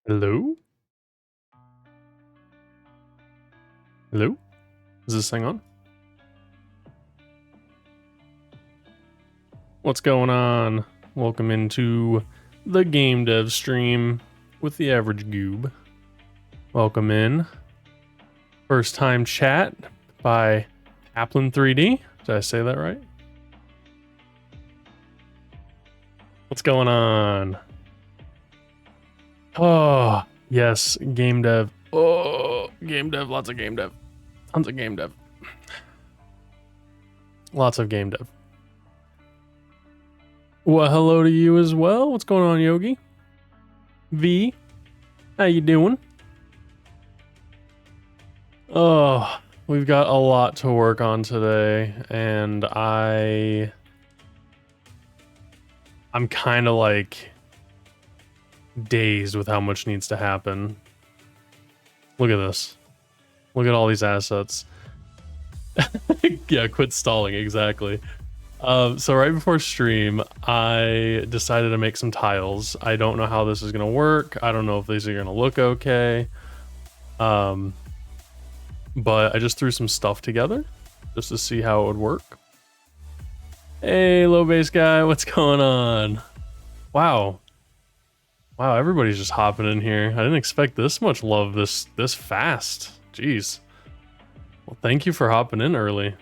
Hello? Hello? Is this thing on? What's going on? Welcome into the game dev stream with the average goob. Welcome in. First time chat by Applin 3D. Did I say that right? What's going on? Oh, yes, game dev. Oh, game dev, lots of game dev. Tons of game dev. Lots of game dev. Well, hello to you as well. What's going on, Yogi? V, how you doing? Oh, we've got a lot to work on today, and I'm kind of like dazed with how much needs to happen. Look at this. Look at all these assets. Yeah, quit stalling, exactly. So right before stream, I decided to make some tiles. I don't know how this is gonna work. I don't know if these are gonna look okay. But I just threw some stuff together just to see how it would work. Hey, low base guy, what's going on? Wow. Wow, everybody's just hopping in here. I didn't expect this much love this fast. Jeez. Well, thank you for hopping in early.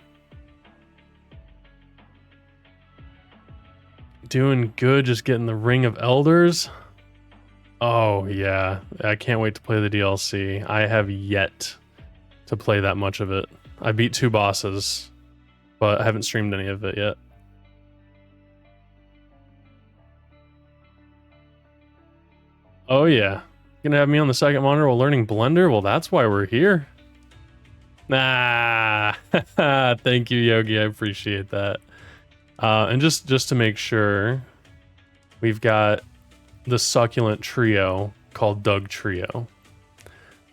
Doing good, just getting the Ring of Elders. Oh, yeah. I can't wait to play the DLC. I have yet to play that much of it. I beat 2 bosses, but I haven't streamed any of it yet. Oh, yeah. Gonna have me on the second monitor while learning Blender? Well, that's why we're here. Nah. Thank you, Yogi. I appreciate that. And just to make sure, we've got the succulent trio called Doug Trio.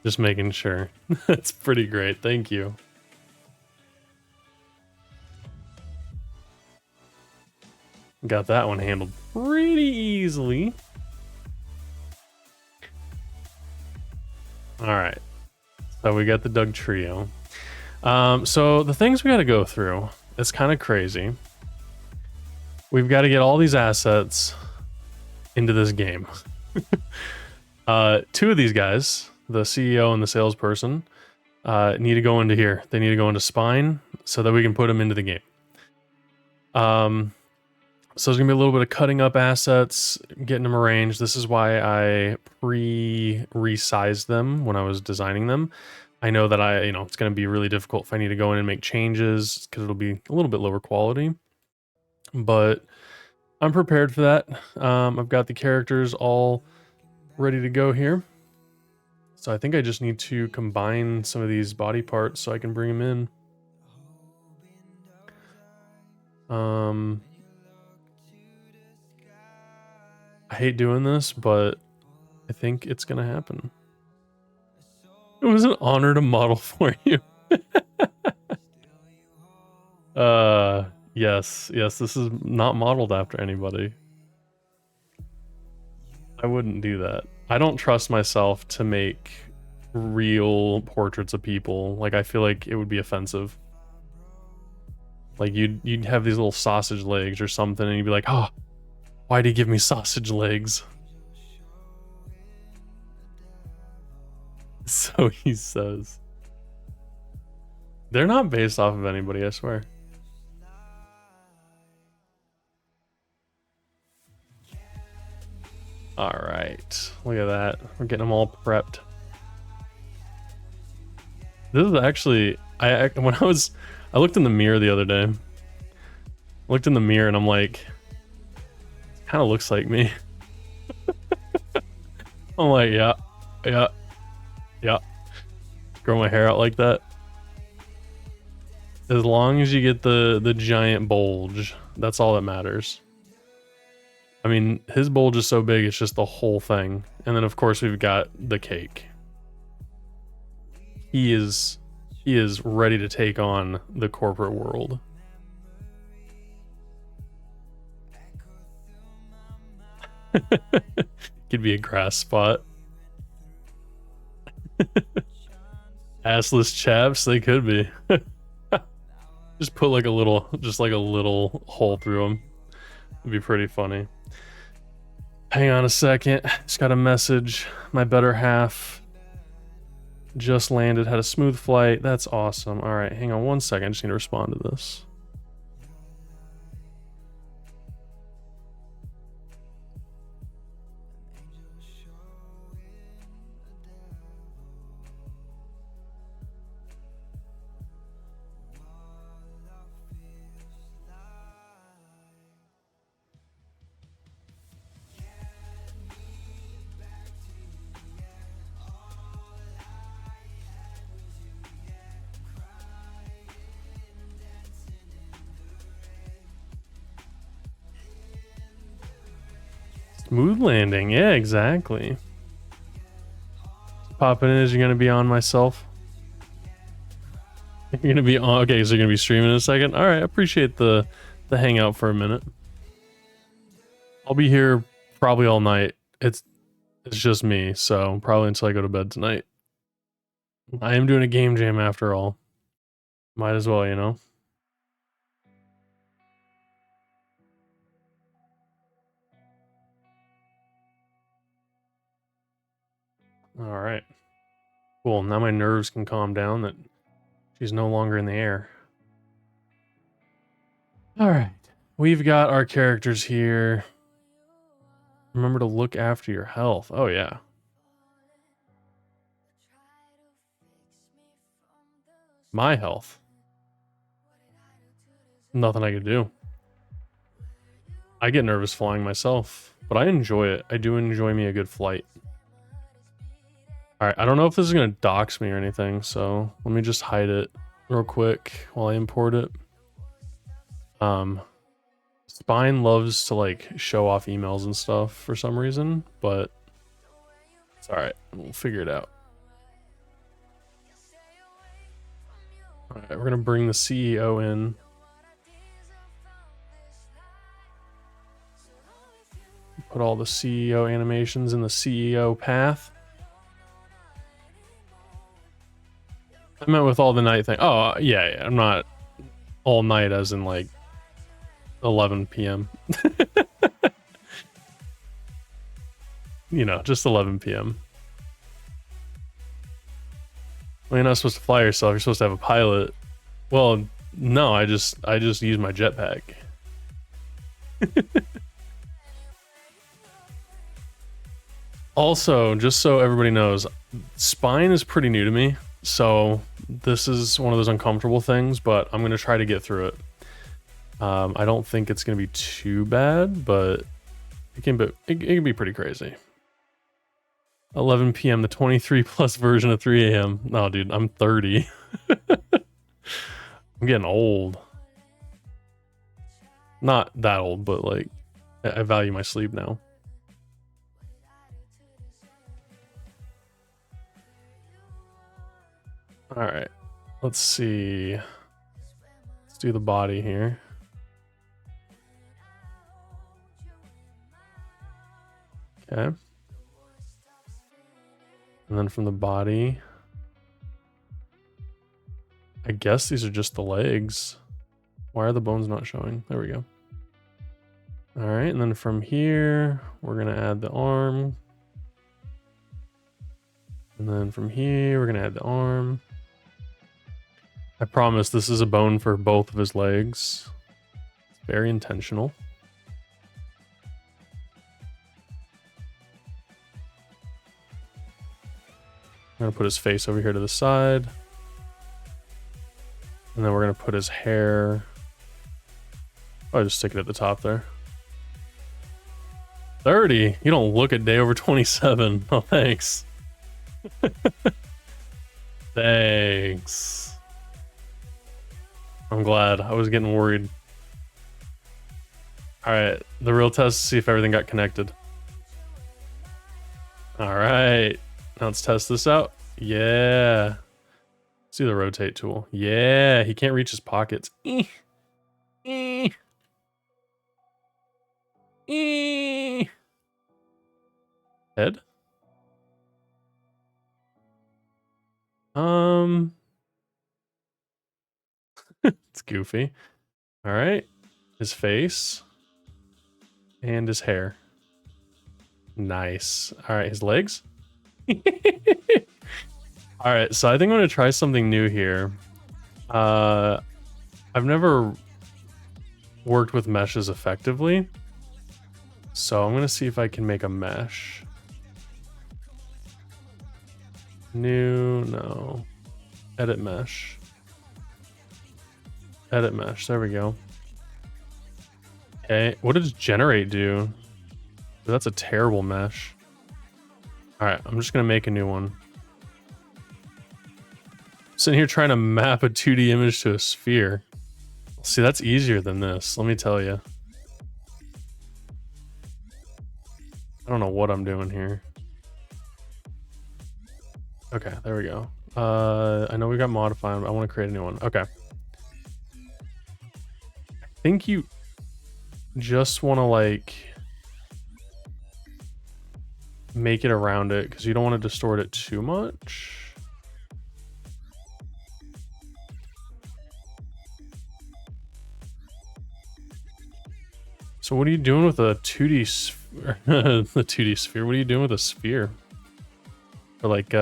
Just making sure. That's pretty great. Thank you. Got that one handled pretty easily. All right. So we got the Doug Trio. So the things we got to go through, it's kind of crazy. We've got to get all these assets into this game. 2 of these guys, the CEO and the salesperson, need to go into here. They need to go into Spine so that we can put them into the game. So there's gonna be a little bit of cutting up assets, getting them arranged. This is why I resized them when I was designing them. I know that it's gonna be really difficult if I need to go in and make changes because it'll be a little bit lower quality. But I'm prepared for that. I've got the characters all ready to go here. So I think I just need to combine some of these body parts so I can bring them in. I hate doing this, but I think it's gonna happen. It was an honor to model for you. Yes, this is not modeled after anybody. I wouldn't do that. I don't trust myself to make real portraits of people. Like, I feel like it would be offensive. Like, you'd have these little sausage legs or something, and you'd be like, oh, why'd he give me sausage legs? So he says. They're not based off of anybody, I swear. All right, look at that. We're getting them all prepped. This is actually, I looked in the mirror the other day. I looked in the mirror and I'm like, it kind of looks like me. I'm like, yeah. Grow my hair out like that. As long as you get the giant bulge, that's all that matters. I mean, his bulge is so big, it's just the whole thing. And then of course we've got the cake. He is ready to take on the corporate world. Could be a grass spot. Assless chaps, they could be. Just put like a little, just like a little hole through them. It'd be pretty funny. Hang on a second. Just got a message. My better half just landed, had a smooth flight. That's awesome. All right, hang on one second. I just need to respond to this. Smooth landing, yeah, exactly. Popping in, is you're gonna be on myself? You're gonna be on, okay, so you're gonna be streaming in a second? Alright, I appreciate the hangout for a minute. I'll be here probably all night. It's just me, so probably until I go to bed tonight. I am doing a game jam after all. Might as well, you know? Alright. Cool, now my nerves can calm down that she's no longer in the air. Alright. We've got our characters here. Remember to look after your health. Oh, yeah. My health. Nothing I could do. I get nervous flying myself, but I enjoy it. I do enjoy me a good flight. Alright, I don't know if this is going to dox me or anything, so let me just hide it real quick while I import it. Spine loves to like show off emails and stuff for some reason, but it's alright. We'll figure it out. Alright, we're going to bring the CEO in. Put all the CEO animations in the CEO path. I meant with all the night thing. Oh, yeah. I'm not all night as in like 11 p.m. You know, just 11 p.m. Well, you're not supposed to fly yourself. You're supposed to have a pilot. Well, no, I just use my jetpack. Also, just so everybody knows, Spine is pretty new to me, so this is one of those uncomfortable things, but I'm going to try to get through it. I don't think it's going to be too bad, but it can be pretty crazy. 11 p.m. the 23 plus version of 3 a.m. No, dude, I'm 30. I'm getting old. Not that old, but like, I value my sleep now. All right, let's see. Let's do the body here. Okay. And then from the body, I guess these are just the legs. Why are the bones not showing? There we go. All right, and then from here, we're gonna add the arm. And then from here, we're gonna add the arm. I promise this is a bone for both of his legs. It's very intentional. I'm gonna put his face over here to the side. And then we're gonna put his hair. Oh, just stick it at the top there. 30? You don't look a day over 27. Oh, thanks. Thanks. I'm glad. I was getting worried. Alright, the real test to see if everything got connected. Alright, now let's test this out. Yeah. Let's do the rotate tool. Yeah, he can't reach his pockets. Head? It's goofy. All right. His face and his hair. Nice. All right, his legs. All right, so I think I'm gonna try something new here. I've never worked with meshes effectively, so I'm gonna see if I can make a mesh. New, no. Edit mesh. Edit mesh, there we go. Okay, what does generate do? That's a terrible mesh. All right, I'm just gonna make a new one. Sitting here trying to map a 2D image to a sphere. See, that's easier than this, let me tell you. I don't know what I'm doing here. Okay, there we go. I know we got modified, but I want to create a new one. Okay. I think you just want to like make it around it because you don't want to distort it too much. So what are you doing with a 2D sphere? The 2D sphere? What are you doing with a sphere? For like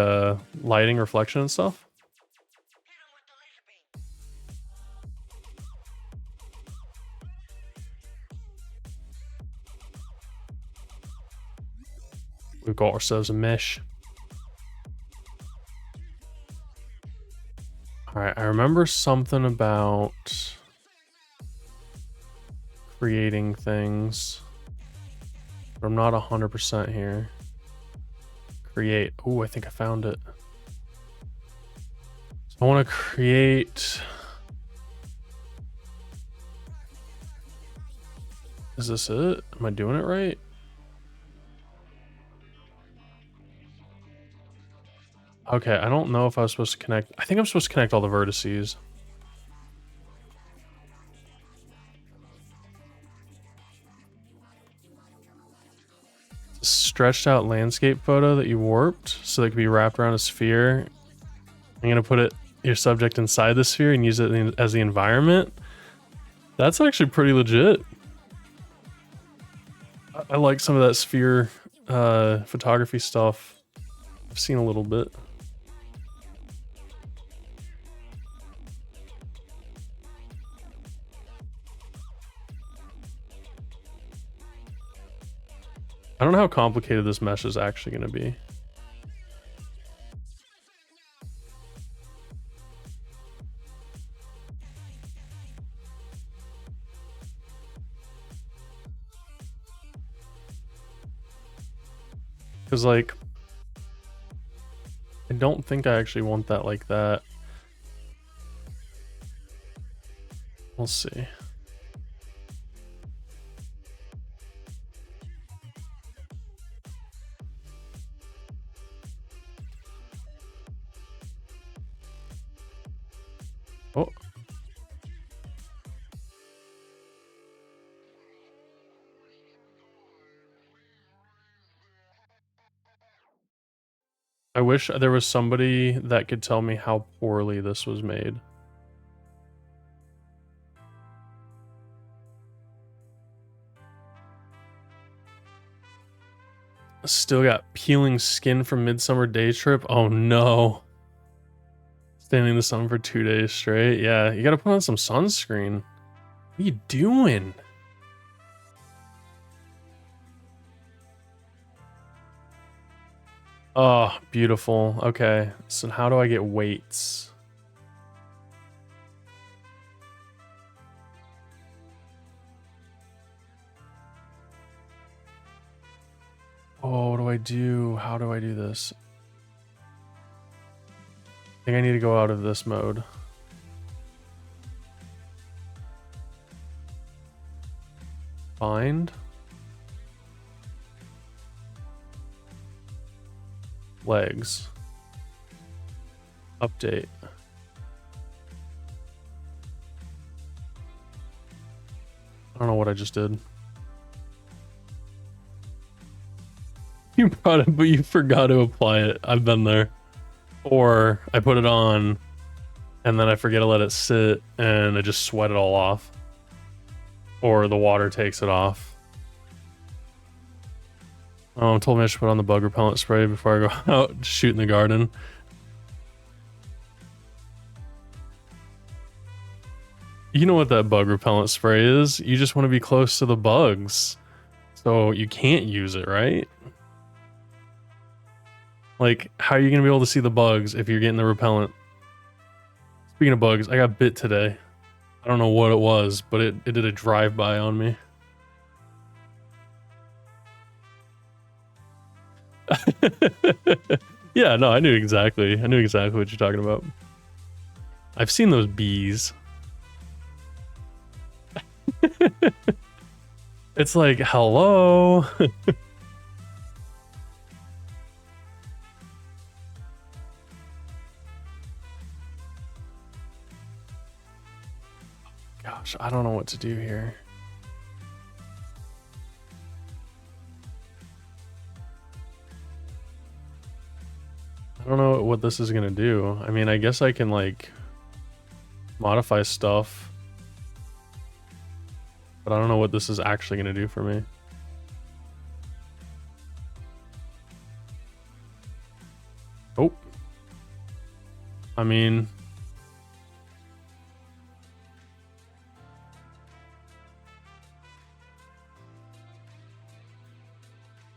lighting, reflection and stuff? We've got ourselves a mesh. Alright, I remember something about creating things, but I'm not 100% here. Create. Oh, I think I found it. So I want to create. Is this it? Am I doing it right? Okay, I don't know if I was supposed to connect. I think I'm supposed to connect all the vertices. Stretched out landscape photo that you warped so that it could be wrapped around a sphere. I'm gonna put your subject inside the sphere and use it as the environment. That's actually pretty legit. I like some of that sphere photography stuff. I've seen a little bit. I don't know how complicated this mesh is actually going to be. Because, like, I don't think I actually want that like that. We'll see. Oh. I wish there was somebody that could tell me how poorly this was made. Still got peeling skin from Midsummer Day Trip. Oh no. Standing in the sun for 2 days straight. Yeah, you gotta put on some sunscreen. What are you doing? Oh, beautiful. Okay, so how do I get weights? Oh, what do I do? How do I do this? I think I need to go out of this mode. Find. Legs. Update. I don't know what I just did. You brought it, but you forgot to apply it. I've been there. Or I put it on and then I forget to let it sit and I just sweat it all off. Or the water takes it off. Oh, told me I should put on the bug repellent spray before I go out and shoot in the garden. You know what that bug repellent spray is? You just want to be close to the bugs. So you can't use it, right? Like, how are you going to be able to see the bugs if you're getting the repellent? Speaking of bugs, I got bit today. I don't know what it was, but it did a drive-by on me. Yeah, no, I knew exactly what you're talking about. I've seen those bees. It's like, hello. Gosh, I don't know what to do here. I don't know what this is gonna do. I mean, I guess I can like modify stuff, but I don't know what this is actually gonna do for me. Oh. I mean,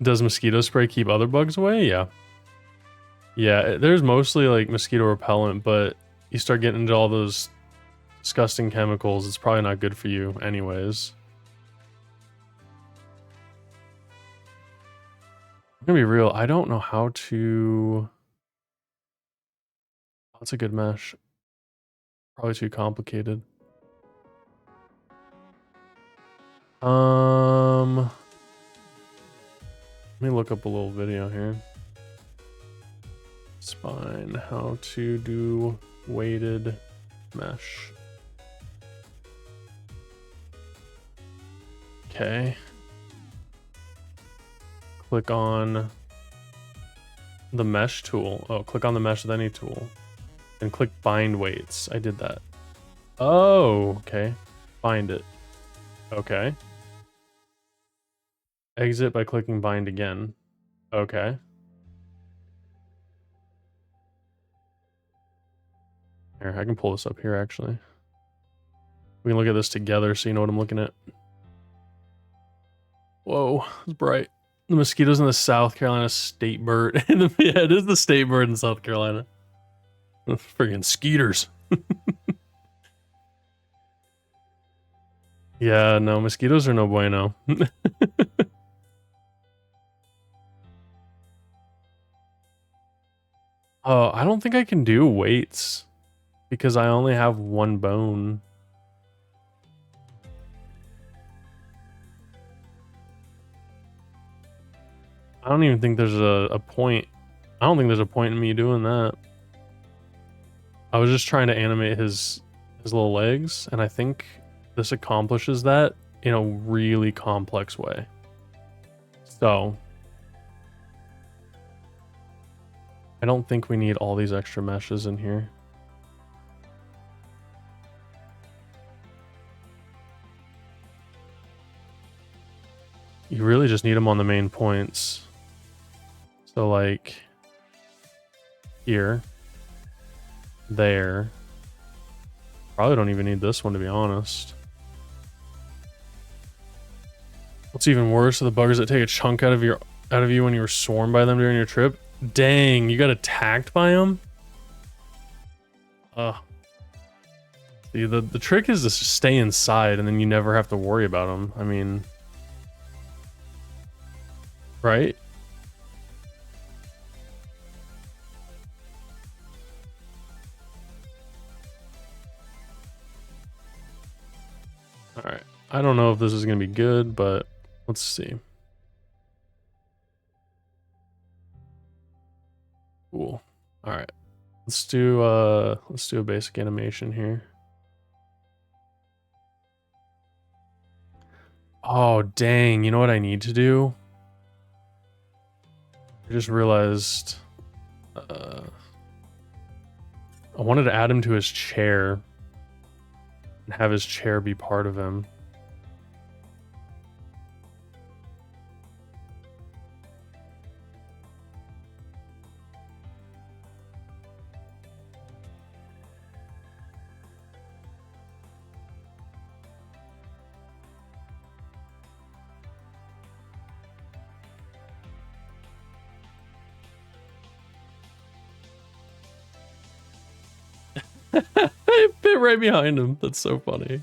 does mosquito spray keep other bugs away? Yeah. Yeah, there's mostly like mosquito repellent, but you start getting into all those disgusting chemicals, it's probably not good for you anyways. I'm gonna be real, I don't know how to... That's a good mesh. Probably too complicated. Let me look up a little video here. Spine, how to do weighted mesh. Okay. Click on the mesh tool. Oh, click on the mesh with any tool. And click bind weights. I did that. Oh, okay. Bind it. Okay. Exit by clicking bind again. Okay. Here, I can pull this up here actually. We can look at this together so you know what I'm looking at. Whoa, it's bright. The mosquitoes in the South Carolina state bird. Yeah, it is the state bird in South Carolina. Friggin' skeeters. Yeah, no, mosquitoes are no bueno. Oh, I don't think I can do weights because I only have one bone. I don't even think there's a point. I don't think there's a point in me doing that. I was just trying to animate his little legs, and I think this accomplishes that in a really complex way. So I don't think we need all these extra meshes in here. You really just need them on the main points. So like here, there. Probably don't even need this one to be honest. What's even worse are the buggers that take a chunk out of you when you were swarmed by them during your trip. Dang, you got attacked by them? See, the trick is to stay inside and then you never have to worry about them. I mean, right? Alright. I don't know if this is going to be good, but let's see. Cool. Alright. Let's do a basic animation here. Oh, dang. You know what I need to do? I just realized I wanted to add him to his chair and have his chair be part of him. I fit right behind him. That's so funny.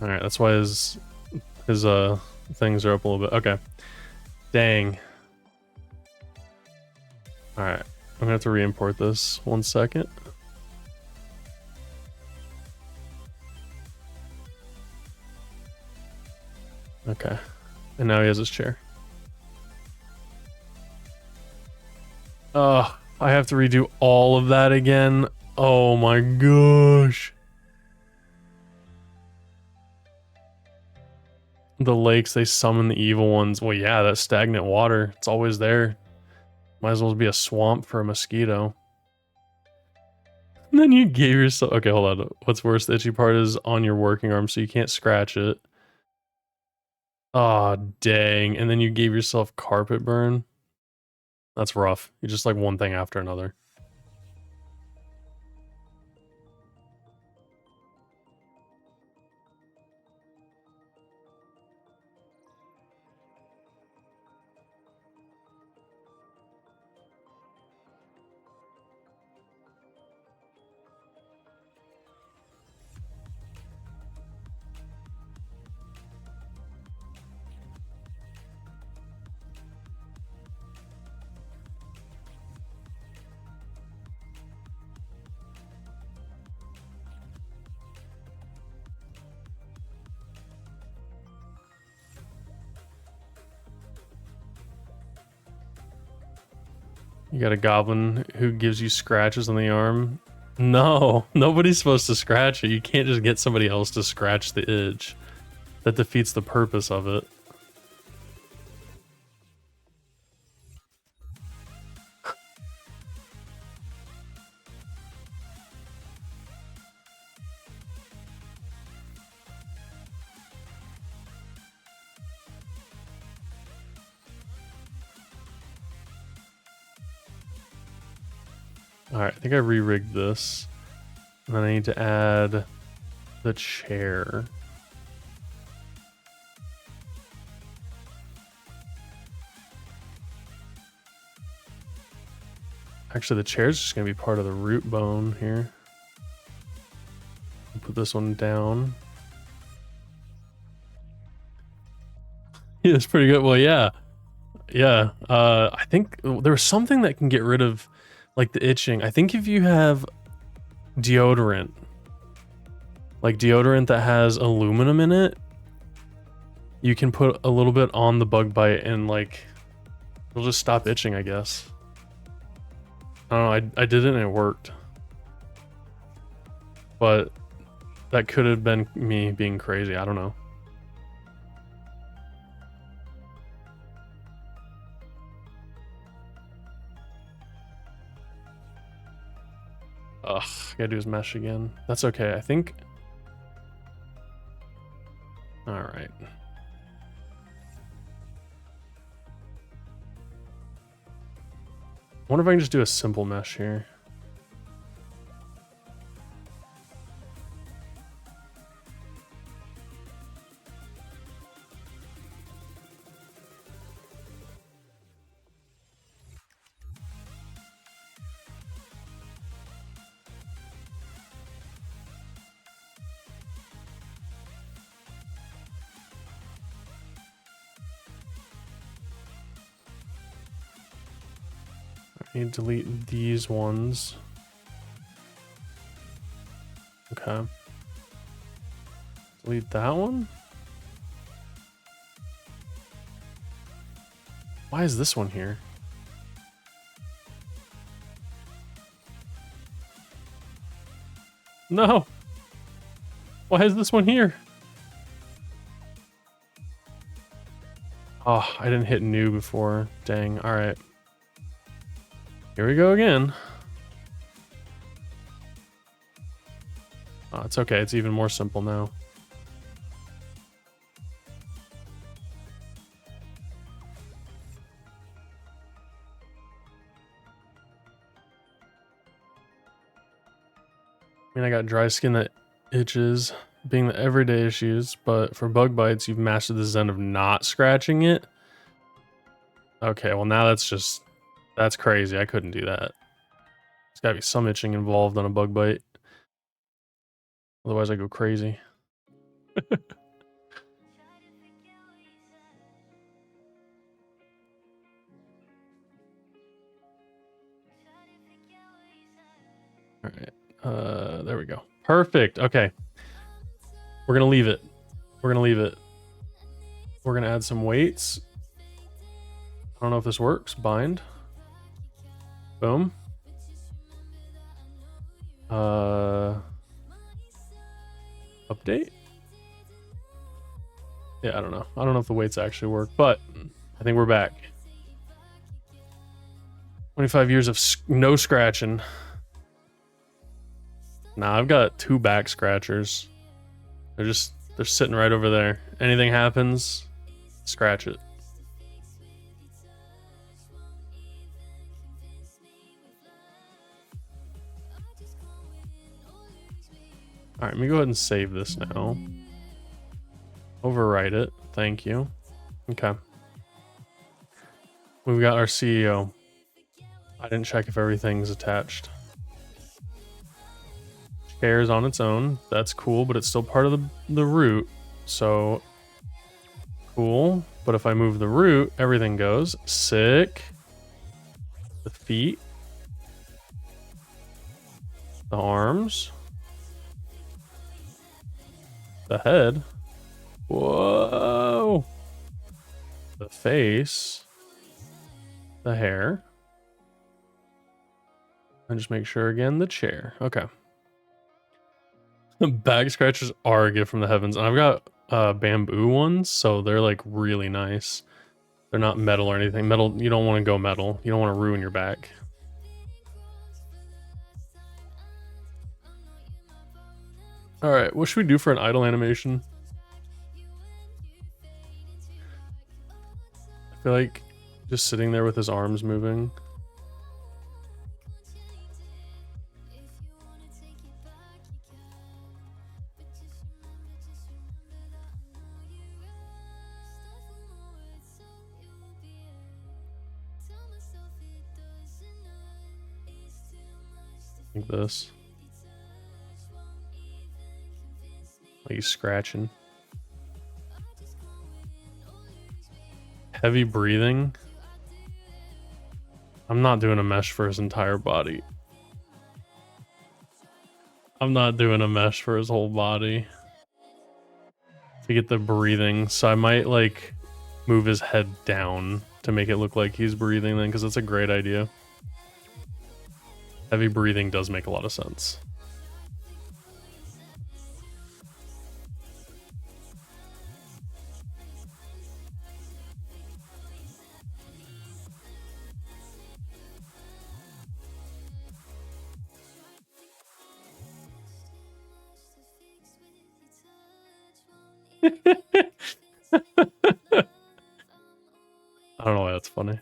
All right, that's why his things are up a little bit. Okay. Dang. All right. I'm gonna have to re-import this. 1 second. Okay. And now he has his chair. I have to redo all of that again. Oh my gosh. The lakes, they summon the evil ones. Well, yeah, that stagnant water. It's always there. Might as well be a swamp for a mosquito. And then you gave yourself... Okay, hold on. What's worse, the itchy part is on your working arm, so you can't scratch it. Aw, dang. And then you gave yourself carpet burn. That's rough. You just like one thing after another. You got a goblin who gives you scratches on the arm. No, nobody's supposed to scratch it. You can't just get somebody else to scratch the itch. That defeats the purpose of it. Alright, I think I re-rigged this. And then I need to add the chair. Actually, the chair's just going to be part of the root bone here. Put this one down. Yeah, it's pretty good. Well, yeah. Yeah. I think there was something that can get rid of like the itching. I think if you have deodorant, like deodorant that has aluminum in it, you can put a little bit on the bug bite and like it'll just stop itching, I guess. I don't know, I did it and it worked. But that could have been me being crazy, I don't know. Ugh, gotta do his mesh again. That's okay, I think. Alright. I wonder if I can just do a simple mesh here. I need to delete these ones. Okay. Delete that one? Why is this one here? No! Why is this one here? Oh, I didn't hit new before. Dang. All right. Here we go again. Oh, it's okay. It's even more simple now. I mean, I got dry skin that itches, being the everyday issues, but for bug bites, you've mastered the zen of not scratching it. Okay, well now that's crazy. I couldn't do that. There's gotta be some itching involved on a bug bite. Otherwise I go crazy. All right, there we go. Perfect. Okay, we're gonna leave it. We're gonna leave it. We're gonna add some weights. I don't know if this works. Bind. Boom. Update. Yeah, I don't know. I don't know if the weights actually work, but I think we're back. 25 years of no scratching. Nah, I've got 2 back scratchers. They're sitting right over there. Anything happens, scratch it. All right, let me go ahead and save this now. Overwrite it. Thank you. Okay. We've got our CEO. I didn't check if everything's attached. Shares on its own. That's cool, but it's still part of the root. So cool. But if I move the root, everything goes. Sick. The feet. The arms. The head. Whoa. The face. The hair. And just make sure again, the chair. Okay. Bag scratchers are a gift from the heavens. And I've got bamboo ones, so they're like really nice. They're not metal or anything. Metal, you don't want to go metal. You don't want to ruin your back. All right, what should we do for an idle animation? I feel like just sitting there with his arms moving. Like this. Like he's scratching. Heavy breathing. I'm not doing a mesh for his entire body. I'm not doing a mesh for his whole body to get the breathing. So I might like move his head down to make it look like he's breathing then, because that's a great idea. Heavy breathing does make a lot of sense. I don't know why that's funny.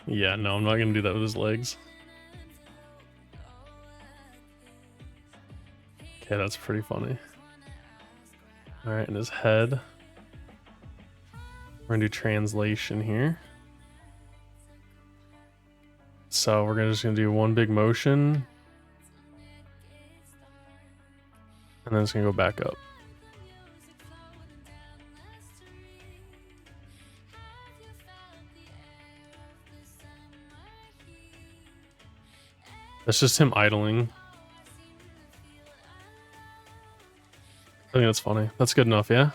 Yeah, no, I'm not gonna do that with his legs. Okay, that's pretty funny. All right, and his head. We're gonna do translation here. So we're just gonna do one big motion. And then it's gonna go back up. That's just him idling. I think that's funny. That's good enough, yeah?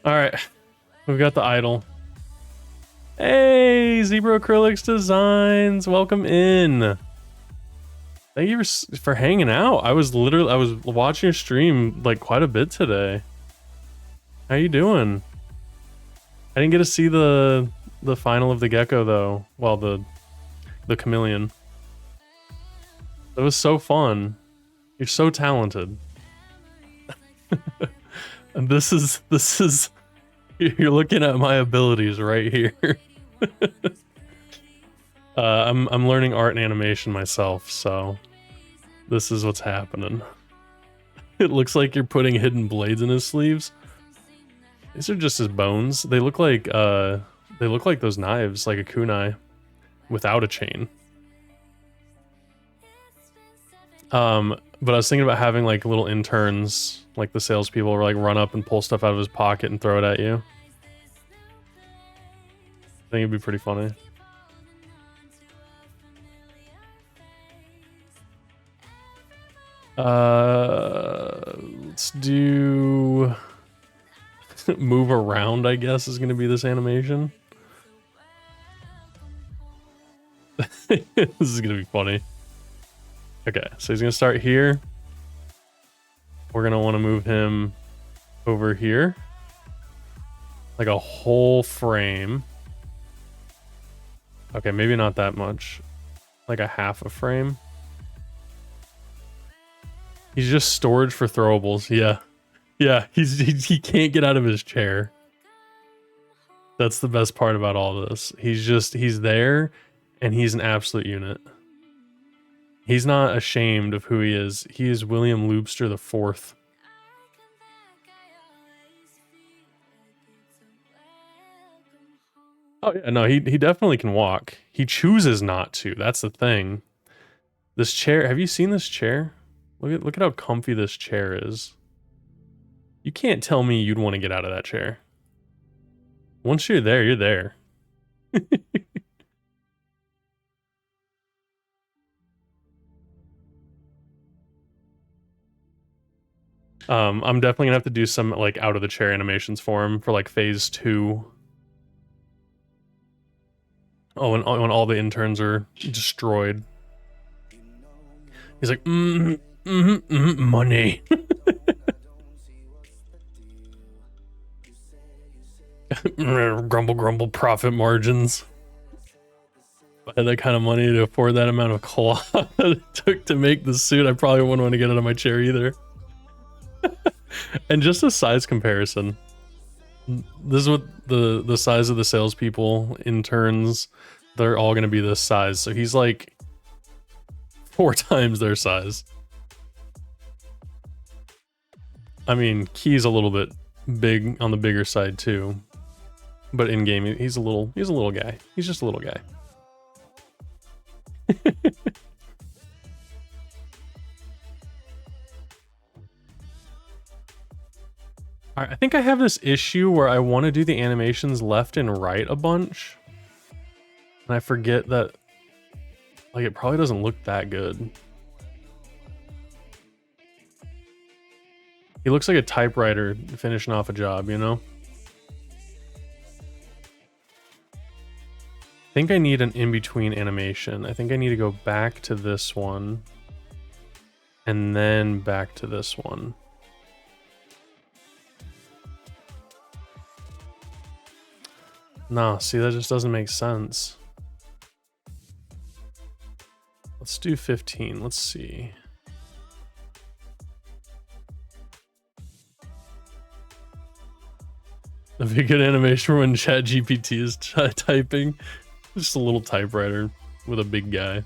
Alright. We've got the idle. Hey, Zebra Acrylics Designs, welcome in. Thank you for hanging out. I was watching your stream like quite a bit today. How you doing? I didn't get to see the final of the gecko though. Well, the chameleon. It was so fun. You're so talented. And this is you're looking at my abilities right here. I'm learning art and animation myself, so this is what's happening. It looks like you're putting hidden blades in his sleeves. These are just his bones. They look like those knives, like a kunai, without a chain. But I was thinking about having like little interns, like the salespeople, where like run up and pull stuff out of his pocket and throw it at you. I think it'd be pretty funny. Let's do move around, I guess, is going to be this animation. This is going to be funny. Okay, so he's going to start here. We're going to want to move him over here. Like a whole frame. Okay, maybe not that much. Like a half a frame. He's just storage for throwables. Yeah. Yeah, he can't get out of his chair. That's the best part about all this. He's there and he's an absolute unit. He's not ashamed of who he is. He is William Loobster the Fourth. Oh yeah, no, he definitely can walk. He chooses not to. That's the thing. This chair, have you seen this chair? Look at how comfy this chair is. You can't tell me you'd want to get out of that chair. Once you're there, you're there. I'm definitely gonna have to do some like out of the chair animations for him for like phase 2. Oh, when all the interns are destroyed. He's like, money. Grumble, grumble, profit margins. If I had that kind of money to afford that amount of cloth that it took to make the suit, I probably wouldn't want to get out of my chair either. And just a size comparison. This is what the size of the salespeople, interns, they're all going to be this size. So he's like 4 times their size. I mean, Key's a little bit big on the bigger side too. But in game, he's a little guy. He's just a little guy. Alright, I think I have this issue where I want to do the animations left and right a bunch. And I forget that, like, it probably doesn't look that good. He looks like a typewriter finishing off a job, you know? I think I need an in-between animation. I think I need to go back to this one. And then back to this one. Nah, see, that just doesn't make sense. Let's do 15. Let's see. That'd be a good animation for when ChatGPT is typing. Just a little typewriter with a big guy.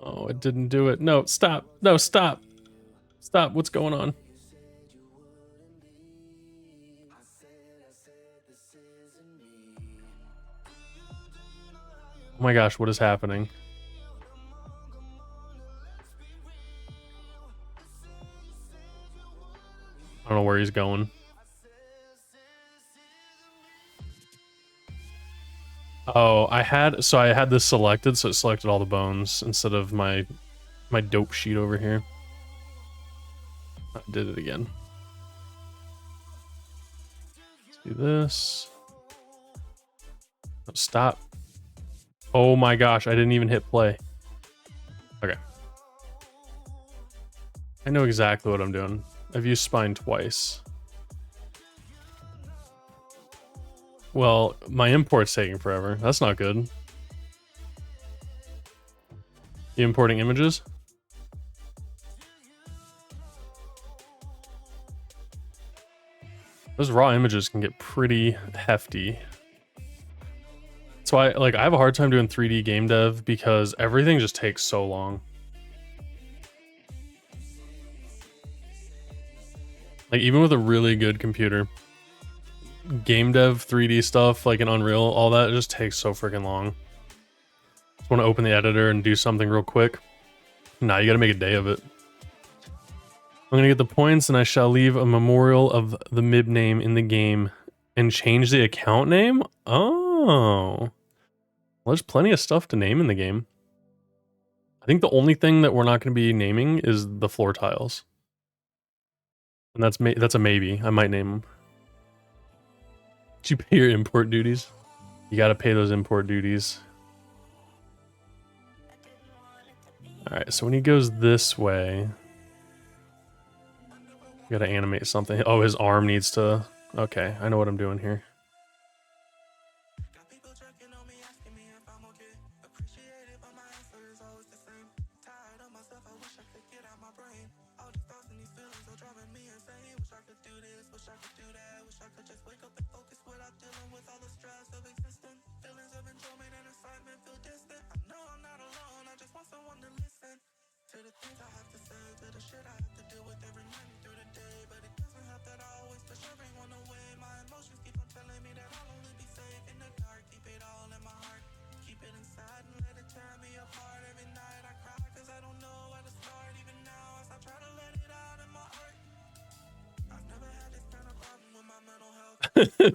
Oh, it didn't do it. No, stop. No, stop. Stop. What's going on? Oh my gosh, what is happening? I don't know where he's going. Oh, I had this selected, so it selected all the bones instead of my dope sheet over here. I did it again. Let's do this. Oh, stop. Oh my gosh, I didn't even hit play. Okay. I know exactly what I'm doing. I've used spine twice. Well, my import's taking forever. That's not good. You importing images? Those raw images can get pretty hefty. That's why, like, I have a hard time doing 3D game dev because everything just takes so long. Like, even with a really good computer, game dev 3D stuff, like in Unreal, all that just takes so freaking long. Just want to open the editor and do something real quick. Nah, you gotta make a day of it. I'm gonna get the points and I shall leave a memorial of the MIB name in the game and change the account name? Oh. Well, there's plenty of stuff to name in the game. I think the only thing that we're not gonna be naming is the floor tiles. And that's a maybe. I might name them. Did you pay your import duties? You gotta pay those import duties. Alright, so when he goes this way, you gotta animate something. Oh, his arm needs to... Okay, I know what I'm doing here.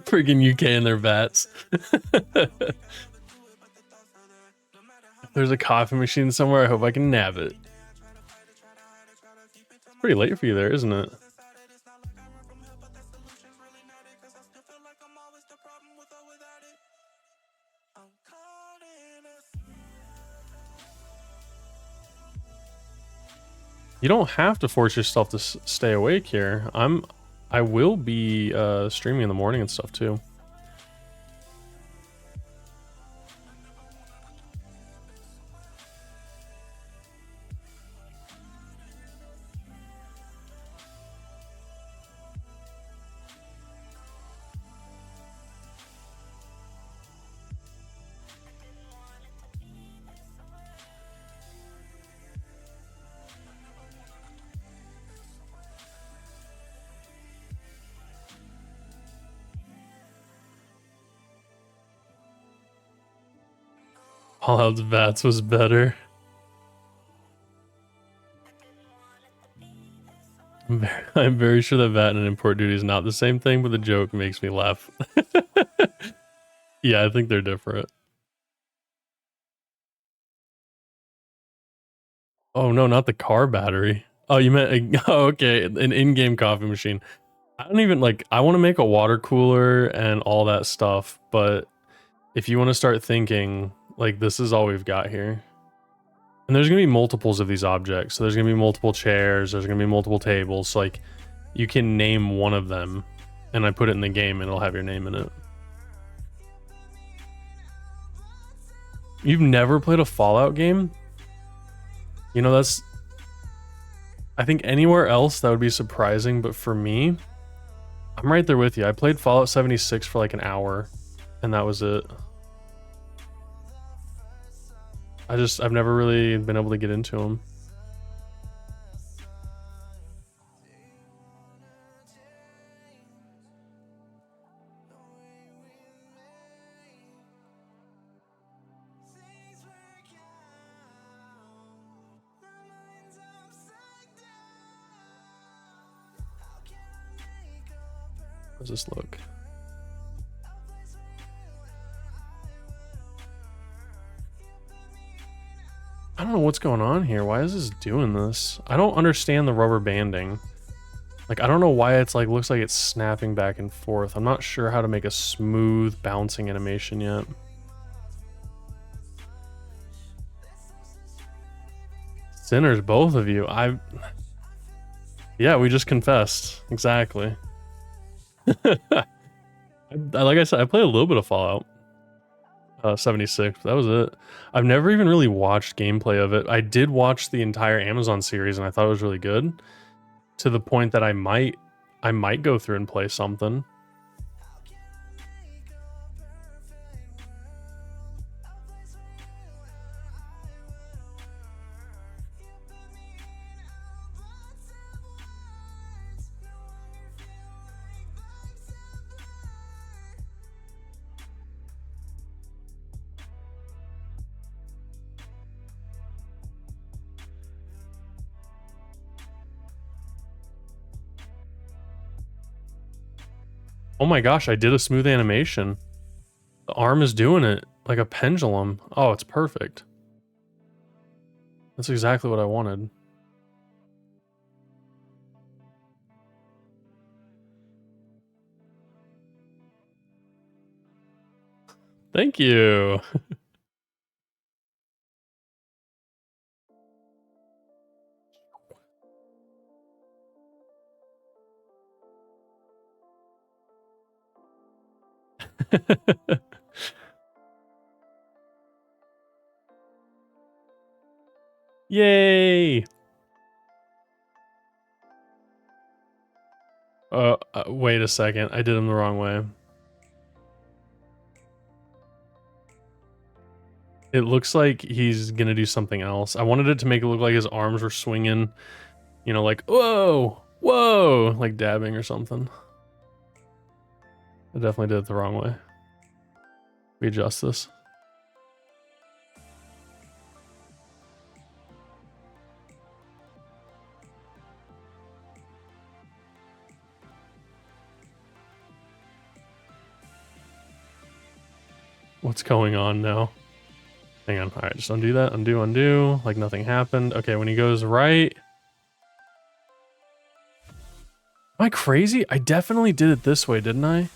Friggin' UK and their bats. There's a coffee machine somewhere. I hope I can nab it. It's pretty late for you there, isn't it? You don't have to force yourself to stay awake here. I will be streaming in the morning and stuff too. All Out's Bats was better. I'm very sure that VAT and import duty is not the same thing, but the joke makes me laugh. Yeah, I think they're different. Oh no, not the car battery. Oh, you meant oh, okay, an in-game coffee machine. I don't even like. I want to make a water cooler and all that stuff, but if you want to start thinking, like, this is all we've got here. And there's gonna be multiples of these objects. So there's gonna be multiple chairs. There's gonna be multiple tables. So, like, you can name one of them, and I put it in the game, and it'll have your name in it. You've never played a Fallout game? You know, that's... I think anywhere else that would be surprising, but for me, I'm right there with you. I played Fallout 76 for like an hour, and that was it. I've never really been able to get into them. How does this look? I don't know what's going on here. Why is this doing this? I don't understand the rubber banding. Like, I don't know why it's like, looks like it's snapping back and forth. I'm not sure how to make a smooth bouncing animation yet. Sinners, both of you. Yeah, we just confessed. Exactly. Like I said, I played a little bit of Fallout 76. That was it. I've never even really watched gameplay of it. I did watch the entire Amazon series and I thought it was really good, to the point that I might go through and play something. Oh my gosh, I did a smooth animation. The arm is doing it like a pendulum. Oh, it's perfect. That's exactly what I wanted. Thank you. Yay! Wait a second. I did him the wrong way. It looks like he's gonna do something else. I wanted it to make it look like his arms were swinging, you know, like, whoa, whoa, like dabbing or something. I definitely did it the wrong way. We adjust this. What's going on now? Hang on. All right, just undo that. Undo, undo. Like nothing happened. Okay, when he goes right. Am I crazy? I definitely did it this way, didn't I?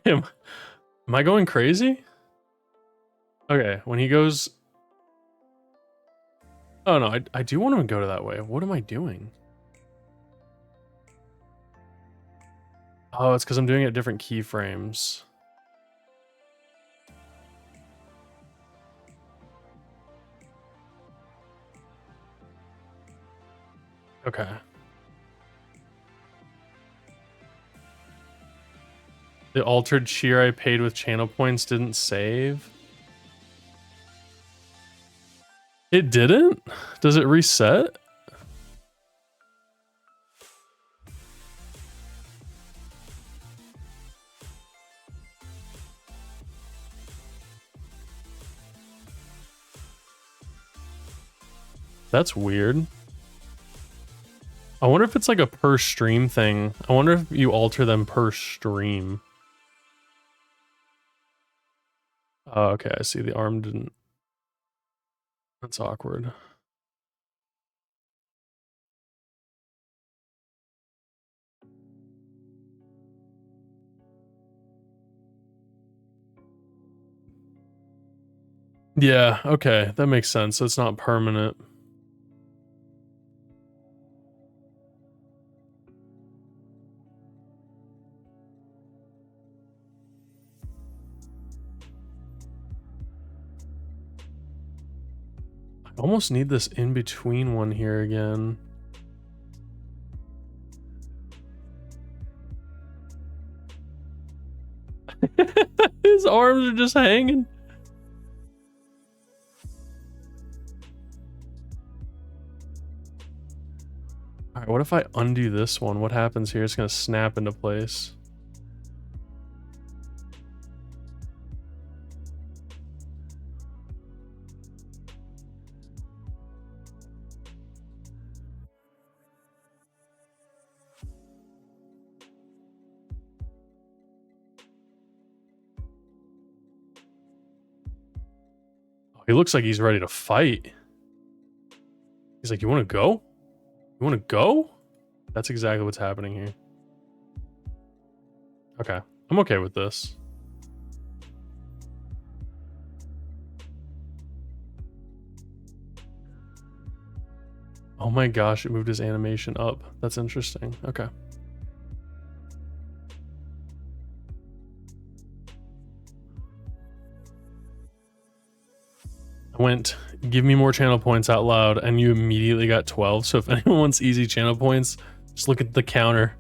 Am I going crazy? Okay, when he goes... Oh no, I do want him to go to that way. What am I doing? Oh, it's because I'm doing it at different keyframes. Okay. The altered cheer I paid with channel points didn't save. It didn't? Does it reset? That's weird. I wonder if it's like a per stream thing. I wonder if you alter them per stream. Oh, okay, I see the arm didn't. That's awkward. Yeah, okay, that makes sense. So it's not permanent. I almost need this in between one here again. His arms are just hanging. what if I undo this one? What happens here? It's gonna snap into place. Oh, he looks like he's ready to fight. He's like, you wanna go? You wanna go? That's exactly what's happening here. Okay, I'm okay with this. Oh my gosh, it moved his animation up. That's interesting. Okay. I went, give me more channel points out loud, and you immediately got 12. So if anyone wants easy channel points, just look at the counter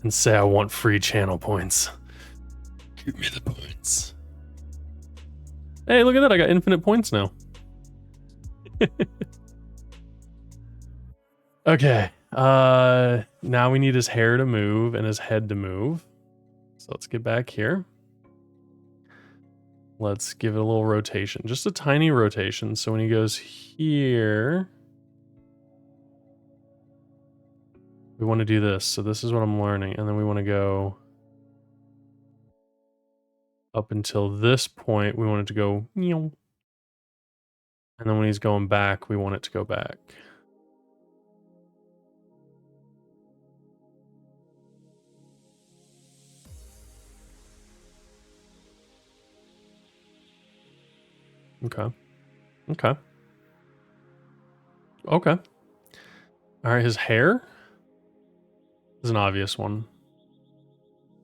and say, I want free channel points. Give me the points. Hey, look at that. I got infinite points now. Okay. Now we need his hair to move and his head to move. So let's get back here. Let's give it a little rotation, just a tiny rotation. So when he goes here, we want to do this. So this is what I'm learning. And then we want to go up until this point. We want it to go, and then when he's going back, we want it to go back. Okay. Okay. Okay. All right, his hair is an obvious one.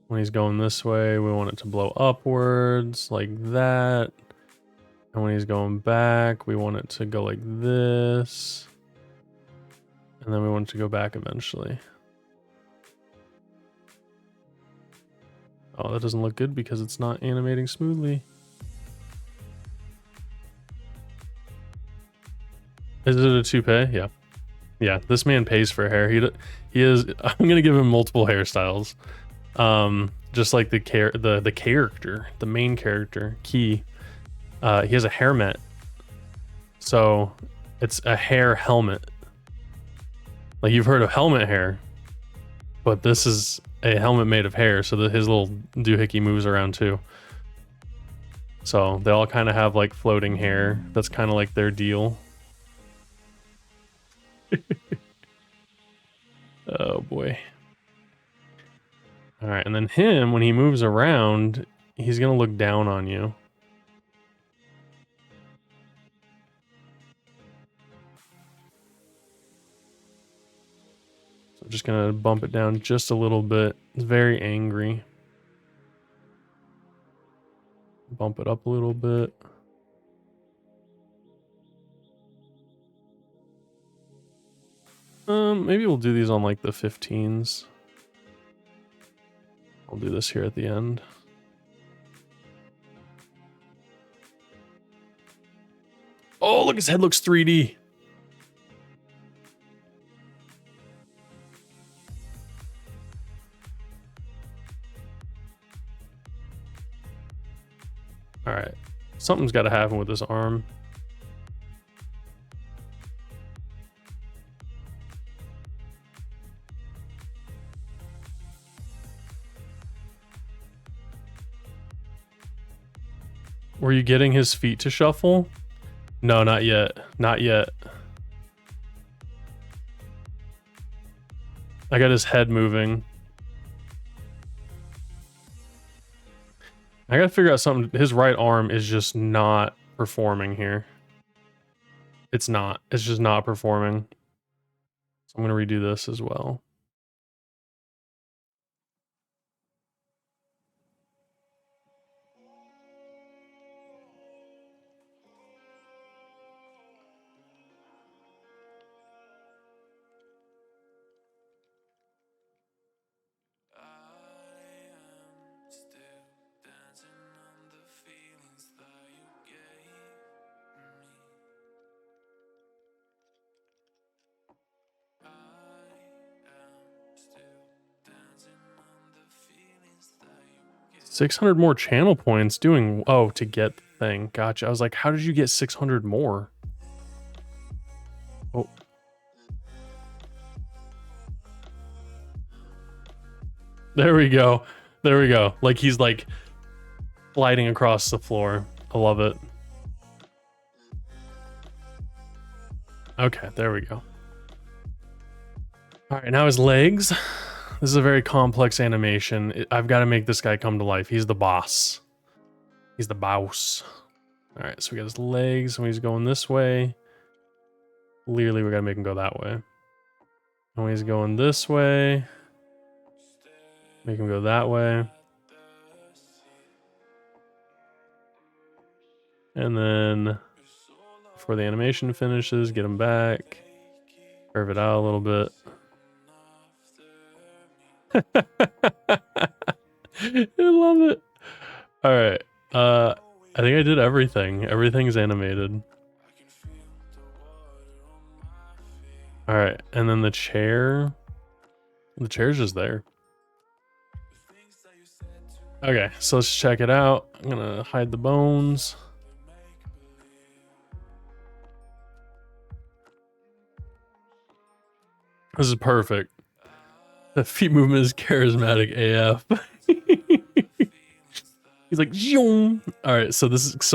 When he's going this way, we want it to blow upwards like that. And when he's going back, we want it to go like this. And then we want it to go back eventually. Oh, that doesn't look good because it's not animating smoothly. Is it a toupee? Yeah. Yeah, this man pays for hair. He is. I'm gonna give him multiple hairstyles. Just like the character, the main character, Key. He has a hairnet. So it's a hair helmet. Like you've heard of helmet hair, but this is a helmet made of hair, so that his little doohickey moves around too. So they all kind of have like floating hair. That's kind of like their deal. Oh boy. All right, and then him, when he moves around, he's gonna look down on you. So I'm just gonna bump it down just a little bit. It's very angry. Bump it up a little bit. Maybe we'll do these on like the 15s. I'll do this here at the end. Oh, look, his head looks 3D. All right, something's got to happen with this arm. Were you getting his feet to shuffle? No, not yet. Not yet. I got his head moving. I gotta figure out something. His right arm is just not performing here. It's not. It's just not performing. So I'm gonna redo this as well. 600 more channel points doing... Oh, to get the thing. Gotcha. I was like, how did you get 600 more? Oh. There we go. There we go. Like, he's like sliding across the floor. I love it. Okay, there we go. All right, now his legs. This is a very complex animation. I've got to make this guy come to life. He's the boss. He's the boss. All right, so we got his legs, and he's going this way. Clearly, we got to make him go that way. And he's going this way. Make him go that way. And then, before the animation finishes, get him back. Curve it out a little bit. I love it. All right. I think I did everything. Everything's animated. All right, and then the chair. The chair's just there. Okay, so let's check it out. I'm gonna hide the bones. This is perfect. The feet movement is charismatic AF. He's like, zoom. All right, so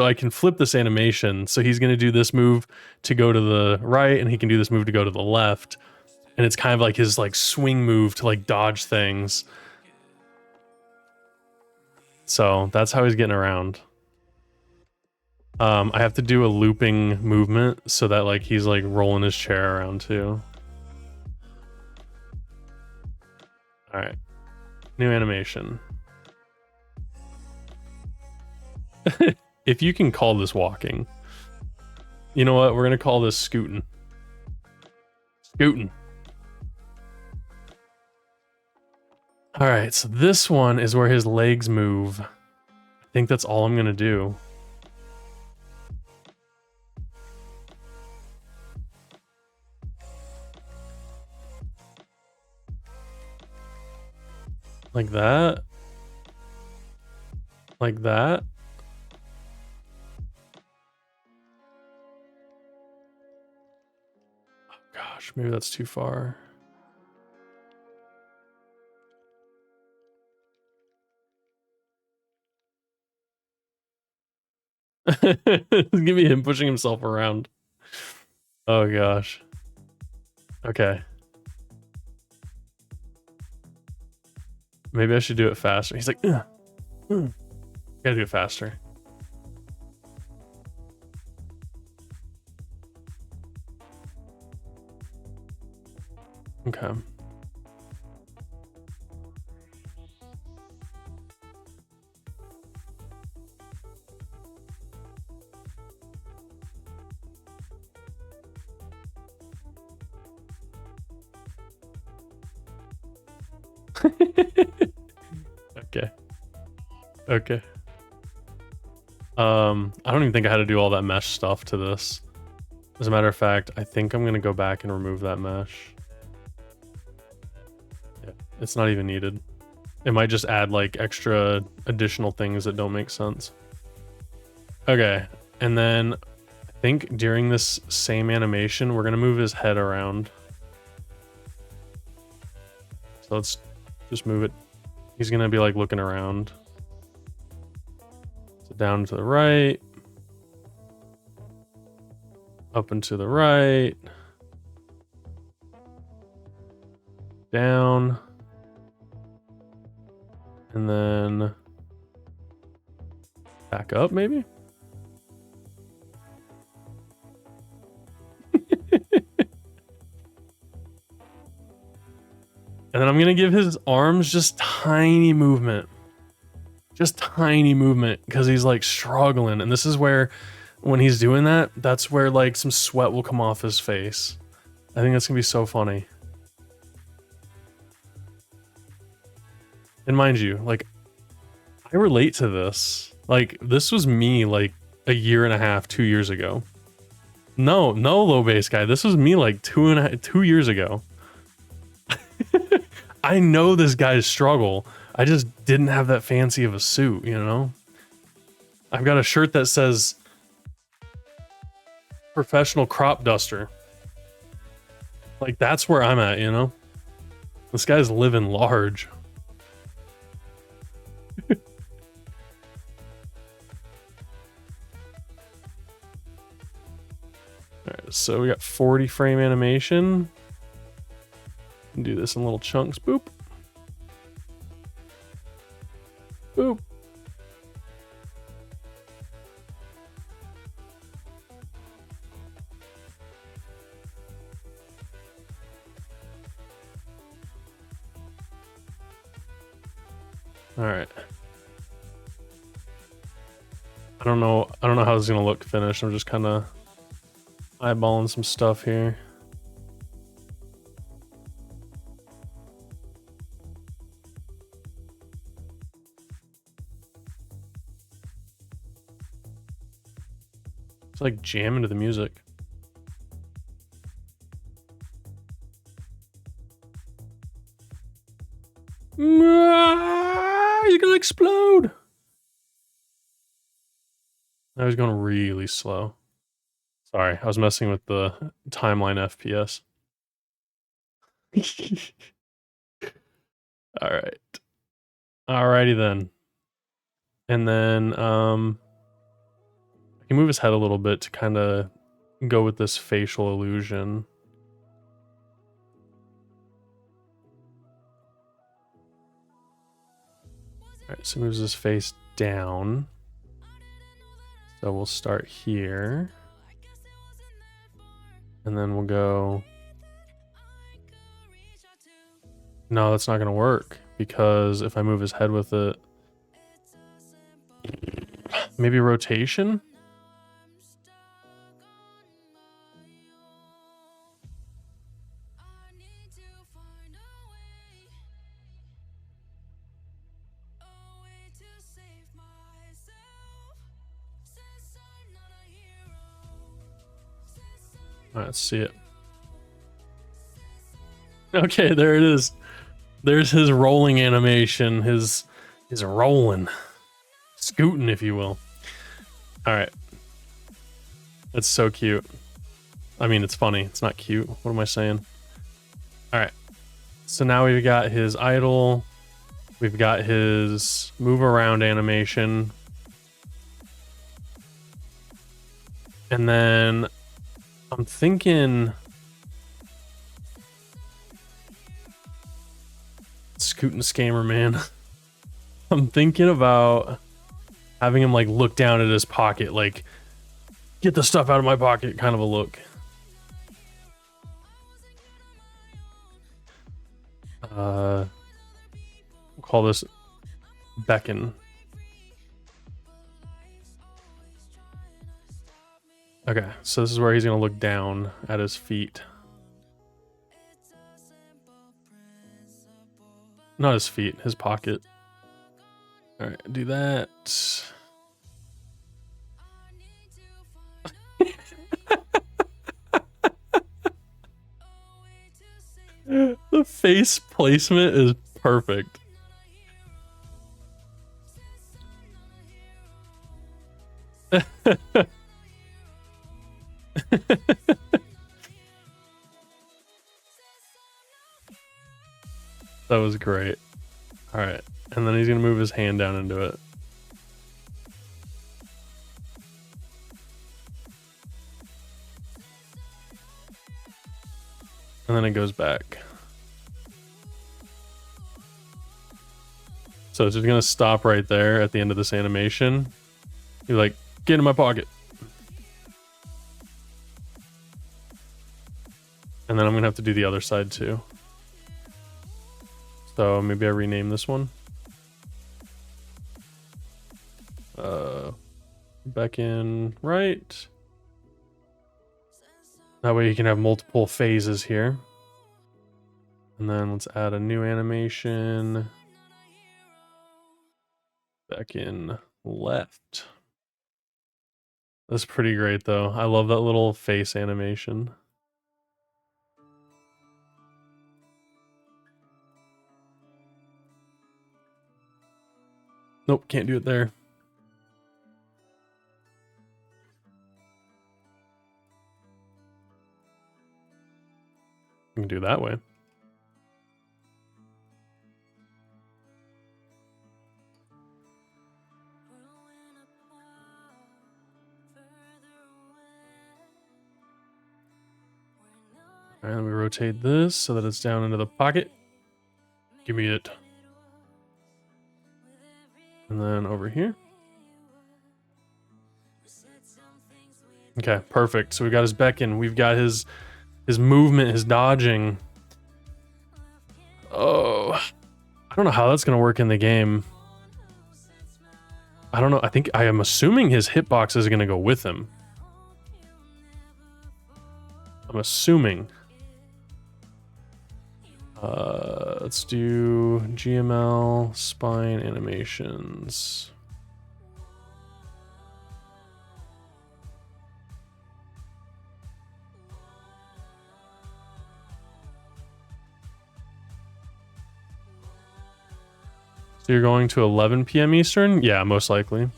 I can flip this animation. So he's gonna do this move to go to the right, and he can do this move to go to the left. And it's kind of like his like swing move to like dodge things. So that's how he's getting around. I have to do a looping movement so that like he's like rolling his chair around too. All right, new animation. If you can call this walking. You know what? We're gonna call this scooting. Scooting. All right, so this one is where his legs move. I think that's all I'm gonna do. Like that. Like that. Oh gosh, maybe that's too far. Give me him pushing himself around. Oh gosh. Okay. Maybe I should do it faster. He's like, gotta do it faster. Okay. Okay. Okay. I don't even think I had to do all that mesh stuff to this. As a matter of fact, I think I'm gonna go back and remove that mesh. Yeah, it's not even needed. It might just add like extra additional things that don't make sense. Okay, and then I think during this same animation, we're gonna move his head around. So let's just move it. He's gonna be like looking around. So down to the right. Up and to the right. Down. And then back up maybe? And then I'm going to give his arms just tiny movement. Just tiny movement because he's like struggling. And this is where, when he's doing that, that's where like some sweat will come off his face. I think that's going to be so funny. And mind you, like, I relate to this. Like, this was me like a year and a half, 2 years ago. No, low base guy. This was me like 2 years ago. I know this guy's struggle. I just didn't have that fancy of a suit, you know? I've got a shirt that says professional crop duster. Like, that's where I'm at, you know? This guy's living large. Alright, so we got 40 frame animation. Do this in little chunks. Boop. Boop. All right. I don't know how this is gonna look finished. I'm just kind of eyeballing some stuff here. It's like jamming to the music. He's gonna explode. I was going really slow. Sorry, I was messing with the timeline FPS. All right. Alrighty then. And then I can move his head a little bit to kind of go with this facial illusion. All right, so moves his face down. So we'll start here. And then we'll go... No, that's not going to work, because if I move his head with it... Maybe rotation? All right, let's see it. Okay, there it is. There's his rolling animation, his rolling. Scooting, if you will. All right. That's so cute. I mean, it's funny. It's not cute. What am I saying? All right. So now we've got his idle. We've got his move around animation. And then I'm thinking... Scooting Scammer, man. I'm thinking about having him like look down at his pocket, like, get the stuff out of my pocket kind of a look. We'll call this beckon. Okay, so this is where he's gonna look down at his feet. Not his feet, his pocket. All right, do that. The face placement is perfect. That was great. All right, and then he's gonna move his hand down into it. And then it goes back. So it's just gonna stop right there at the end of this animation. You're like, get in my pocket. And then I'm gonna have to do the other side too. So maybe I rename this one. Back in right. That way you can have multiple phases here. And then let's add a new animation. Back in left. That's pretty great though. I love that little face animation. Nope, can't do it there. We can do it that way. All right, let me rotate this so that it's down into the pocket. Give me it. And then over here. Okay, perfect. So we've got his beckon. We've got his movement, his dodging. Oh, I don't know how that's going to work in the game. I don't know. I am assuming his hitbox is going to go with him. I'm assuming. Let's do GML spine animations. So you're going to 11 p.m. Eastern? Yeah, most likely.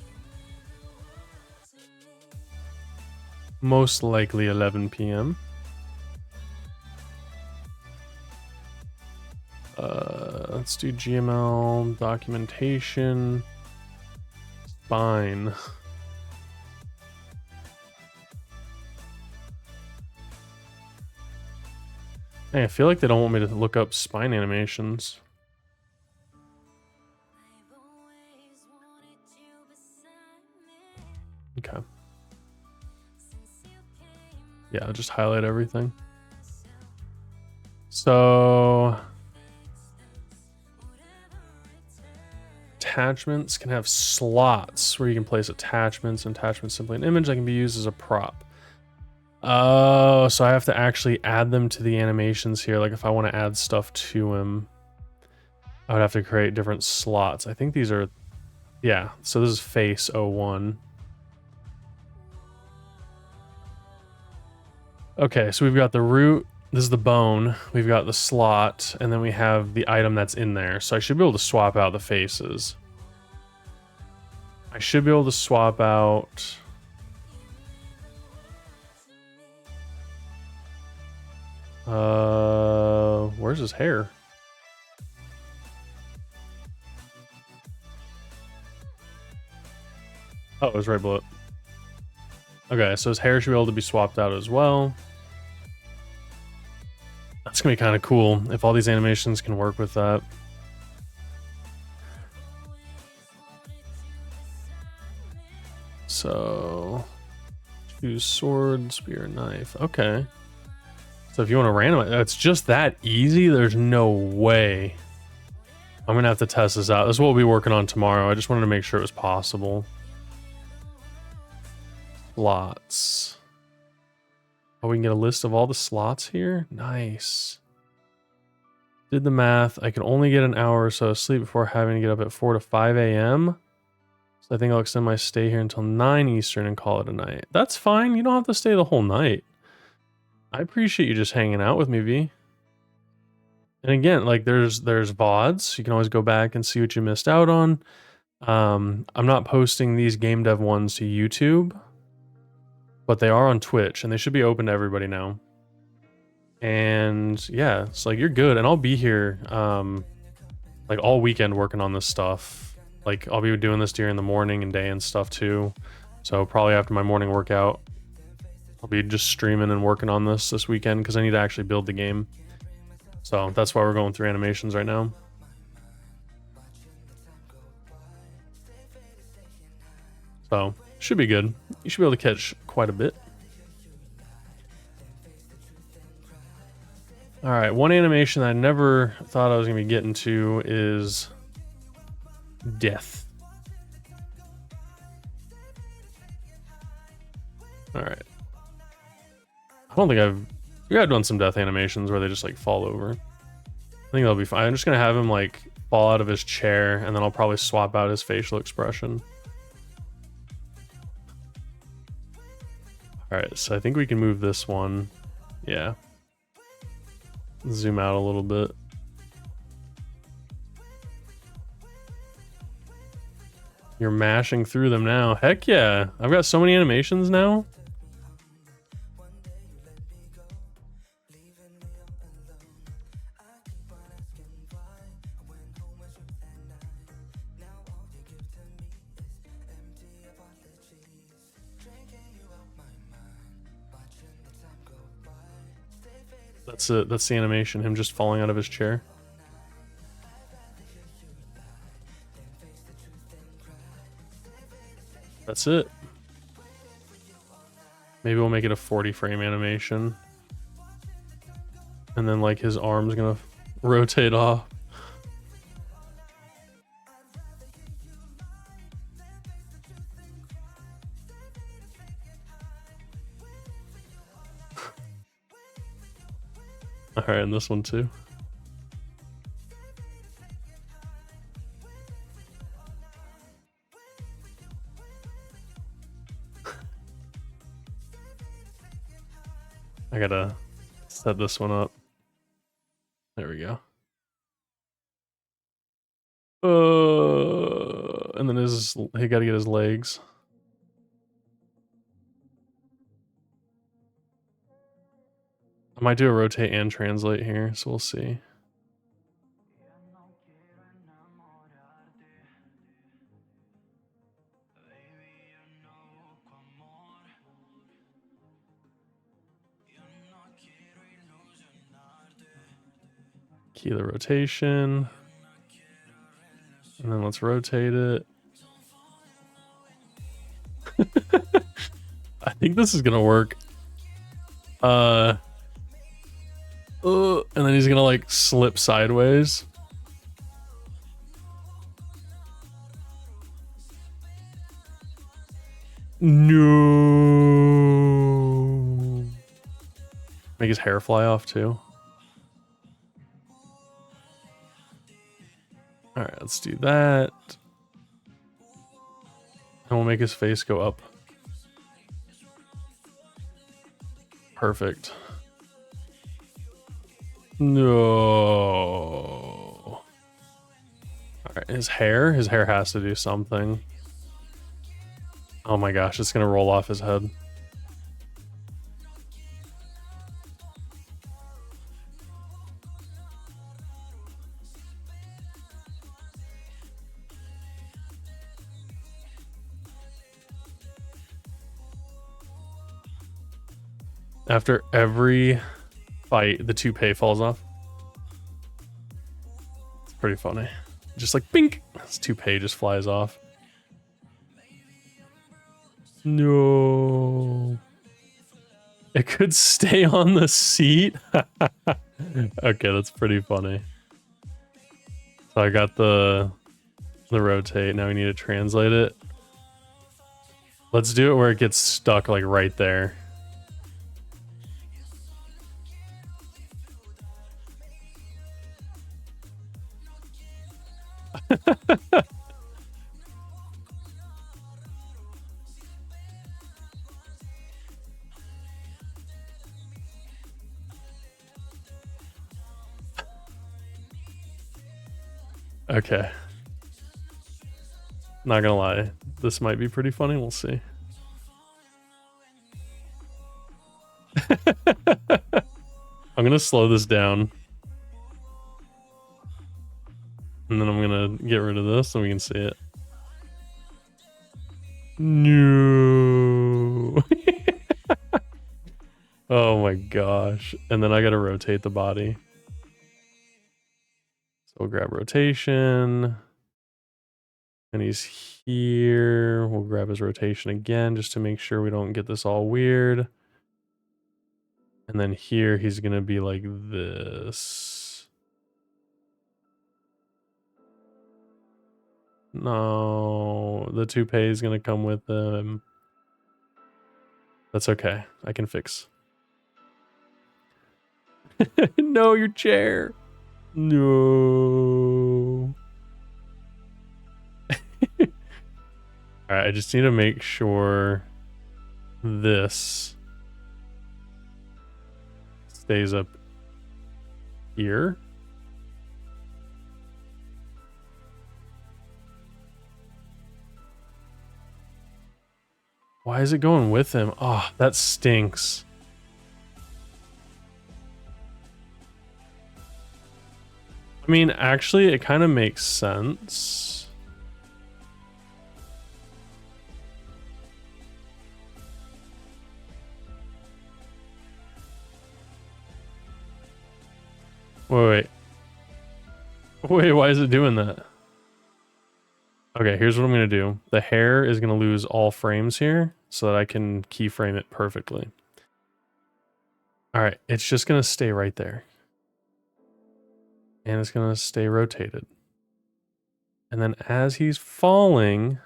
Most likely 11 p.m. Let's do GML documentation spine. Hey, I feel like they don't want me to look up spine animations. Okay. Yeah, I'll just highlight everything. So attachments can have slots where you can place attachments, and attachments simply an image that can be used as a prop. Oh, so I have to actually add them to the animations here. Like if I want to add stuff to him, I would have to create different slots. I think these are, yeah, so this is face 01. Okay, so we've got the root, this is the bone, we've got the slot, and then we have the item that's in there. So I should be able to swap out the faces. I should be able to swap out... where's his hair? Oh, it was right below it. Okay, so his hair should be able to be swapped out as well. That's gonna be kind of cool if all these animations can work with that. So, choose sword, spear, knife. Okay. So if you want to randomize, it's just that easy. There's no way. I'm gonna have to test this out. This is what we'll be working on tomorrow. I just wanted to make sure it was possible. Slots. Oh, we can get a list of all the slots here? Nice. Did the math. I can only get an hour or so of sleep before having to get up at 4 to 5 a.m. So I think I'll extend my stay here until 9 Eastern and call it a night. That's fine. You don't have to stay the whole night. I appreciate you just hanging out with me, V. And again, like there's VODs. You can always go back and see what you missed out on. I'm not posting these game dev ones to YouTube, but they are on Twitch and they should be open to everybody now. And yeah, it's like you're good. And I'll be here like all weekend working on this stuff. Like I'll be doing this during the morning and day and stuff too. So probably after my morning workout, I'll be just streaming and working on this weekend because I need to actually build the game. So that's why we're going through animations right now. So should be good. You should be able to catch quite a bit. All right, one animation I never thought I was gonna be getting to is death. All right. I don't think I've done some death animations where they just like fall over. I think that'll be fine. I'm just gonna have him like fall out of his chair and then I'll probably swap out his facial expression. All right, so I think we can move this one. Yeah. Zoom out a little bit. You're mashing through them now. Heck yeah. I've got so many animations now. That's it. That's the animation. Him just falling out of his chair. That's it. Maybe we'll make it a 40 frame animation. And then like his arm's gonna rotate off. Alright, and this one too. I gotta set this one up. There we go. And then he gotta get his legs. I might do a rotate and translate here, so we'll see. Key the rotation. And then let's rotate it. I think this is gonna work. And then he's gonna like slip sideways. No. Make his hair fly off too. All right, let's do that. And we'll make his face go up. Perfect. No. All right, his hair has to do something. Oh my gosh, it's gonna roll off his head. After every fight, the toupee falls off. It's pretty funny. Just like bink, his toupee just flies off. No. It could stay on the seat. Okay, that's pretty funny. So I got the rotate. Now we need to translate it. Let's do it where it gets stuck like right there. Okay. Not gonna lie, this might be pretty funny. We'll see. I'm gonna slow this down. And then I'm gonna get rid of this so we can see it. No. Oh my gosh. And then I gotta rotate the body. So we'll grab rotation. And he's here. We'll grab his rotation again just to make sure we don't get this all weird. And then here he's gonna be like this. No, the toupee is gonna come with him. That's okay. I can fix. No, your chair. No. All right, I just need to make sure this stays up here. Why is it going with him? Oh, that stinks. I mean, actually, it kind of makes sense. Wait. Wait, why is it doing that? Okay, here's what I'm going to do. The hair is going to lose all frames here so that I can keyframe it perfectly. All right, it's just going to stay right there. And it's going to stay rotated. And then as he's falling,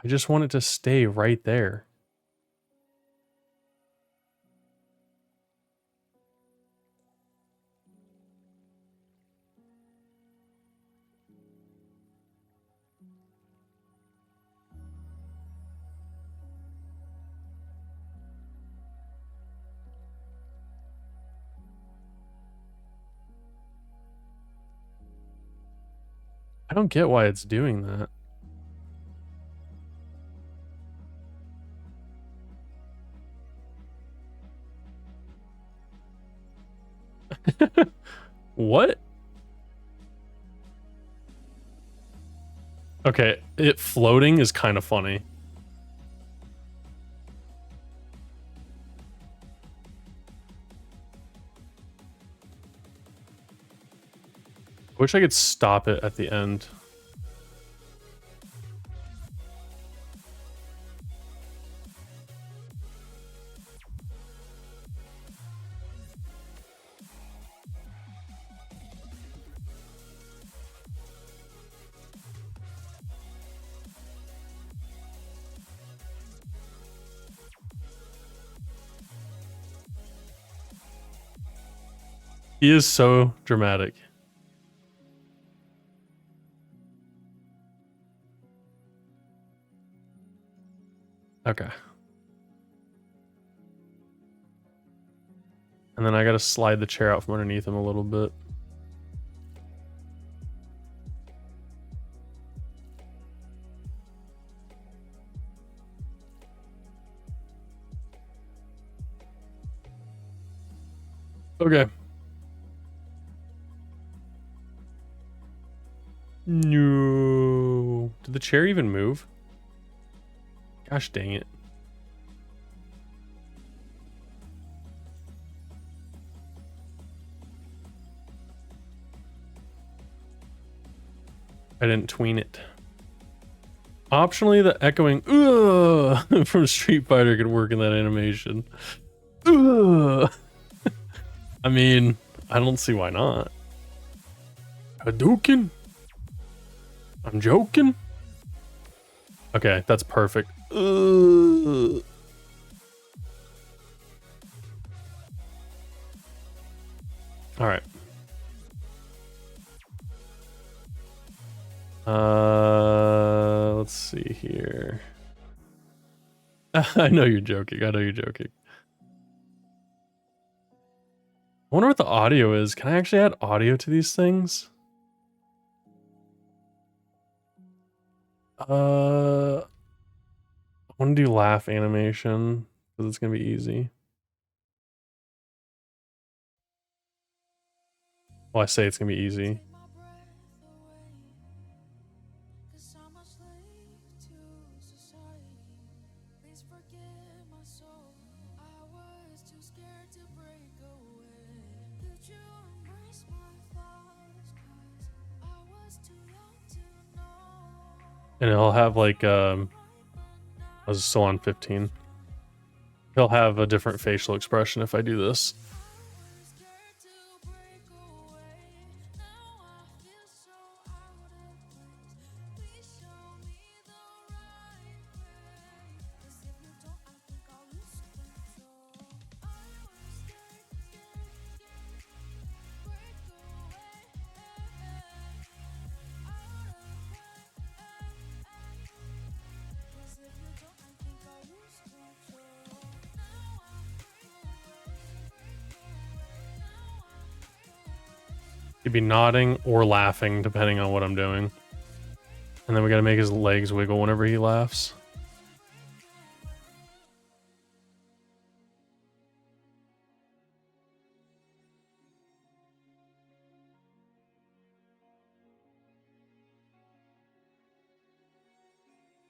I just want it to stay right there. I don't get why it's doing that. What? Okay, it floating is kind of funny. I wish I could stop it at the end. He is so dramatic. Okay. And then I gotta slide the chair out from underneath him a little bit. Okay. No. Did the chair even move? Gosh dang it. I didn't tween it. Optionally, the echoing from Street Fighter could work in that animation. I mean, I don't see why not. Hadouken? I'm joking. Okay, that's perfect. All right. Let's see here. I know you're joking. I know you're joking. I wonder what the audio is. Can I actually add audio to these things? I want to do laugh animation because it's gonna be easy. Well, I say it's gonna be easy. And he'll have like I was still on 15. He'll have a different facial expression if I do this. He'd be nodding or laughing depending on what I'm doing. And then we gotta make his legs wiggle whenever he laughs.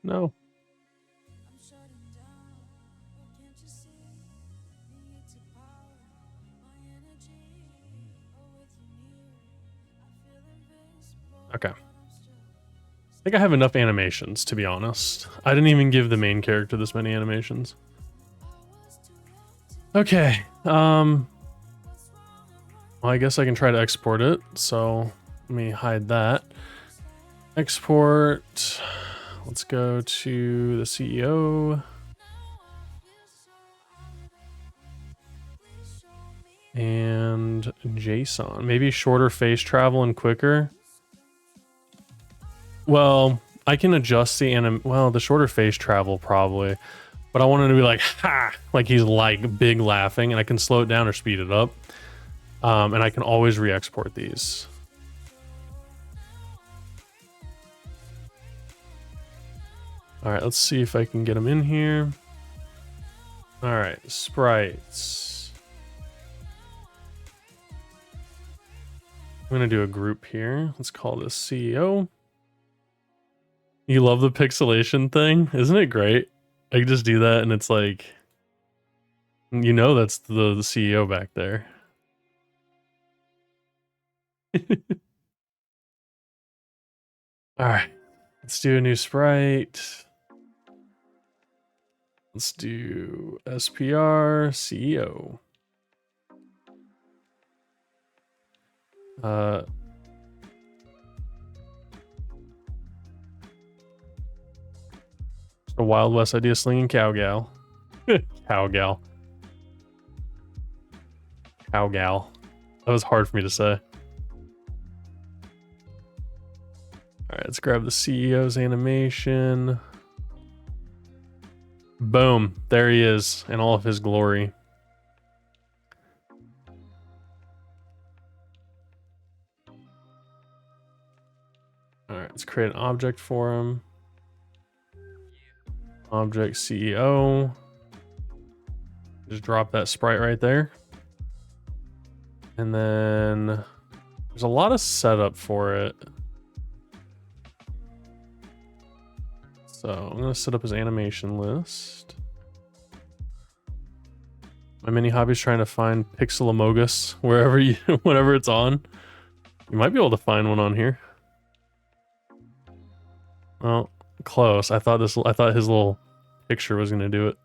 No. Okay. I think I have enough animations, to be honest. I didn't even give the main character this many animations. Okay. Well, I guess I can try to export it. So let me hide that. Export. Let's go to the CEO. And JSON. Maybe shorter face travel and quicker. Well, I can adjust the well, the shorter face travel probably. But I want it to be like, ha! Like he's like big laughing, and I can slow it down or speed it up. And I can always re-export these. All right, let's see if I can get them in here. All right, sprites. I'm gonna do a group here. Let's call this CEO. You love the pixelation thing? Isn't it great? I can just do that and it's like, you know, that's the CEO back there. All right, let's do a new sprite. Let's do SPR CEO. A Wild West idea slinging cowgal. Cowgal. Cowgal. That was hard for me to say. Alright, let's grab the CEO's animation. Boom. There he is in all of his glory. Alright, let's create an object for him. Object CEO. Just drop that sprite right there. And then there's a lot of setup for it. So I'm going to set up his animation list. My mini hobby is trying to find Pixel Amogus wherever you, whenever it's on. You might be able to find one on here. Well, close. I thought his little picture was going to do it.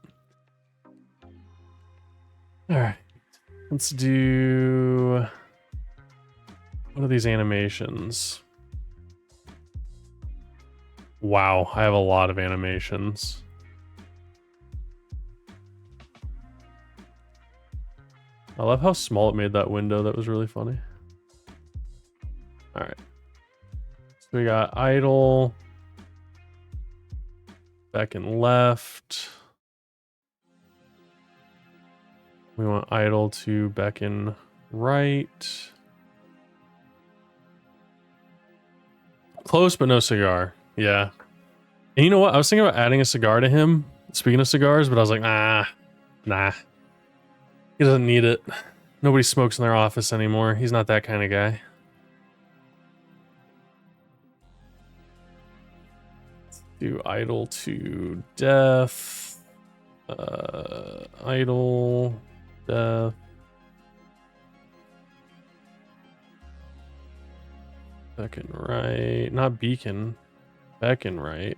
All right. Let's do... What are these animations? Wow, I have a lot of animations. I love how small it made that window. That was really funny. All right. So we got idle. Back and left. We want idle to back and right. Close, but no cigar. Yeah. And you know what? I was thinking about adding a cigar to him. Speaking of cigars, but I was like, nah. He doesn't need it. Nobody smokes in their office anymore. He's not that kind of guy. Let's do idle to death. Idle, death. Back and right. Not beacon. Back and right.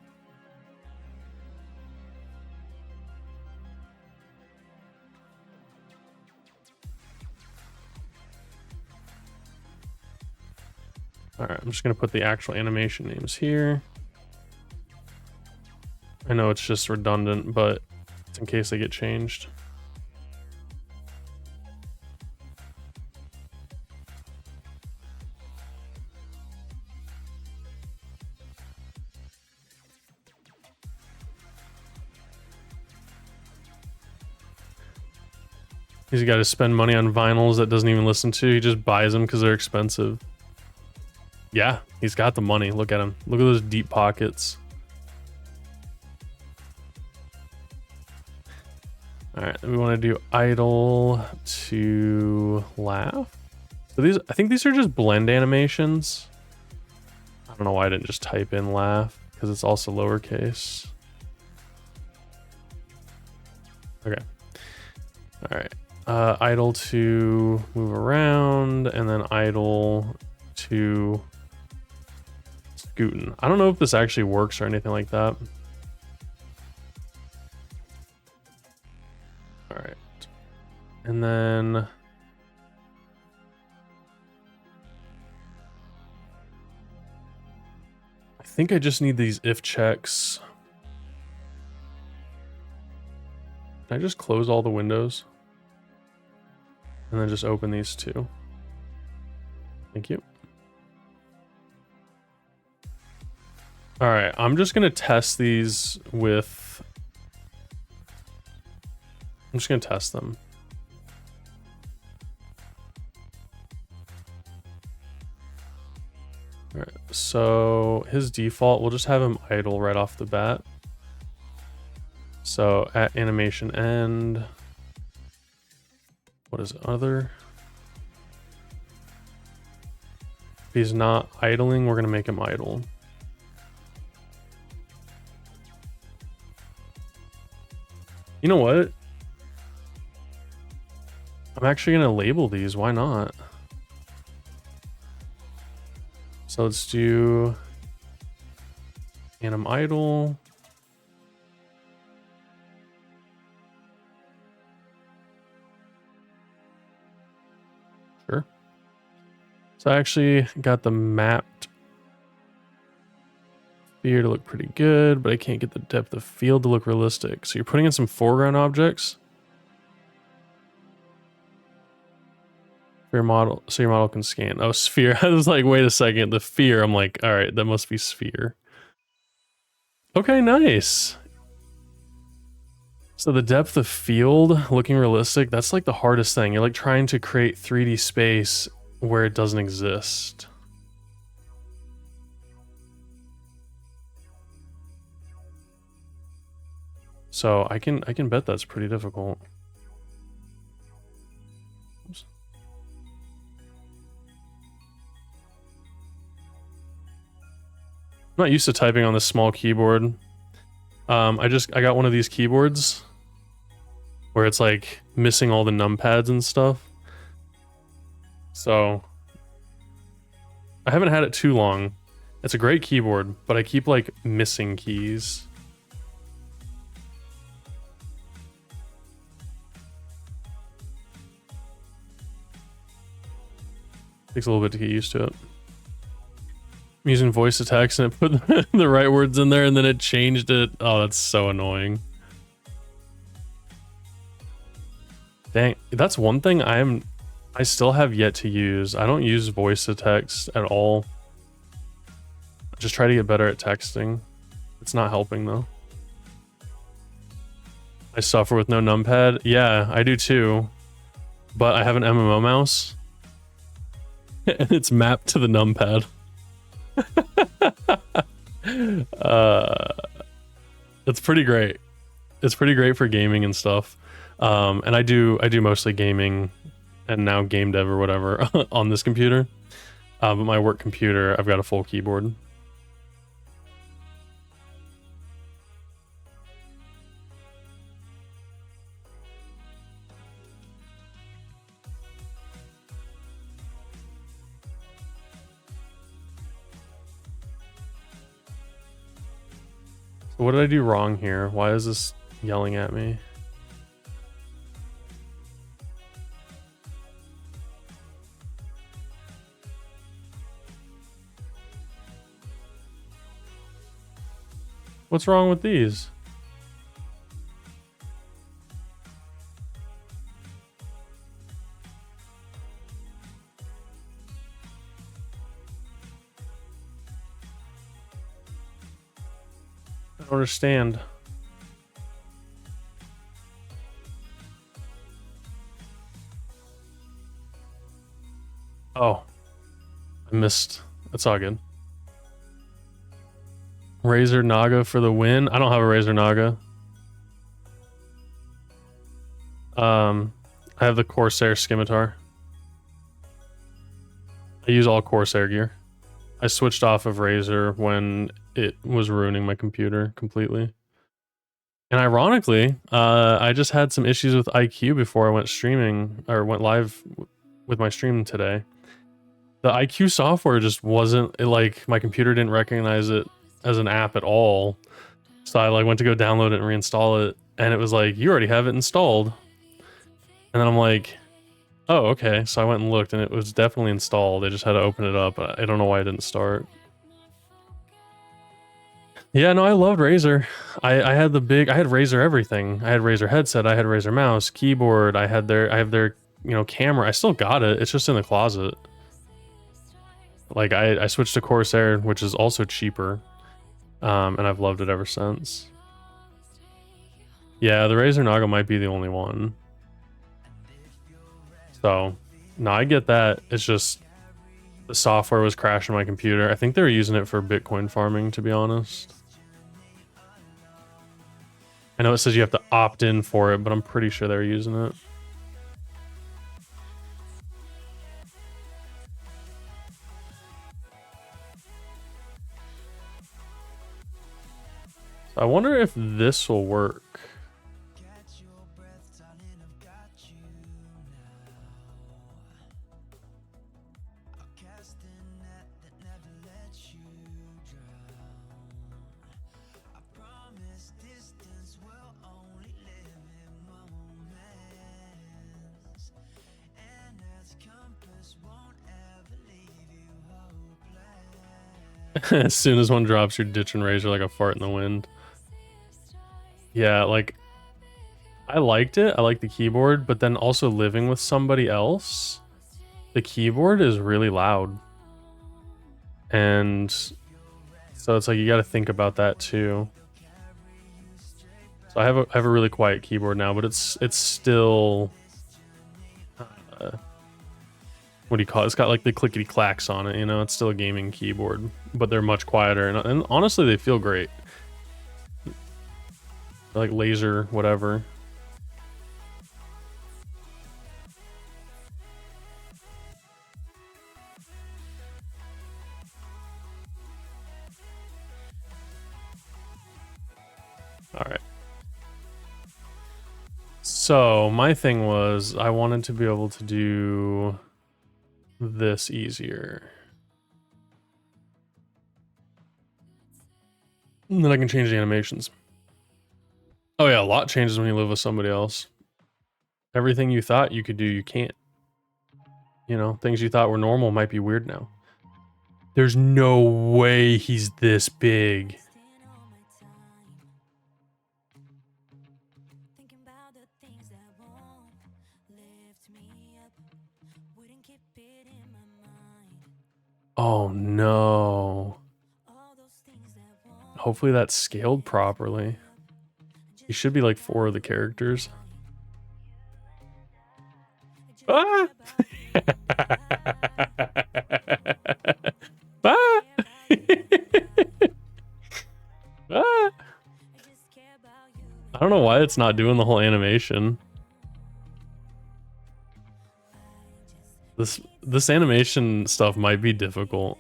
All right, I'm just going to put the actual animation names here. I know it's just redundant, but it's in case they get changed. He's got to spend money on vinyls that doesn't even listen to. He just buys them because they're expensive. Yeah, he's got the money. Look at him. Look at those deep pockets. All right, then we want to do idle to laugh. So I think these are just blend animations. I don't know why I didn't just type in laugh. because it's also lowercase. Okay. All right. Idle to move around, and then idle to scootin'. I don't know if this actually works or anything like that. All right. And then I think I just need these if checks. Can I just close all the windows? And then just open these two. Thank you. All right, I'm just gonna test these with... I'm just gonna test them. All right, so his default, we'll just have him idle right off the bat. So at animation end, what is it, other? If he's not idling, we're gonna make him idle. You know what? I'm actually gonna label these, why not? So let's do anim idle. Sure. So I actually got the mapped sphere to look pretty good, but I can't get the depth of field to look realistic. So you're putting in some foreground objects for your model, so your model can scan. Oh, sphere. I was like, wait a second, the sphere. I'm like, all right, that must be sphere. Okay, nice. So the depth of field looking realistic, that's like the hardest thing. You're like trying to create 3D space where it doesn't exist. So I can bet that's pretty difficult. Oops. I'm not used to typing on this small keyboard. I got one of these keyboards where it's like missing all the numpads and stuff. So I haven't had it too long. It's a great keyboard, but I keep like missing keys. Takes a little bit to get used to it. I'm using voice to text and it put the right words in there and then it changed it. Oh, that's so annoying. Dang, that's one thing I still have yet to use. I don't use voice to text at all. I just try to get better at texting. It's not helping though. I suffer with no numpad. Yeah, I do too. But I have an MMO mouse. And it's mapped to the numpad. It's pretty great. It's pretty great for gaming and stuff. And I do mostly gaming and now game dev or whatever on this computer. But my work computer, I've got a full keyboard. What did I do wrong here? Why is this yelling at me? What's wrong with these? I don't understand. Oh, I missed. That's all good. Razor Naga for the win. I don't have a Razor Naga. I have the Corsair Scimitar. I use all Corsair gear. I switched off of Razor when it was ruining my computer completely. And ironically, I just had some issues with IQ before I went streaming or went live with my stream today. The IQ software just wasn't like my computer didn't recognize it as an app at all. So I like went to go download it and reinstall it, and it was like, you already have it installed. And then I'm like, oh, okay. So I went and looked, and it was definitely installed. I just had to open it up. I don't know why it didn't start. Yeah, no, I loved Razer. I had I had Razer everything. I had Razer headset, I had Razer mouse, keyboard, I have their, you know, camera. I still got it. It's just in the closet. Like I switched to Corsair, which is also cheaper. And I've loved it ever since. Yeah, the Razer Naga might be the only one. So, no, I get that. It's just the software was crashing my computer. I think they were using it for Bitcoin farming, to be honest. I know it says you have to opt in for it, but I'm pretty sure they're using it. So I wonder if this will work. As soon as one drops, you're ditching Razer like a fart in the wind. Yeah, like, I liked it. I like the keyboard, but then also living with somebody else, the keyboard is really loud. And so it's like, you got to think about that too. So I have a really quiet keyboard now, but it's still, what do you call it? It's got like the clickety clacks on it, you know. It's still a gaming keyboard, but they're much quieter, and honestly, they feel great. They're like laser, whatever. All right. So my thing was, I wanted to be able to do this easier. And then I can change the animations. Oh yeah, a lot changes when you live with somebody else. Everything you thought you could do, you can't. You know, things you thought were normal might be weird now. There's no way he's this big. Oh no. Hopefully that's scaled properly. He should be like 4 of the characters. Ah! Ah! Ah! I don't know why it's not doing the whole animation. This animation stuff might be difficult.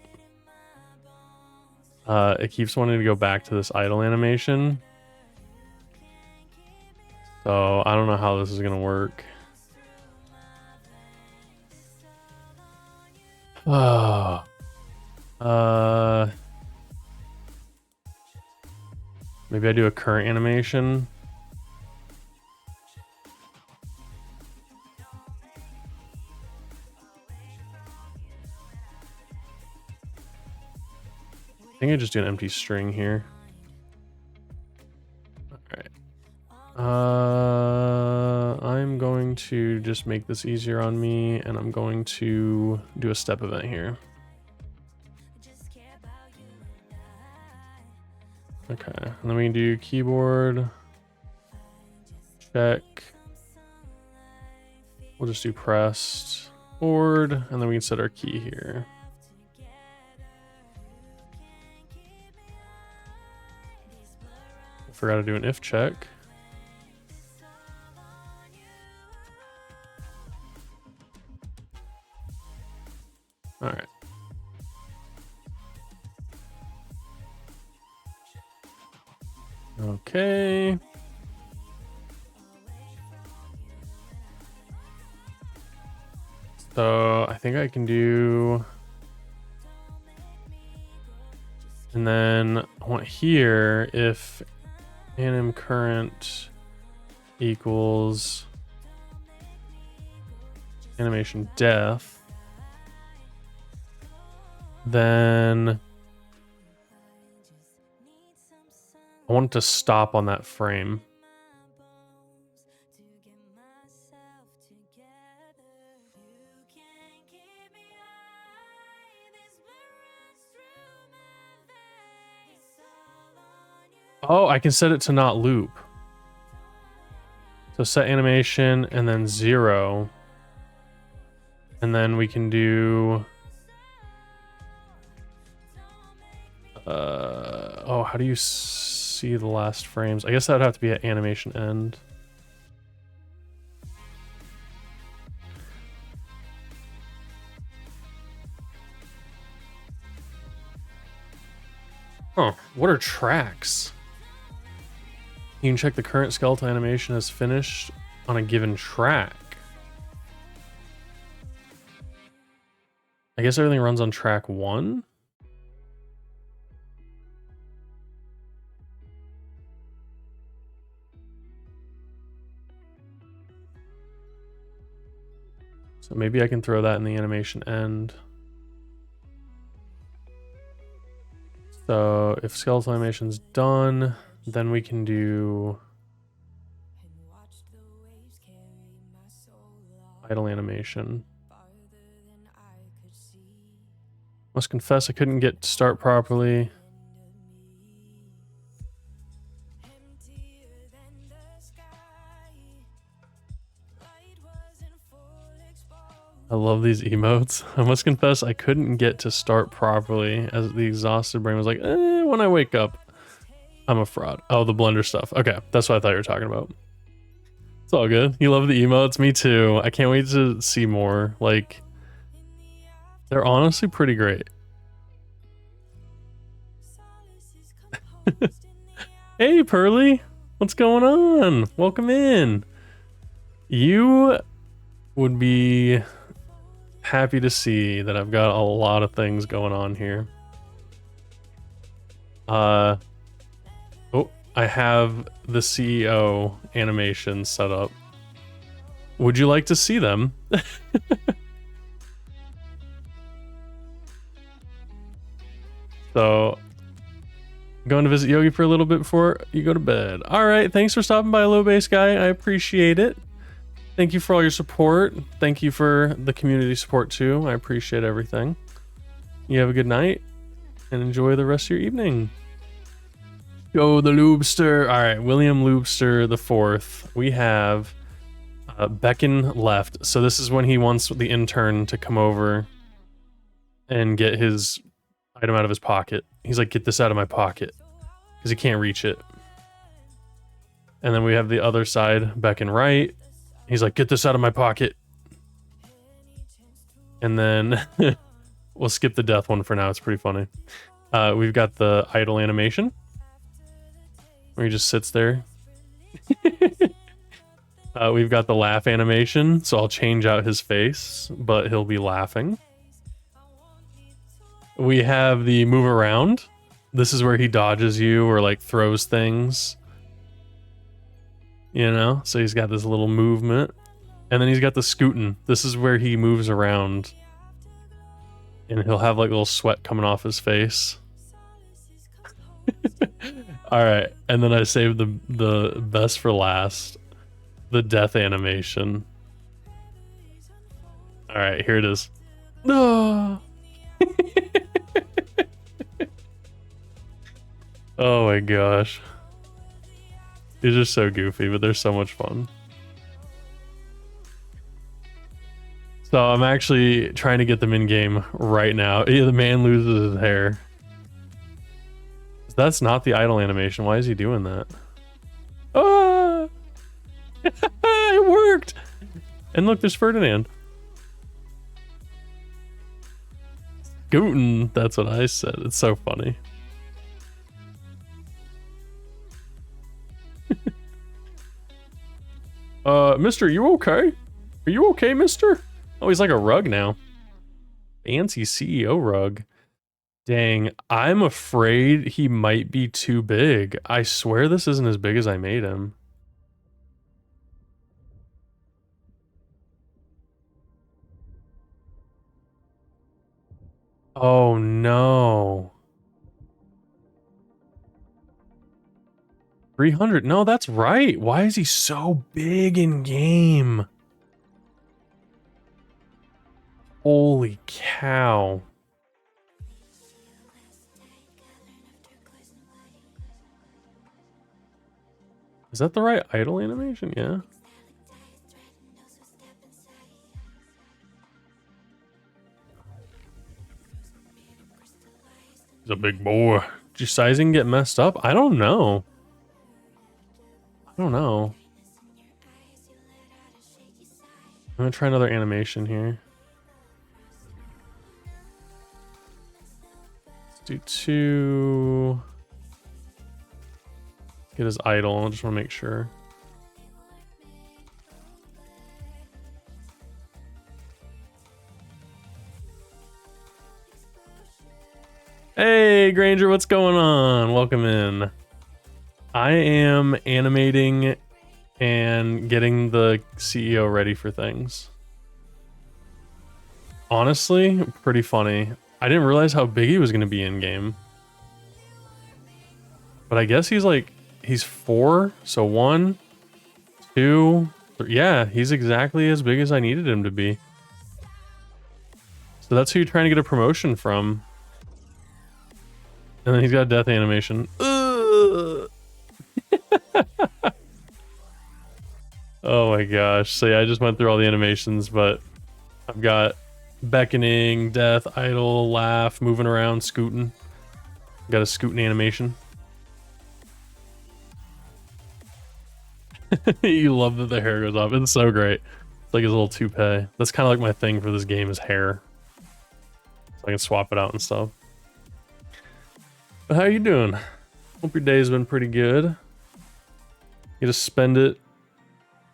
It keeps wanting to go back to this idle animation. So I don't know how this is gonna work. Oh. Maybe I do a current animation. I think I just do an empty string here. All right. I'm going to just make this easier on me, and I'm going to do a step event here. Okay, and then we can do keyboard, check. We'll just do pressed board, and then we can set our key here. Forgot to do an if check. All right. Okay. So I think I can do, and then I want here if anim current equals animation depth, then I want it to stop on that frame. Oh, I can set it to not loop. So set animation and then 0. And then we can do... oh, how do you see the last frames? I guess that would have to be at animation end. Oh, what are tracks? You can check the current skeletal animation as finished on a given track. I guess everything runs on track 1. So maybe I can throw that in the animation end. So if skeletal animation's done, then we can do idle animation. Must confess I couldn't get to start properly. I love these emotes. I must confess I couldn't get to start properly as the exhausted brain was like, when I wake up, I'm a fraud. Oh, the Blender stuff. Okay, that's what I thought you were talking about. It's all good. You love the emotes? Me too. I can't wait to see more. Like, they're honestly pretty great. Hey, Pearly. What's going on? Welcome in. You would be happy to see that I've got a lot of things going on here. Oh, I have the CEO animation set up. Would you like to see them? So, going to visit Yogi for a little bit before you go to bed. All right, thanks for stopping by, Low Base Guy. I appreciate it. Thank you for all your support. Thank you for the community support too. I appreciate everything. You have a good night and enjoy the rest of your evening. Go the Loobster. All right, William Loobster the Fourth. We have Beckon left. So this is when he wants the intern to come over and get his item out of his pocket. He's like, get this out of my pocket, because he can't reach it. And then we have the other side, Beckon right. He's like, get this out of my pocket. And then we'll skip the death one for now. It's pretty funny. We've got the idle animation, where he just sits there. We've got the laugh animation, so I'll change out his face, but he'll be laughing. We have the move around. This is where he dodges you or like throws things. You know, so he's got this little movement. And then he's got the scootin'. This is where he moves around. And he'll have like a little sweat coming off his face. Alright, and then I saved the best for last. The death animation. Alright, here it is. No. Oh my gosh. These are so goofy, but they're so much fun. So I'm actually trying to get them in game right now. Yeah, the man loses his hair. That's not the idle animation. Why is he doing that? Ah! It worked! And look, there's Ferdinand. Gooten, that's what I said. It's so funny. Mister, you okay? Are you okay, mister? Oh, he's like a rug now. Fancy CEO rug. Dang, I'm afraid he might be too big. I swear this isn't as big as I made him. Oh no. 300. No, that's right. Why is he so big in game? Holy cow. Is that the right idle animation? Yeah. He's a big boy. Did your sizing get messed up? I don't know. I don't know. I'm gonna try another animation here. Let's do 2. Get his idle. I just want to make sure. Hey, Granger, what's going on? Welcome in. I am animating and getting the CEO ready for things. Honestly, pretty funny. I didn't realize how big he was going to be in game. But I guess he's 4, so 1, 2, 3. Yeah, he's exactly as big as I needed him to be. So that's who you're trying to get a promotion from. And then he's got a death animation. Oh my gosh. So yeah, I just went through all the animations, but I've got beckoning, death, idle, laugh, moving around, scooting. Got a scooting animation. You love that the hair goes off. It's so great. It's like his little toupee. That's kind of like my thing for this game is hair. So I can swap it out and stuff. But how you doing? Hope your day's been pretty good. You just spend it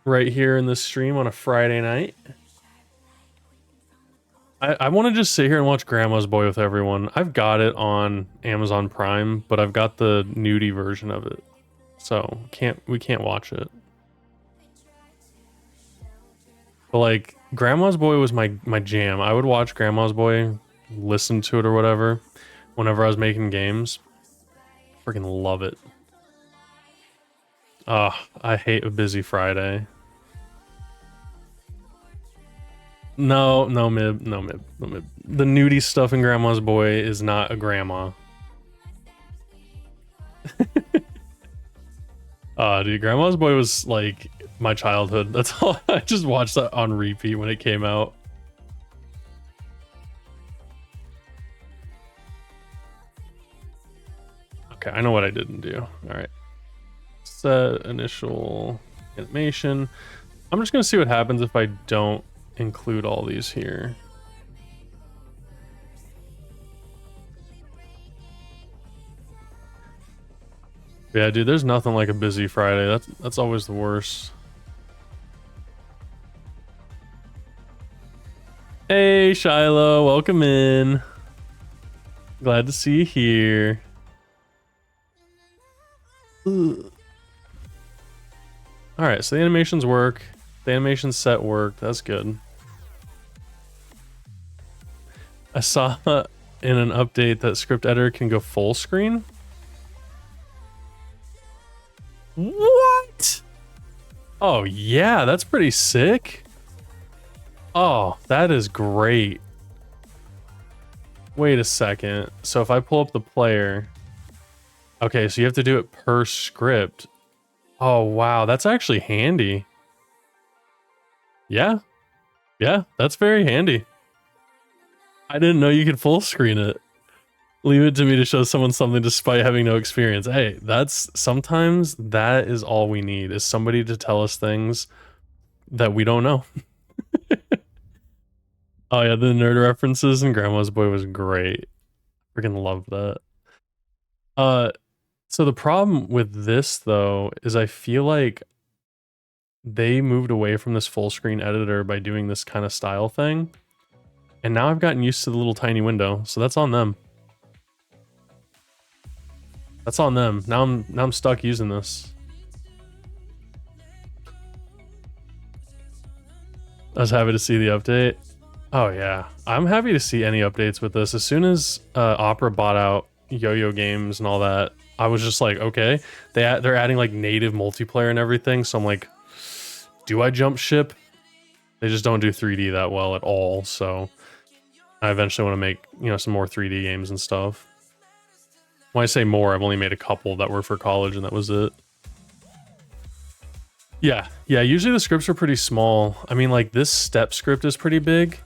right here in this stream on a Friday night. I want to just sit here and watch Grandma's Boy with everyone. I've got it on Amazon Prime, but I've got the nudie version of it. So we can't watch it. But like Grandma's Boy was my jam. I would watch Grandma's Boy, listen to it or whatever, whenever I was making games. Freaking love it. I hate a busy Friday. No, no Mib, no Mib, no Mib. The nudie stuff in Grandma's Boy is not a grandma. Dude, Grandma's Boy was like my childhood. That's all. I just watched that on repeat when it came out. Okay, I know what I didn't do. All right. Set initial animation. I'm just gonna see what happens if I don't include all these here. Yeah, dude, there's nothing like a busy Friday. That's always the worst. Hey, Shiloh, welcome in. Glad to see you here. Ugh. All right, so the animations work. The animation set worked. That's good. I saw in an update that script editor can go full screen. What? Oh, yeah, that's pretty sick. Oh, that is great. Wait a second. So if I pull up the player... Okay, so you have to do it per script. Oh, wow, that's actually handy. Yeah. Yeah, that's very handy. I didn't know you could full screen it. Leave it to me to show someone something despite having no experience. Hey, sometimes that is all we need, is somebody to tell us things that we don't know. Oh yeah, the nerd references in Grandma's Boy was great. Freaking love that. So the problem with this though is I feel like they moved away from this full screen editor by doing this kind of style thing. And now I've gotten used to the little tiny window, so that's on them. That's on them. Now I'm stuck using this. I was happy to see the update. Oh yeah, I'm happy to see any updates with this. As soon as Opera bought out Yo-Yo Games and all that, I was just like, okay, they're adding like native multiplayer and everything. So I'm like, do I jump ship? They just don't do 3D that well at all. So I eventually want to make, you know, some more 3D games and stuff. When I say more, I've only made a couple that were for college and that was it. Yeah, usually the scripts are pretty small. I mean, like this step script is pretty big,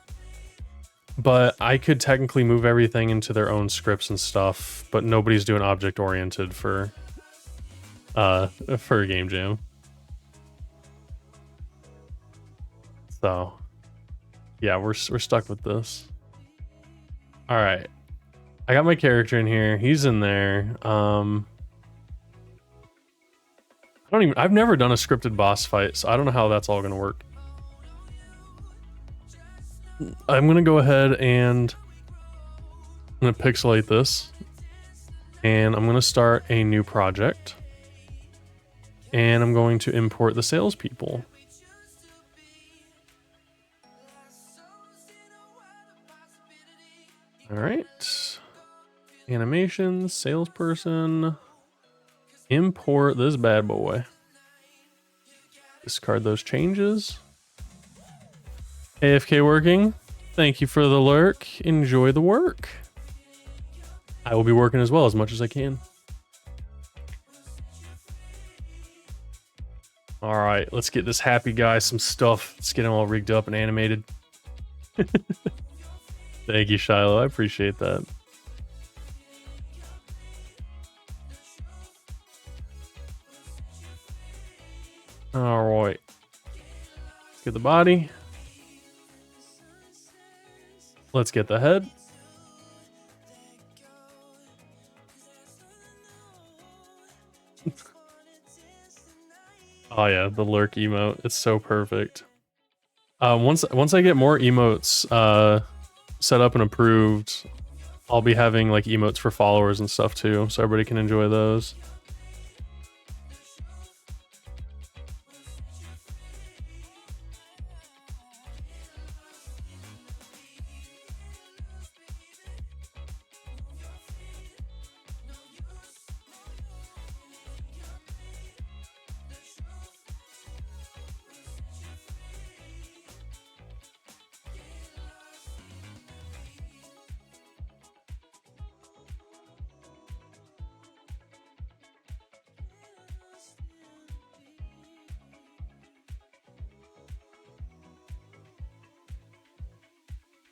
but I could technically move everything into their own scripts and stuff, but nobody's doing object oriented for a game jam. So yeah, we're stuck with this. All right, I got my character in here. He's in there. I've never done a scripted boss fight, so I don't know how that's all gonna work. I'm gonna go ahead and I'm gonna pixelate this, and I'm gonna start a new project, and I'm going to import the salespeople. All right, animations, salesperson, import this bad boy. Discard those changes. AFK working. Thank you for the lurk. Enjoy the work. I will be working as well as much as I can. All right, let's get this happy guy some stuff. Let's get him all rigged up and animated. Thank you, Shiloh. I appreciate that. All right. Let's get the body. Let's get the head. Oh yeah, the lurk emote. It's so perfect. Once I get more emotes set up and approved, I'll be having like emotes for followers and stuff too, so everybody can enjoy those.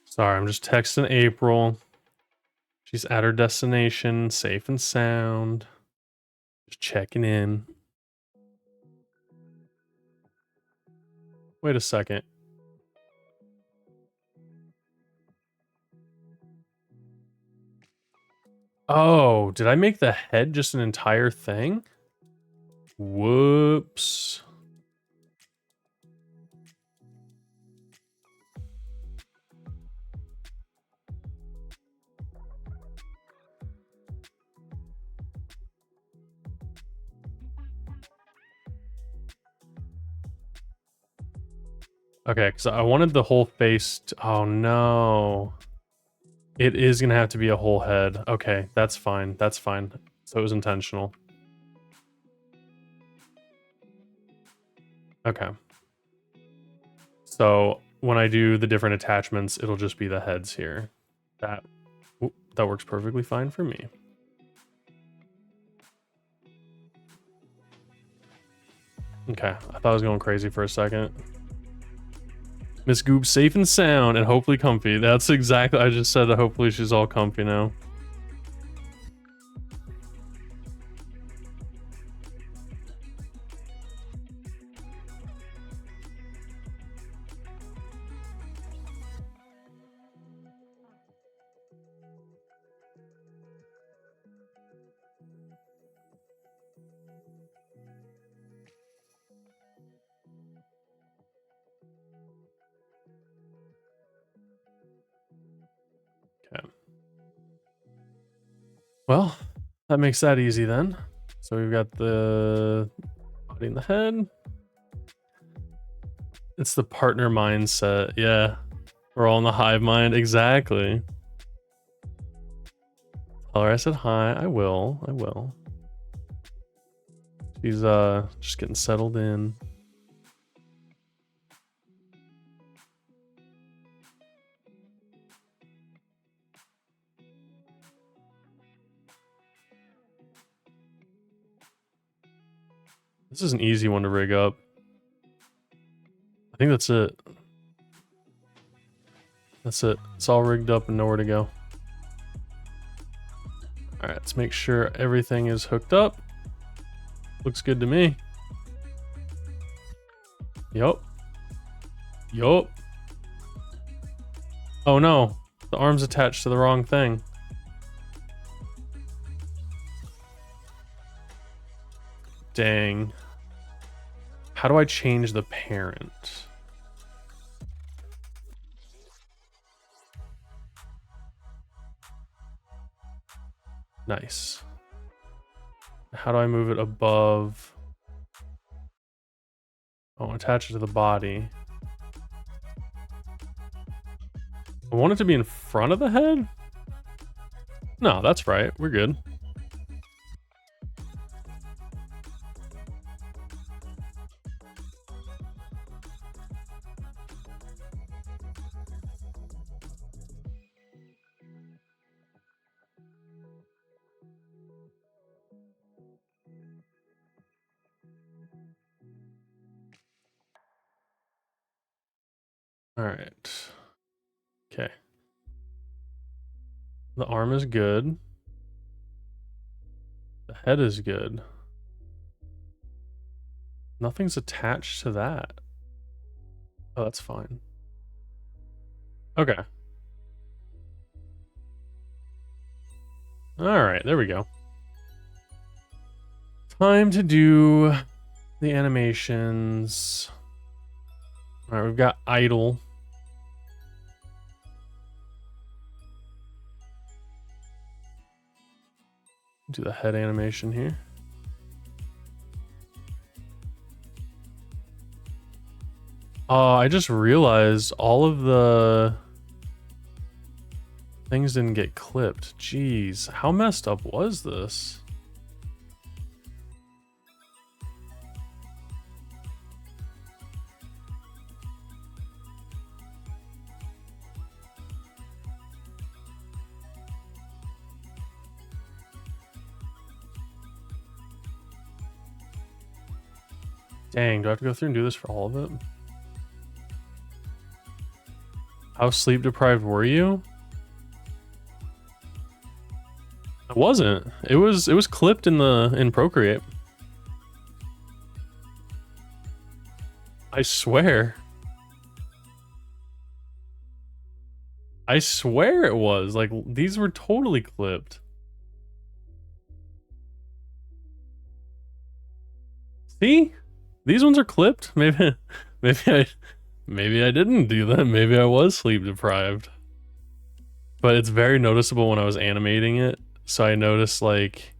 Sorry, I'm just texting April. She's at her destination, safe and sound. Just checking in. Wait a second. Oh, did I make the head just an entire thing? Whoops. Okay, because I wanted the whole face oh no. It is gonna have to be a whole head. Okay, that's fine. That's fine. So it was intentional. Okay. So when I do the different attachments, it'll just be the heads here. That works perfectly fine for me. Okay, I thought I was going crazy for a second. Miss Goop safe and sound and hopefully comfy. That's exactly, I just said that hopefully she's all comfy now. Well, that makes that easy then. So we've got the body and the head. It's the partner mindset. Yeah. We're all in the hive mind. Exactly. Tell her I said hi. I will. I will. She's just getting settled in. This is an easy one to rig up. I think that's it. That's it. It's all rigged up and nowhere to go. All right, let's make sure everything is hooked up. Looks good to me. Yup. Yup. Oh no, the arm's attached to the wrong thing. Dang. How do I change the parent? Nice. How do I move it above? Oh, attach it to the body. I want it to be in front of the head? No, that's right. We're good. All right. Okay. The arm is good. The head is good. Nothing's attached to that. Oh, that's fine. Okay. All right, there we go. Time to do the animations. All right, we've got idle. Do the head animation here. Oh, I just realized all of the things didn't get clipped. Jeez, how messed up was this? Dang, do I have to go through and do this for all of it? How sleep deprived were you? I wasn't. It was clipped in Procreate. I swear. I swear it was. Like, these were totally clipped. See? These ones are clipped. Maybe I didn't do that. Maybe I was sleep deprived. But it's very noticeable when I was animating it. So I noticed, like,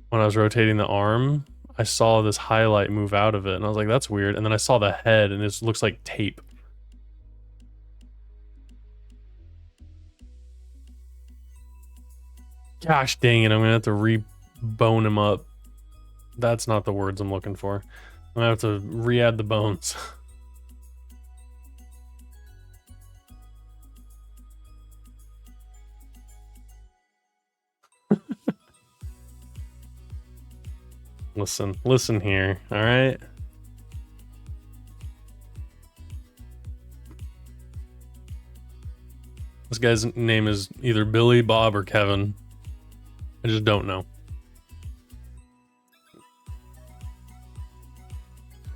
when I was rotating the arm, I saw this highlight move out of it, and I was like, that's weird. And then I saw the head, and it looks like tape. Gosh dang it, I'm gonna have to re-bone him up. That's not the words I'm looking for. I'm gonna have to re-add the bones. Listen here, all right? This guy's name is either Billy, Bob, or Kevin. I just don't know.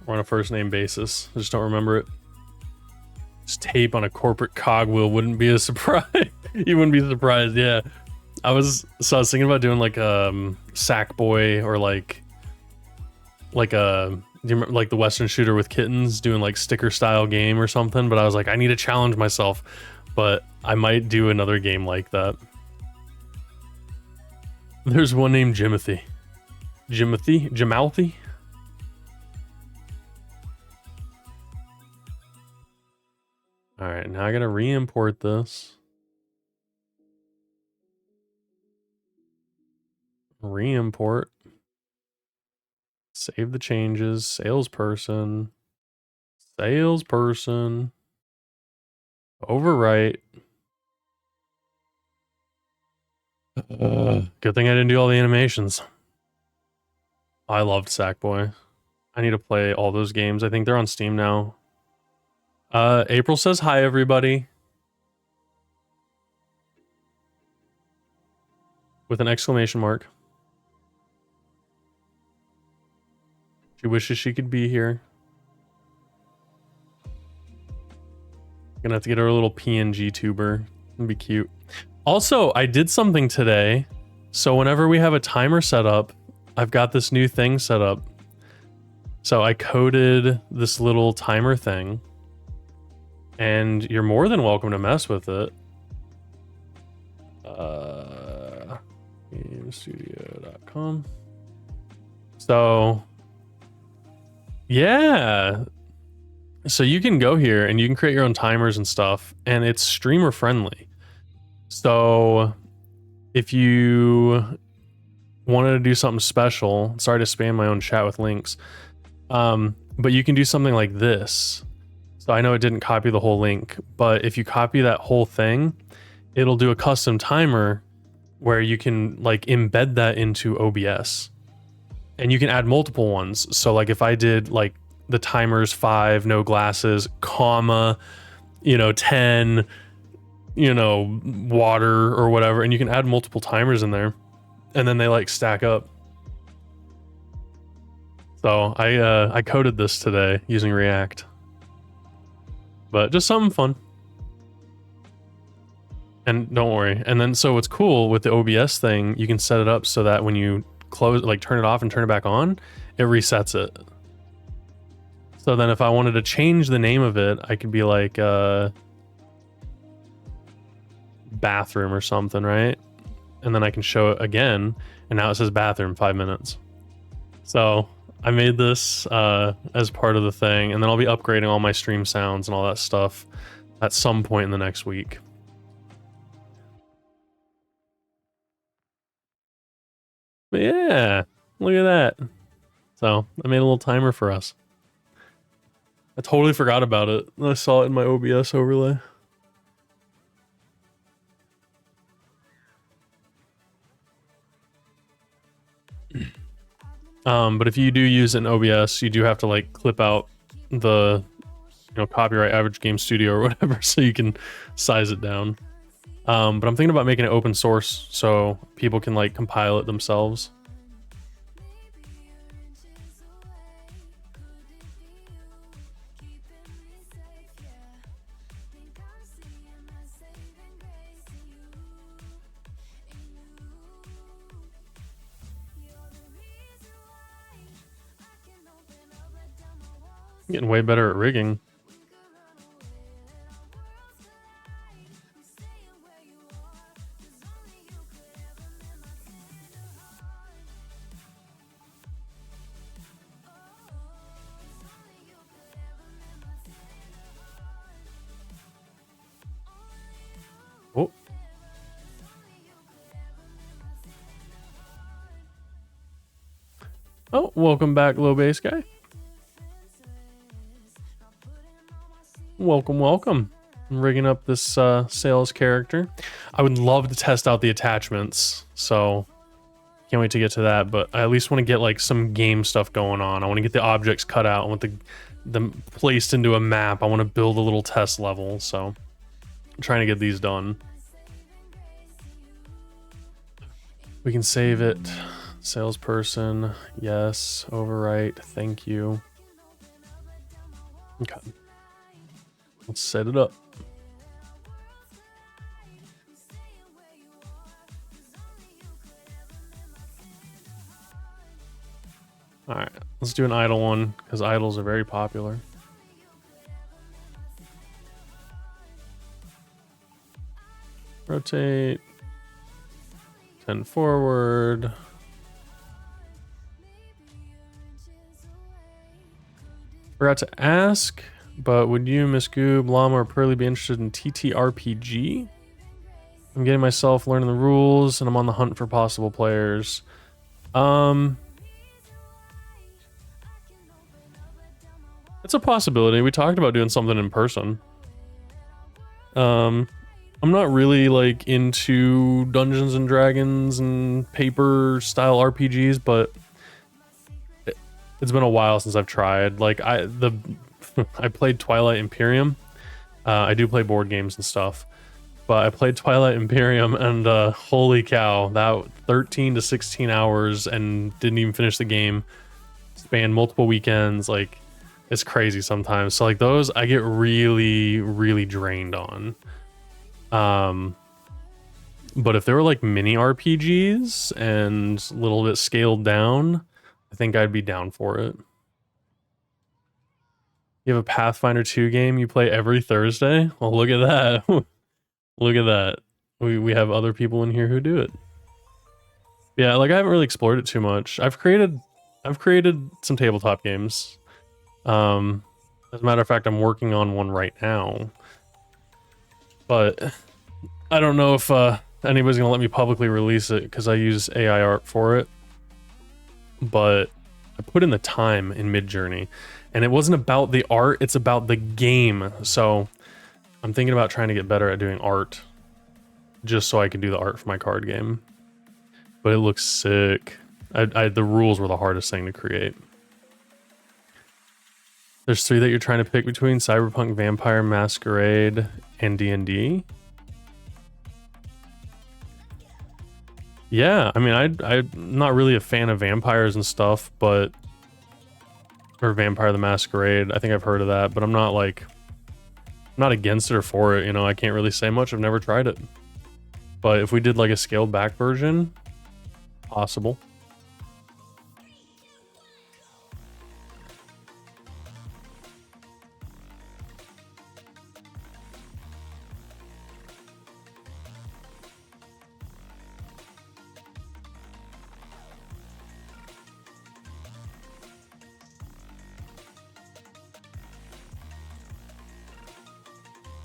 We're on a first name basis. I just don't remember it. Just tape on a corporate cogwheel wouldn't be a surprise. You wouldn't be surprised, yeah. I was thinking about doing like Sackboy or like a, do you remember like the Western Shooter with Kittens, doing like sticker style game or something, but I was like, I need to challenge myself, but I might do another game like that. There's one named Jimothy. Jamalthy? Alright, now I gotta re-import this. Re-import. Save the changes. Salesperson. Salesperson. Overwrite. Good thing I didn't do all the animations. I loved Sackboy. I need to play all those games. I think they're on Steam now. April says hi, everybody. With an exclamation mark. She wishes she could be here. Gonna have to get her a little PNG tuber. It'd be cute. Also, I did something today. So whenever we have a timer set up, I've got this new thing set up. So I coded this little timer thing. And you're more than welcome to mess with it. GameStudio.com. So, yeah. So you can go here and you can create your own timers and stuff, and it's streamer friendly. So if you wanted to do something special, sorry to spam my own chat with links, but you can do something like this. So I know it didn't copy the whole link, but if you copy that whole thing, it'll do a custom timer where you can like embed that into OBS, and you can add multiple ones. So like if I did like the timers 5, no glasses, comma, 10, water or whatever, and you can add multiple timers in there, and then they like stack up. So I coded this today using React, but just something fun. And don't worry. And then so what's cool with the OBS thing, you can set it up so that when you close, like turn it off and turn it back on, it resets it. So then if I wanted to change the name of it, I could be like bathroom or something, right? And then I can show it again, and now it says bathroom 5 minutes. So I made this as part of the thing, and then I'll be upgrading all my stream sounds and all that stuff at some point in the next week. But yeah, look at that. So I made a little timer for us. I totally forgot about it. I saw it in my OBS overlay. But if you do use an OBS, you do have to like clip out the copyright average game studio or whatever, so you can size it down. But I'm thinking about making it open source so people can like compile it themselves. Getting way better at rigging. Oh. Oh, welcome back, low bass guy. Welcome. I'm rigging up this sales character. I would love to test out the attachments, so can't wait to get to that, but I at least want to get like some game stuff going on. I want to get the objects cut out. I want them placed into a map. I want to build a little test level, so I'm trying to get these done. We can save it. Salesperson, yes. Overwrite, thank you. Okay. Let's set it up. All right, let's do an idle one because idles are very popular. Rotate. 10 forward. Forgot to ask, but would you, Miss Goob, Llama, or Pearly be interested in TTRPG? I'm getting myself learning the rules, and I'm on the hunt for possible players. It's a possibility. We talked about doing something in person. I'm not really like into Dungeons and Dragons and paper style RPGs, but it's been a while since I've tried. Like I played Twilight Imperium. I do play board games and stuff, but I played Twilight Imperium and holy cow, that 13 to 16 hours and didn't even finish the game. Spanned multiple weekends. Like it's crazy sometimes. So like those I get really, really drained on. But if they were like mini RPGs and a little bit scaled down, I think I'd be down for it. You have a Pathfinder 2 game you play every Thursday? Well, look at that. Look at that. We have other people in here who do it. Yeah, like I haven't really explored it too much. I've created some tabletop games. As a matter of fact, I'm working on one right now. But I don't know if anybody's gonna let me publicly release it because I use AI art for it. But I put in the time in Midjourney, and it wasn't about the art, it's about the game. So I'm thinking about trying to get better at doing art just so I can do the art for my card game. But it looks sick. The rules were the hardest thing to create. There's 3 that you're trying to pick between: Cyberpunk, Vampire Masquerade, and D&D. Yeah, I mean, I'm not really a fan of vampires and stuff, but... Or Vampire the Masquerade, I think I've heard of that, but I'm not like... I'm not against it or for it, you know, I can't really say much, I've never tried it. But if we did like a scaled back version, possible.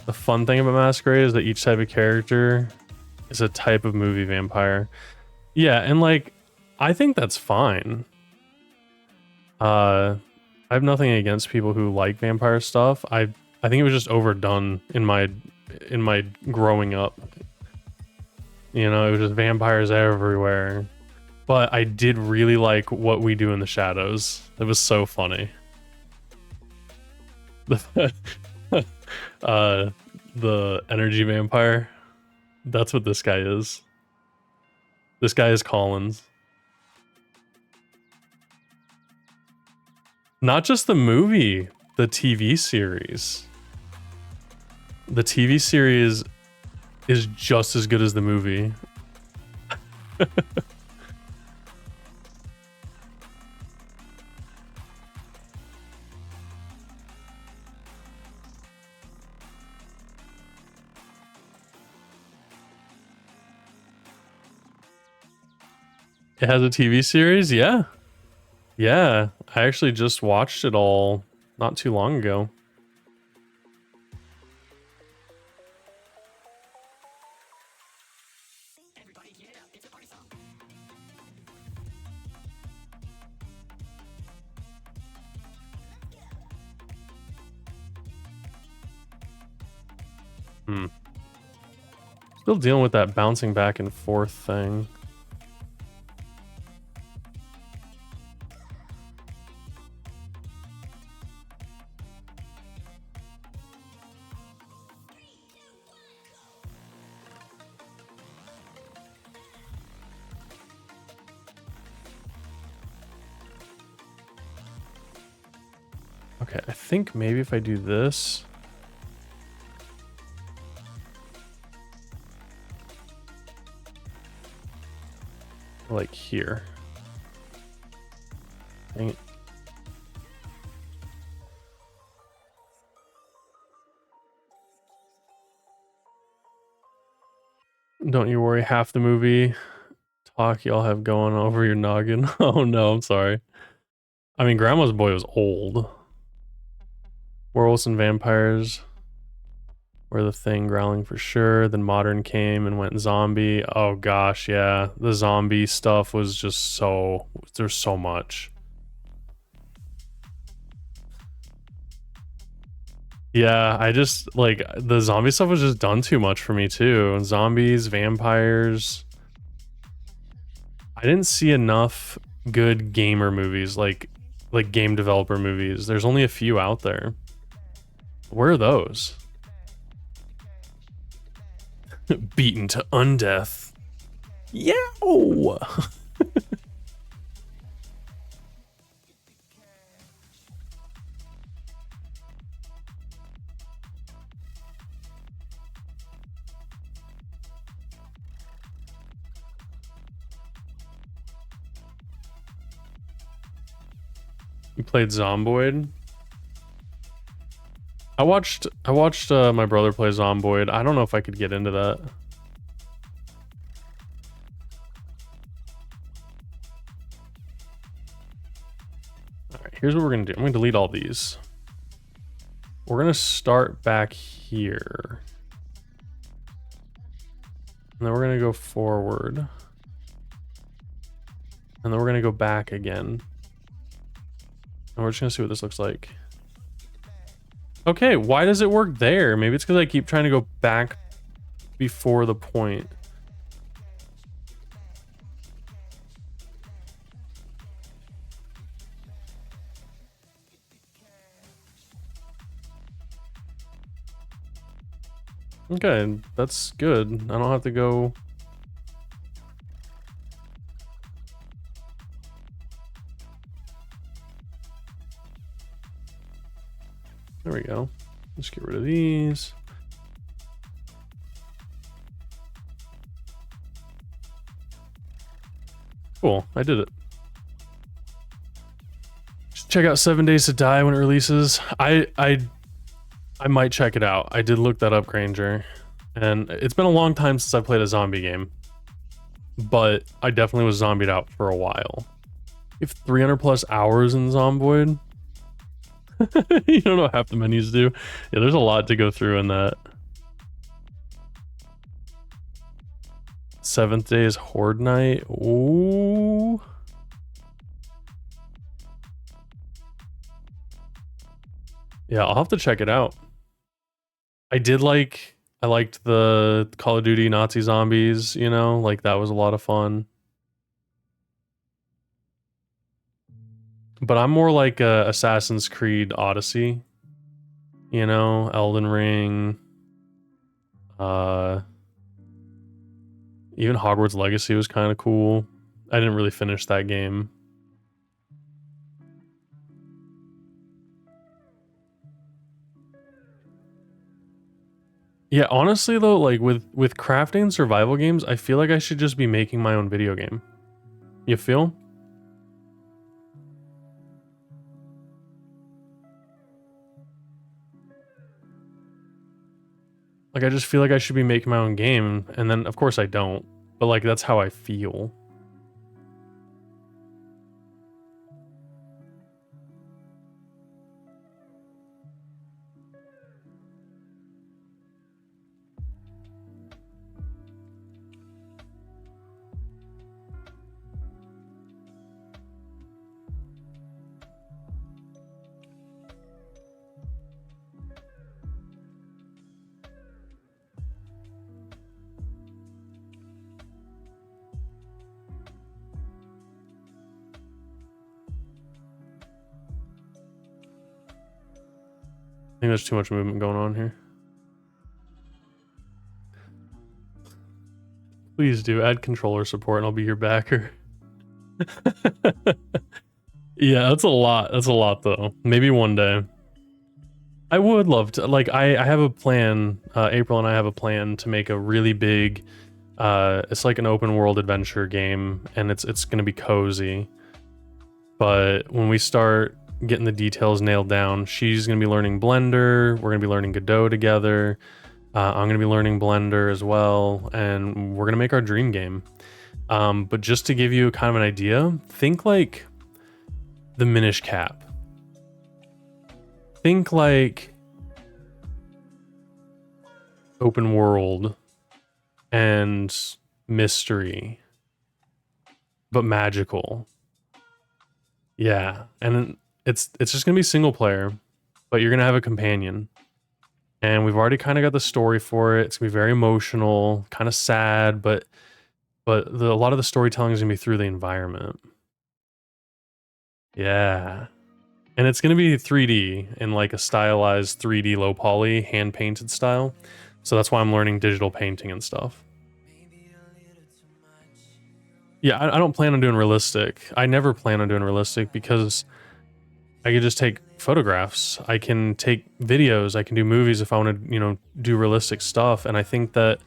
The fun thing about Masquerade is that each type of character is a type of movie vampire. Yeah, and like, I think that's fine. I have nothing against people who like vampire stuff. I think it was just overdone in my growing up. You know, it was just vampires everywhere. But I did really like What We Do in the Shadows. It was so funny. The energy vampire. That's what this guy is. This guy is Collins. Not just the movie, the TV series. The TV series is just as good as the movie. It has a TV series? Yeah. Yeah. I actually just watched it all not too long ago. Still dealing with that bouncing back and forth thing. Okay, I think maybe if I do this... like here. Dang it. Don't you worry, half the movie talk y'all have going over your noggin? Oh no, I'm sorry. I mean, Grandma's Boy was old. Werewolves and vampires were the thing, growling for sure. Then modern came and went zombie. Oh gosh, yeah. The zombie stuff was just so... There's so much. Yeah, I just, like, the zombie stuff was just done too much for me too. Zombies, vampires. I didn't see enough good gamer movies, like game developer movies. There's only a few out there. Where are those? Beaten to undeath. Yow! You played Zomboid? I watched my brother play Zomboid. I don't know if I could get into that. Alright, here's what we're gonna do. I'm gonna delete all these. We're gonna start back here. And then we're gonna go forward. And then we're gonna go back again. And we're just gonna see what this looks like. Okay, why does it work there? Maybe it's because I keep trying to go back before the point. Okay, that's good. I don't have to go... There we go. Let's get rid of these. Cool, I did it. Just check out 7 Days to Die when it releases. I might check it out. I did look that up, Granger. And it's been a long time since I played a zombie game. But I definitely was zombied out for a while. You have 300 plus hours in Zomboid. You don't know what half the menus do. Yeah, there's a lot to go through in that. 7th day is Horde Night. Ooh. Yeah, I'll have to check it out. I liked the Call of Duty Nazi Zombies, you know, like that was a lot of fun. But I'm more like Assassin's Creed Odyssey, you know, Elden Ring, even Hogwarts Legacy was kind of cool. I didn't really finish that game. Yeah, honestly though, like with crafting survival games, I feel like I should just be making my own video game. You feel? Like, I just feel like I should be making my own game, and then, of course, I don't. But, like, that's how I feel. I think there's too much movement going on here. Please do add controller support and I'll be your backer. Yeah, that's a lot. That's a lot though. Maybe one day. I would love to, like, I have a plan, April and I have a plan to make a really big, it's like an open world adventure game, and it's gonna be cozy. But when we start getting the details nailed down, she's gonna be learning Blender, we're gonna be learning Godot together, I'm gonna be learning Blender as well, and we're gonna make our dream game. But just to give you kind of an idea, think like the Minish Cap. Think like open world and mystery, but magical. Yeah, and it's just gonna be single player, but you're gonna have a companion. And we've already kind of got the story for it. It's gonna be very emotional, kind of sad, but a lot of the storytelling is gonna be through the environment. Yeah. And it's gonna be 3D in like a stylized 3D low poly, hand painted style. So that's why I'm learning digital painting and stuff. Yeah, I don't plan on doing realistic. I never plan on doing realistic because I could just take photographs. I can take videos. I can do movies if I want to, you know, do realistic stuff. And I think that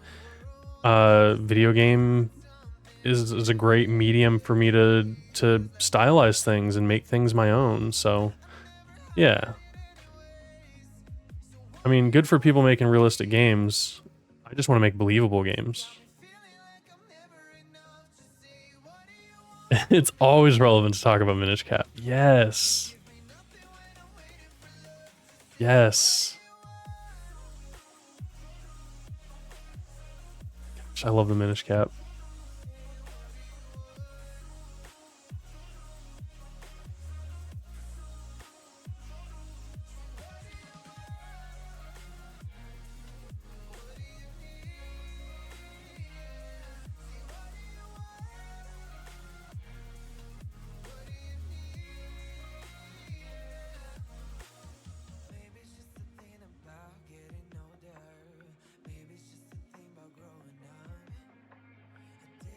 video game is a great medium for me to stylize things and make things my own. So yeah, I mean, good for people making realistic games. I just want to make believable games. It's always relevant to talk about Minish Cap. Yes. Yes. Gosh, I love the Minish Cap.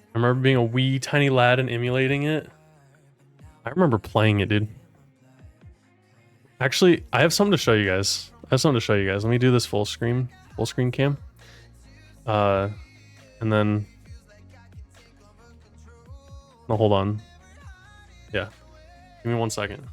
I remember being a wee tiny lad and emulating it. I remember playing it, dude. Actually, I have something to show you guys. Let me do this full screen cam. And then, no, hold on. Yeah, give me 1 second.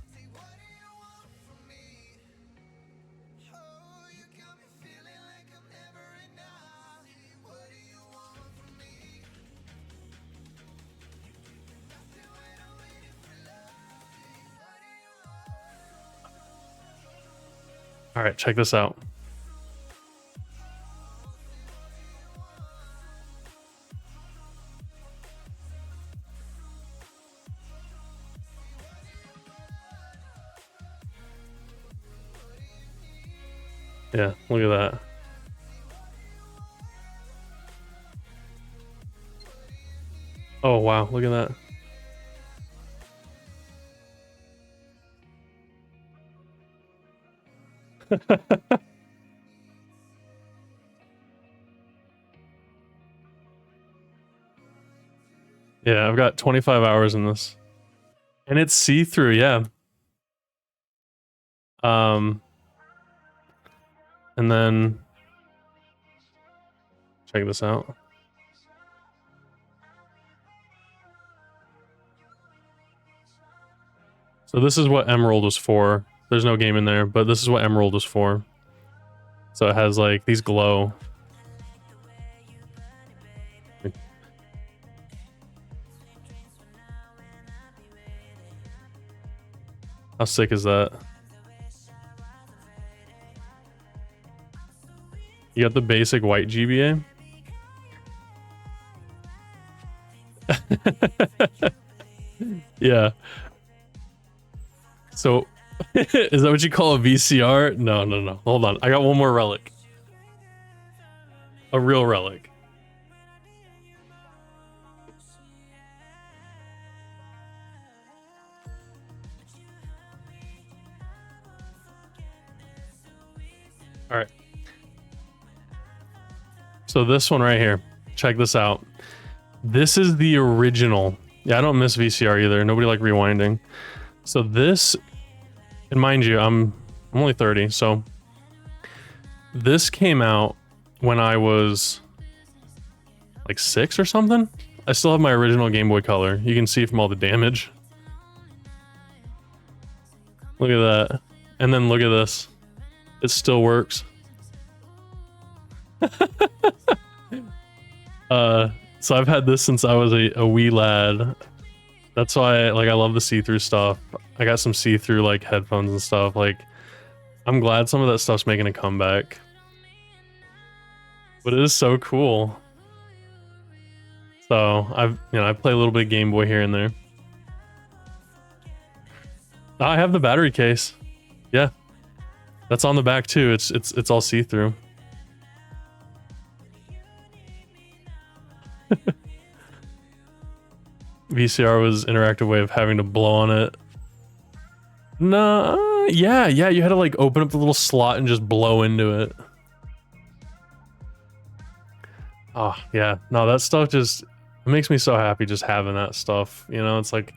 All right, check this out. Yeah, look at that. Oh, wow, look at that. Yeah, I've got 25 hours in this. And it's see-through, yeah. And then check this out. So this is what Emerald was for. There's no game in there, but this is what Emerald was for. So it has like these glow. How sick is that? You got the basic white GBA. Yeah. So, is that what you call a VCR? No, no, no. Hold on. I got one more relic. A real relic. All right. So this one right here. Check this out. This is the original. Yeah, I don't miss VCR either. Nobody like rewinding. So this, and mind you, I'm only 30, so this came out when I was like 6 or something. I still have my original Game Boy Color. You can see from all the damage. Look at that. And then look at this. It still works. So I've had this since I was a wee lad. That's why like I love the see-through stuff. I got some see-through like headphones and stuff. Like I'm glad some of that stuff's making a comeback. But it is so cool. So I play a little bit of Game Boy here and there. I have the battery case. Yeah. That's on the back too. It's all see-through. VCR was interactive way of having to blow on it. Nah, yeah, you had to like open up the little slot and just blow into it. Oh, yeah. No, that stuff just it makes me so happy just having that stuff. You know, it's like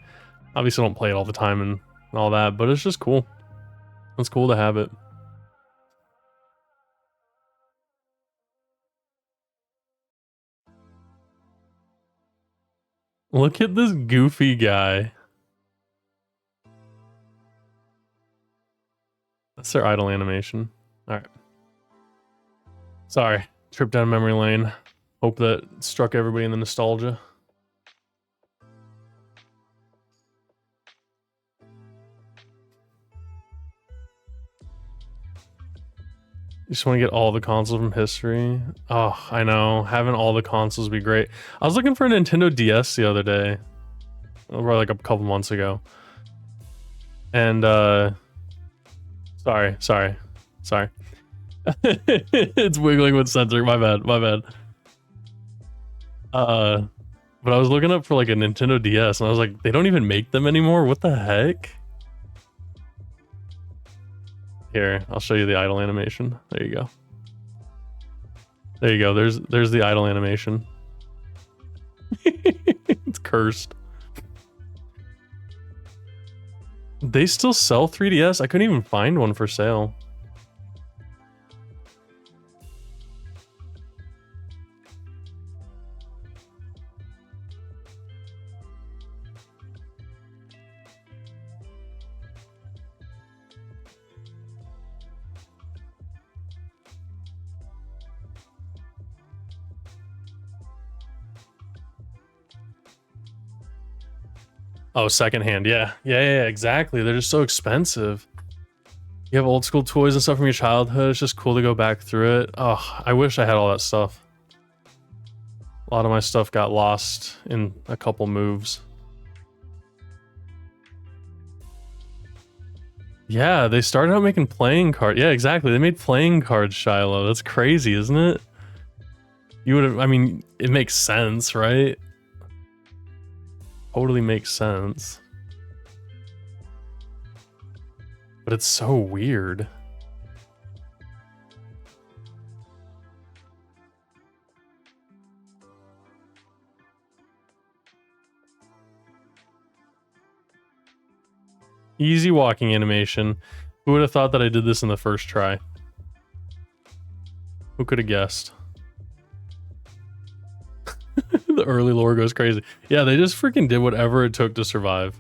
obviously I don't play it all the time and all that, but it's just cool. It's cool to have it. Look at this goofy guy. That's their idle animation. All right. Sorry, trip down memory lane. Hope that struck everybody in the nostalgia. You just want to get all the consoles from history. Oh, I know. Having all the consoles would be great. I was looking for a Nintendo DS the other day. Or like a couple months ago. And sorry. It's wiggling with censoring. My bad. But I was looking up for like a Nintendo DS and I was like, they don't even make them anymore? What the heck? Here, I'll show you the idle animation. There you go. There you go. There's the idle animation. It's cursed. They still sell 3DS? I couldn't even find one for sale. Oh, secondhand. Yeah, exactly. They're just so expensive. You have old school toys and stuff from your childhood. It's just cool to go back through it. Oh, I wish I had all that stuff. A lot of my stuff got lost in a couple moves. Yeah, they started out making playing cards. Yeah, exactly. They made playing cards, Shiloh. That's crazy, isn't it? You would have, I mean, it makes sense, right? Totally makes sense. But it's so weird. Easy walking animation. Who would have thought that I did this in the first try? Who could have guessed? The early lore goes crazy. Yeah, they just freaking did whatever it took to survive.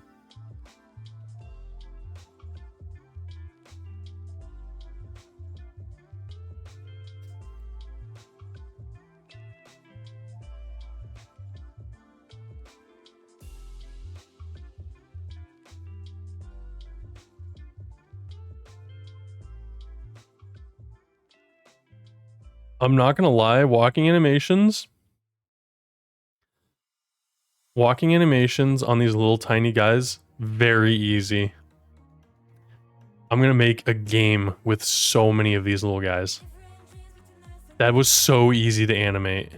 I'm not gonna lie, walking animations on these little tiny guys, very easy. I'm gonna make a game with so many of these little guys. That was so easy to animate.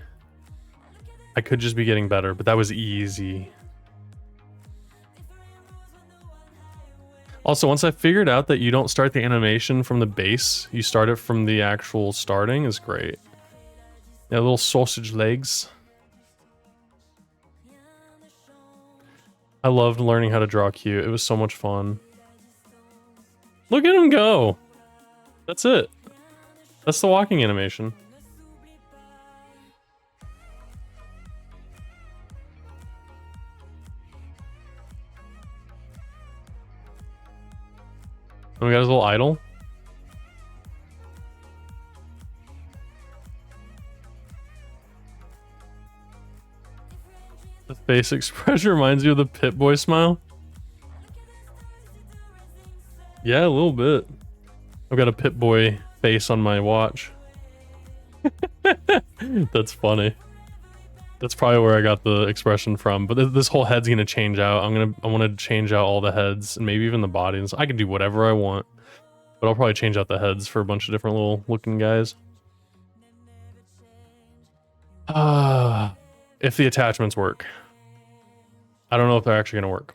I could just be getting better, but that was easy. Also, once I figured out that you don't start the animation from the base, you start it from the actual starting, is great. Yeah, little sausage legs. I loved learning how to draw cute. It was so much fun. Look at him go. That's it. That's the walking animation. And we got his little idol. Face expression reminds you of the Pit-Boy smile. Yeah, a little bit. I've got a Pit-Boy face on my watch. That's funny. That's probably where I got the expression from. But this whole head's gonna change out. I want to change out all the heads and maybe even the bodies. I can do whatever I want, but I'll probably change out the heads for a bunch of different little looking guys. If the attachments work. I don't know if they're actually gonna work.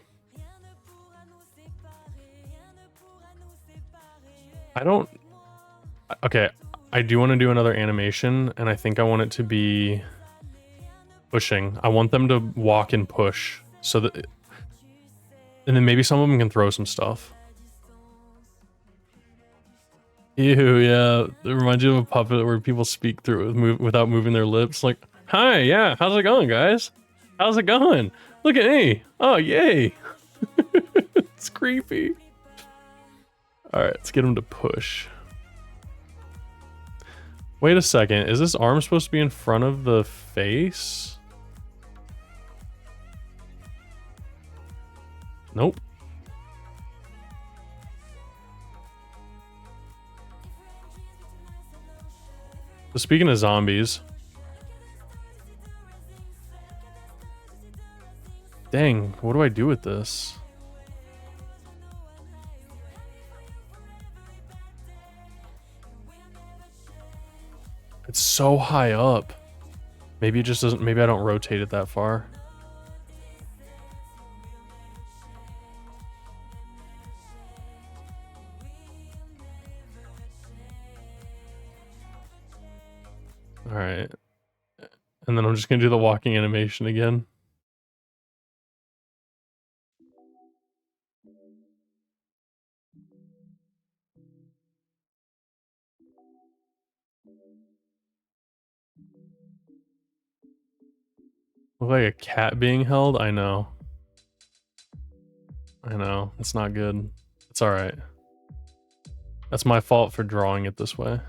Okay, I do want to do another animation, and I think I want it to be pushing. I want them to walk and push, so that, and then maybe some of them can throw some stuff. Ew, yeah, it reminds you of a puppet where people speak through it without moving their lips. Like, hi, yeah, how's it going, guys? How's it going? Look at me. Oh, yay. It's creepy. All right, let's get them to push. Wait a second, is this arm supposed to be in front of the face? Nope. So speaking of zombies. Dang, what do I do with this? It's so high up. Maybe it just doesn't, maybe I don't rotate it that far. All right. And then I'm just gonna do the walking animation again. Look like a cat being held? I know. I know. It's not good. It's alright. That's my fault for drawing it this way.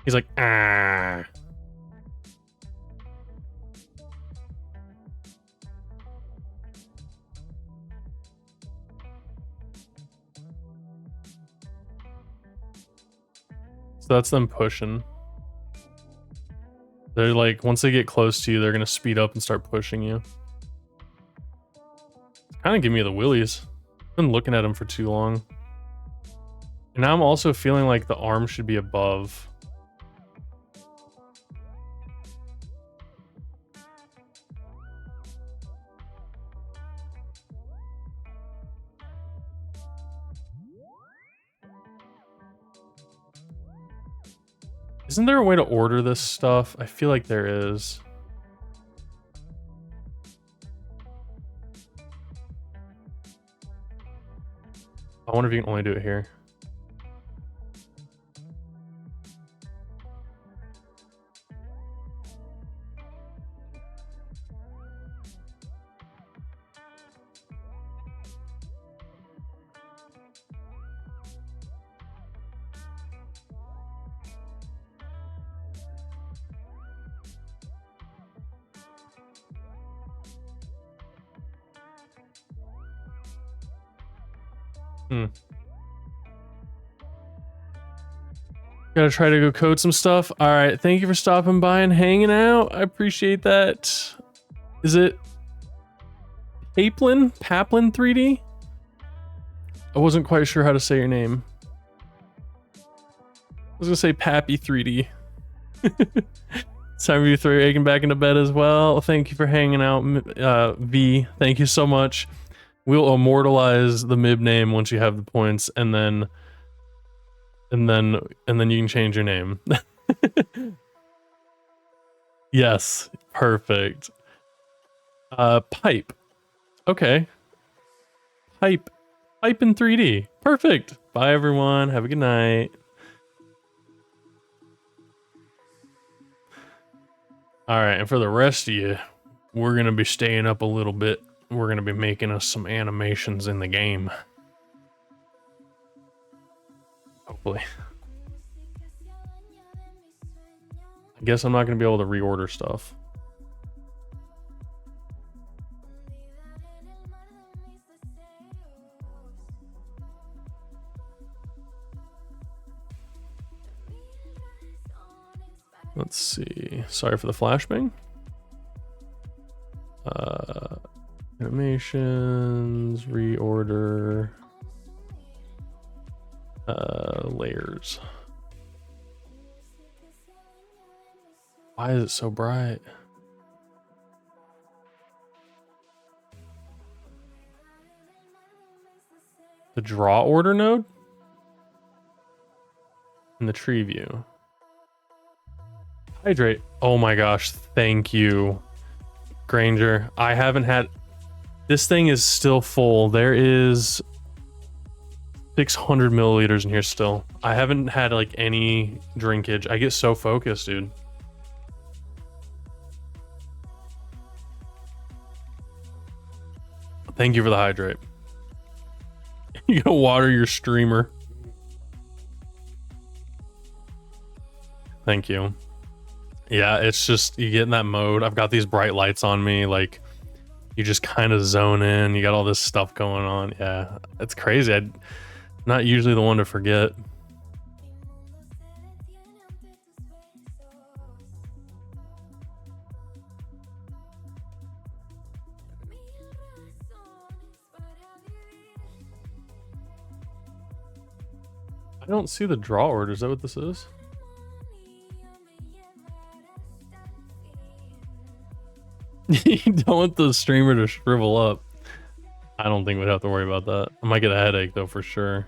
He's like, ah. So that's them pushing. They're like, once they get close to you, they're gonna speed up and start pushing you. Kind of give me the willies. I've been looking at him for too long. And now I'm also feeling like the arm should be above. Isn't there a way to order this stuff? I feel like there is. I wonder if you can only do it here. Gotta try to go code some stuff. All right, thank you for stopping by and hanging out. I appreciate that. Is it Paplin 3D? I wasn't quite sure how to say your name. I was gonna say Pappy 3D. It's time for you to throw your egg back into bed as well. Thank you for hanging out, V. Thank you so much. We'll immortalize the Mib name once you have the points, and then you can change your name. Yes, perfect. Pipe. Okay. Pipe in 3D. Perfect. Bye everyone. Have a good night. All right, and for the rest of you, we're gonna be staying up a little bit. We're gonna be making us some animations in the game. Hopefully. I guess I'm not going to be able to reorder stuff. Let's see. Sorry for the flashbang. Animations, reorder, layers. Why is it so bright? The draw order node? In the tree view. Hydrate. Oh my gosh, thank you, Granger. I haven't had... This thing is still full. There is 600 milliliters in here still. I haven't had like any drinkage. I get so focused, dude. Thank you for the hydrate. You gotta water your streamer. Thank you. Yeah, it's just, you get in that mode. I've got these bright lights on me, like you just kind of zone in. You got all this stuff going on. Yeah, it's crazy. I'm not usually the one to forget. I don't see the draw order. Is that what this is? You don't want the streamer to shrivel up. I don't think we'd have to worry about that. I might get a headache though for sure.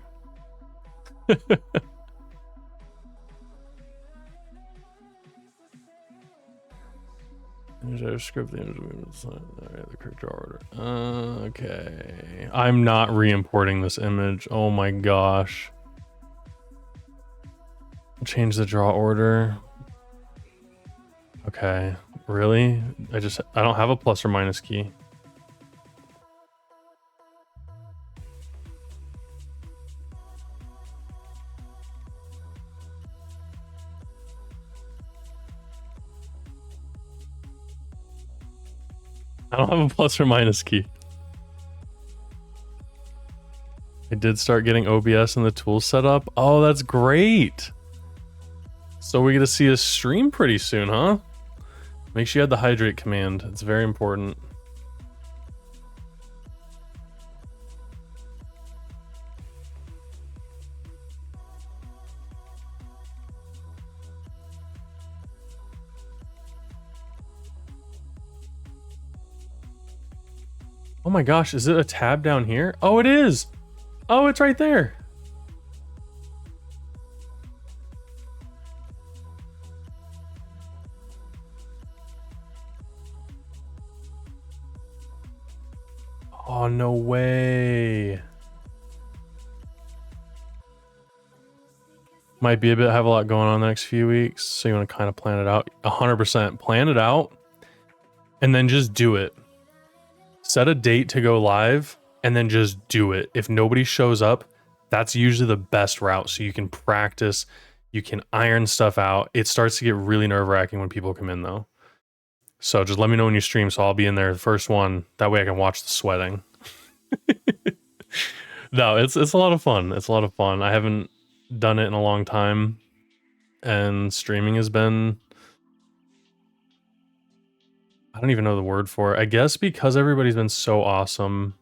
Script the image. Alright, the correct draw order. Okay. I'm not re-importing this image. Oh my gosh. Change the draw order. Okay. Really? I don't have a plus or minus key. I don't have a plus or minus key. I did start getting OBS and the tools set up. Oh, that's great. So we get to see a stream pretty soon, huh? Make sure you have the hydrate command. It's very important. Oh my gosh, is it a tab down here? Oh, it is. Oh, it's right there. Oh, no way. Might be have a lot going on the next few weeks, so you want to kind of plan it out. 100% plan it out and then just do it. Set a date to go live and then just do it. If nobody shows up, that's usually the best route, so you can practice, you can iron stuff out. It starts to get really nerve-wracking when people come in though. So just let me know when you stream, so I'll be in there the first one. That way I can watch the sweating. No, it's a lot of fun. It's a lot of fun. I haven't done it in a long time, and streaming has been, I don't even know the word for it. I guess because everybody's been so awesome,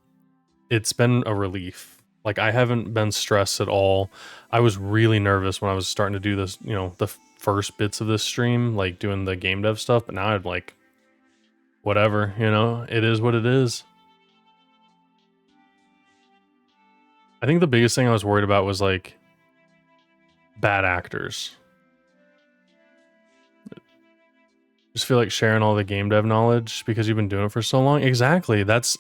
it's been a relief. Like, I haven't been stressed at all. I was really nervous when I was starting to do this, you know, the first bits of this stream, like doing the game dev stuff, but now I'd like, whatever, you know, it is what it is. I think the biggest thing I was worried about was like bad actors. Just feel like sharing all the game dev knowledge because you've been doing it for so long. Exactly. That's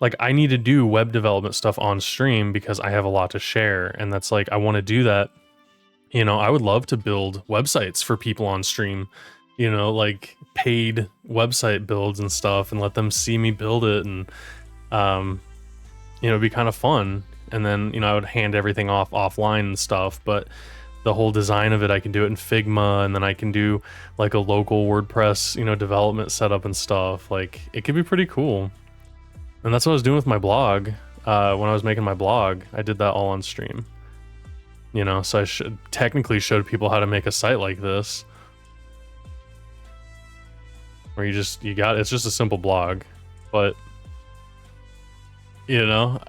I need to do web development stuff on stream because I have a lot to share, and that's like, I want to do that. You know, I would love to build websites for people on stream, you know, like paid website builds and stuff, and let them see me build it, and you know, it'd be kind of fun. and then, you know, I would hand everything off offline and stuff, but the whole design of it, I can do it in Figma, and then I can do like a local WordPress, you know, development setup and stuff. Like, it could be pretty cool. And that's what I was doing with my blog. When I was making my blog, I did that all on stream. You know, so I should technically showed people how to make a site like this. Where it's just a simple blog, but you know,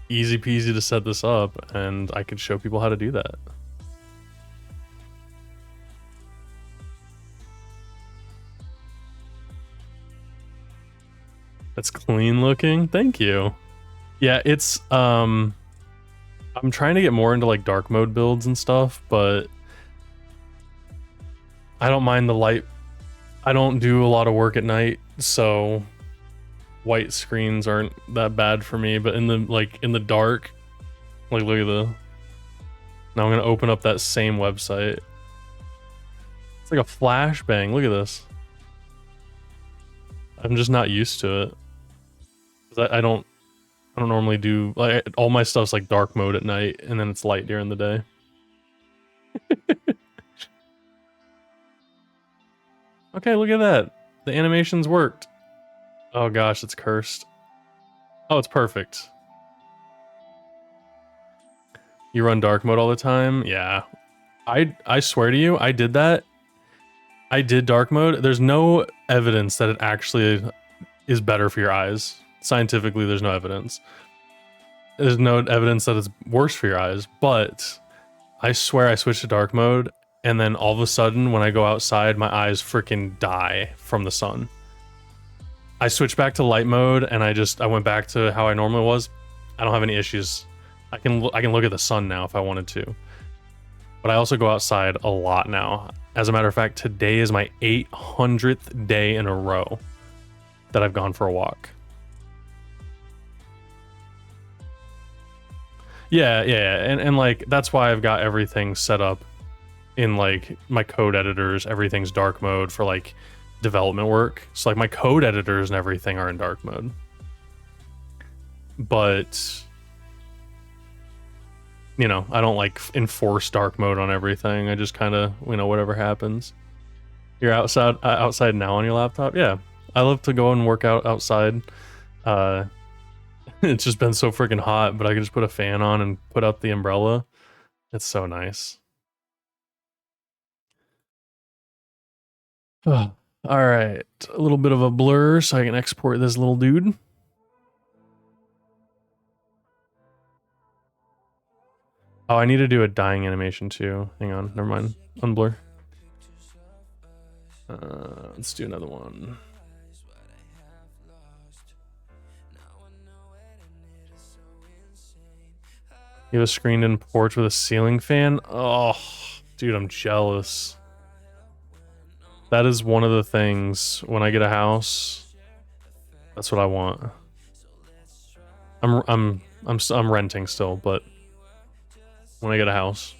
easy peasy to set this up, and I could show people how to do that. That's clean looking. Thank you. Yeah, it's I'm trying to get more into like dark mode builds and stuff, but I don't mind the light. I don't do a lot of work at night, so white screens aren't that bad for me, but in the dark, like look at the. Now I'm gonna open up that same website. It's like a flashbang. Look at this. I'm just not used to it. 'Cause I don't normally do, like, all my stuff's like dark mode at night, and then it's light during the day. Okay, look at that. The animations worked. Oh gosh, it's cursed. Oh, it's perfect. You run dark mode all the time? Yeah. I swear to you, I did that. I did dark mode. There's no evidence that it actually is better for your eyes. Scientifically, there's no evidence. There's no evidence that it's worse for your eyes, but I swear I switched to dark mode, and then all of a sudden, when I go outside, my eyes freaking die from the sun. I switched back to light mode, and I went back to how I normally was. I don't have any issues. I can look at the sun now if I wanted to. But I also go outside a lot now. As a matter of fact, today is my 800th day in a row that I've gone for a walk. Yeah, and like that's why I've got everything set up in like my code editors. Everything's dark mode for like development work. So like my code editors and everything are in dark mode. But you know, I don't like enforce dark mode on everything. I just kind of, you know, whatever happens. You're outside now on your laptop? Yeah. I love to go and work out outside. It's just been so freaking hot, but I can just put a fan on and put out the umbrella. It's so nice. All right, a little bit of a blur so I can export this little dude. Oh, I need to do a dying animation too. Hang on, never mind. Unblur. Let's do another one. You have a screened-in porch with a ceiling fan? Oh, dude, I'm jealous. That is one of the things when I get a house. That's what I want. I'm renting still, but when I get a house,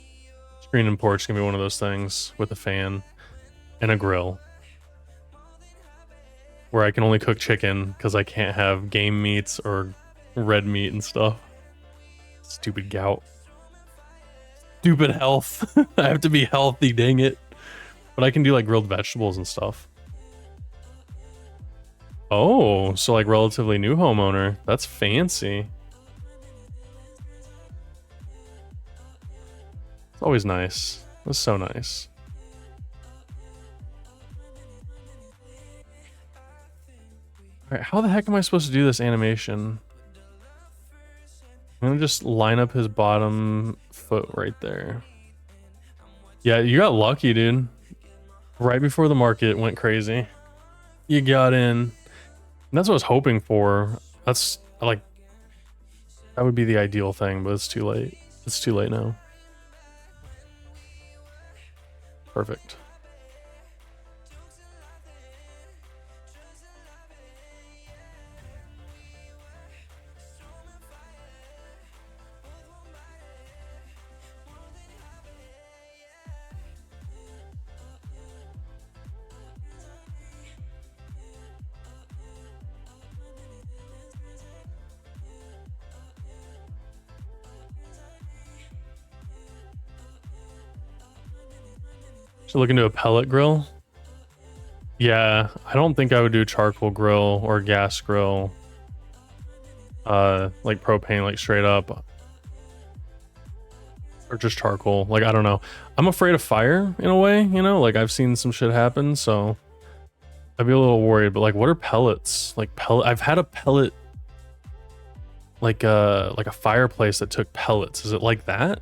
screened-in porch is gonna be one of those things with a fan and a grill, where I can only cook chicken because I can't have game meats or red meat and stuff. Stupid gout. Stupid health. I have to be healthy, dang it. But I can do like grilled vegetables and stuff. Oh, so like relatively new homeowner. That's fancy. It's always nice. That's so nice. All right, how the heck am I supposed to do this animation? I'm gonna just line up his bottom foot right there. Yeah, you got lucky, dude. Right before the market went crazy. You got in. And that's what I was hoping for. That's like, that would be the ideal thing, but it's too late. It's too late now. Perfect. Should look into a pellet grill. Yeah, I don't think I would do charcoal grill or gas grill. Like propane, like straight up. Or just charcoal. Like, I don't know. I'm afraid of fire in a way, you know? Like, I've seen some shit happen, so I'd be a little worried. But like, what are pellets? Like pellet. I've had a pellet, like a fireplace that took pellets. Is it like that?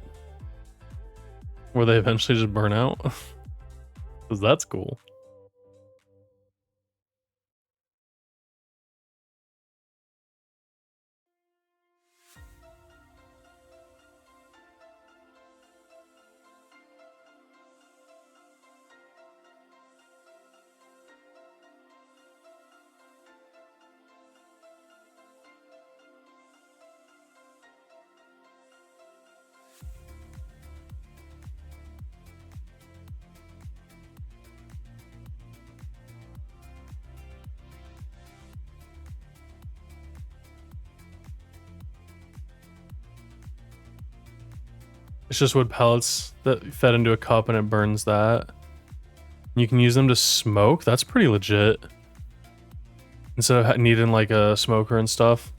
Where they eventually just burn out? Because that's cool. It's just wood pellets that fed into a cup and it burns that. You can use them to smoke. That's pretty legit. Instead of needing like a smoker and stuff.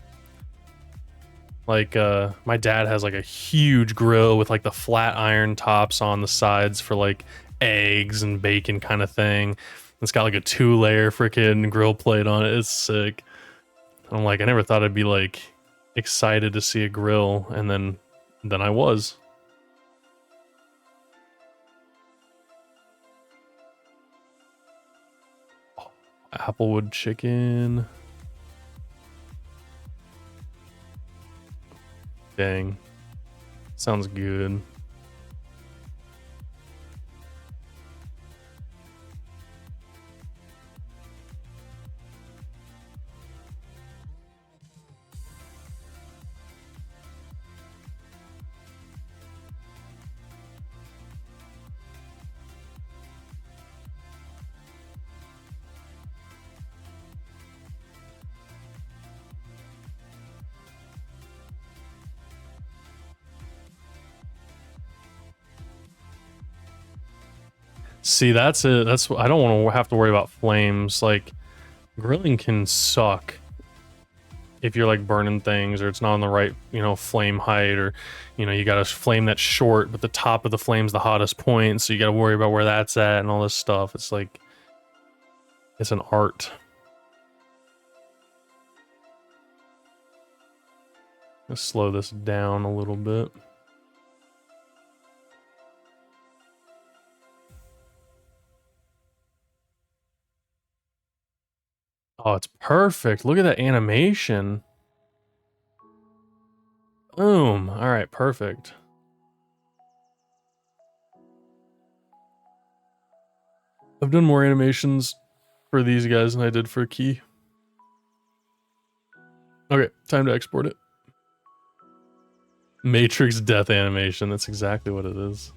Like my dad has like a huge grill with like the flat iron tops on the sides for like eggs and bacon kind of thing. It's got like a 2-layer freaking grill plate on it. It's sick. I'm like, I never thought I'd be like excited to see a grill, and then I was. Applewood chicken. Dang. Sounds good. See, that's it. That's I don't want to have to worry about flames. Like, grilling can suck if you're like burning things or it's not on the right, you know, flame height, or, you know, you got a flame that's short, but the top of the flame's the hottest point. So you got to worry about where that's at and all this stuff. It's like, it's an art. Let's slow this down a little bit. Oh, it's perfect. Look at that animation. Boom. All right, perfect. I've done more animations for these guys than I did for Key. Okay, time to export it. Matrix death animation. That's exactly what it is.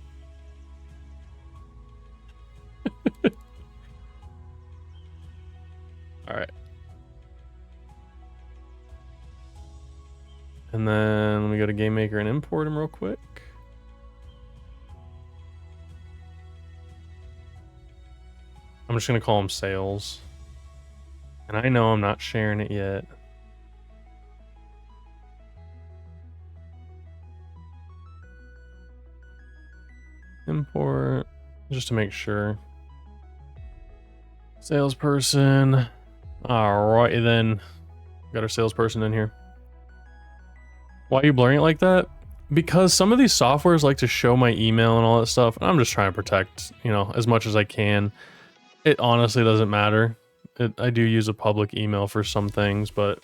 All right. And then let me go to Game Maker and import him real quick. I'm just going to call him sales. And I know I'm not sharing it yet. Import, just to make sure. Salesperson. All right, then. Got our salesperson in here. Why are you blurring it like that? Because some of these softwares like to show my email and all that stuff. And I'm just trying to protect, you know, as much as I can. It honestly doesn't matter. I do use a public email for some things, but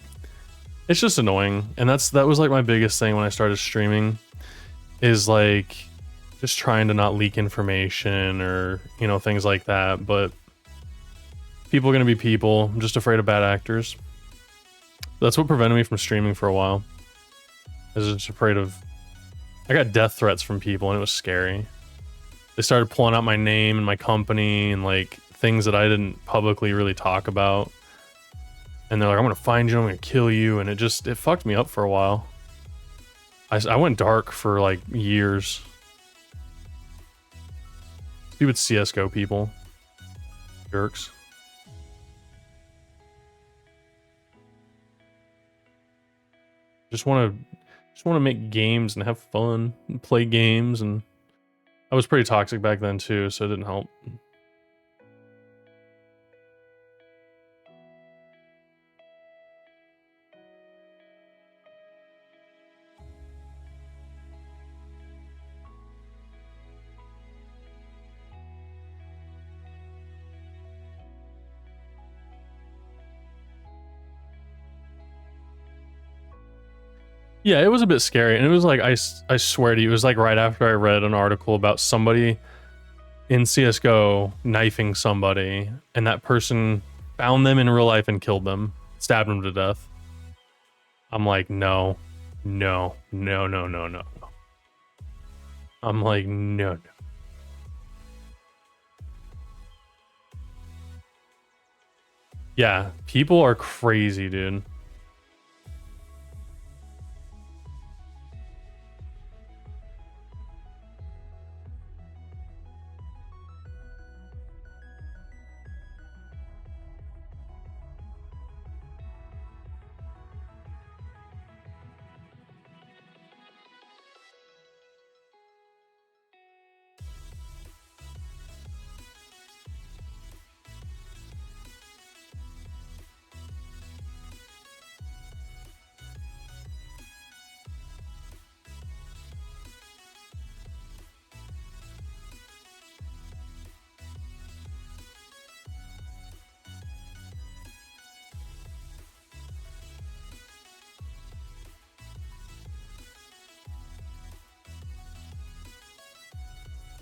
it's just annoying. And that was like my biggest thing when I started streaming, is like just trying to not leak information or, you know, things like that. But people are going to be people. I'm just afraid of bad actors. That's what prevented me from streaming for a while. I was just afraid of... I got death threats from people and it was scary. They started pulling out my name and my company and like things that I didn't publicly really talk about. And they're like, I'm going to find you, I'm going to kill you. And it fucked me up for a while. I went dark for like years. Stupid CSGO people. Jerks. Just want to make games and have fun and play games, and I was pretty toxic back then too, so it didn't help. Yeah, it was a bit scary, and it was like, I swear to you, it was like right after I read an article about somebody in CSGO knifing somebody, and that person found them in real life and killed them, stabbed them to death. I'm like, no. I'm like, no. Yeah, people are crazy, dude.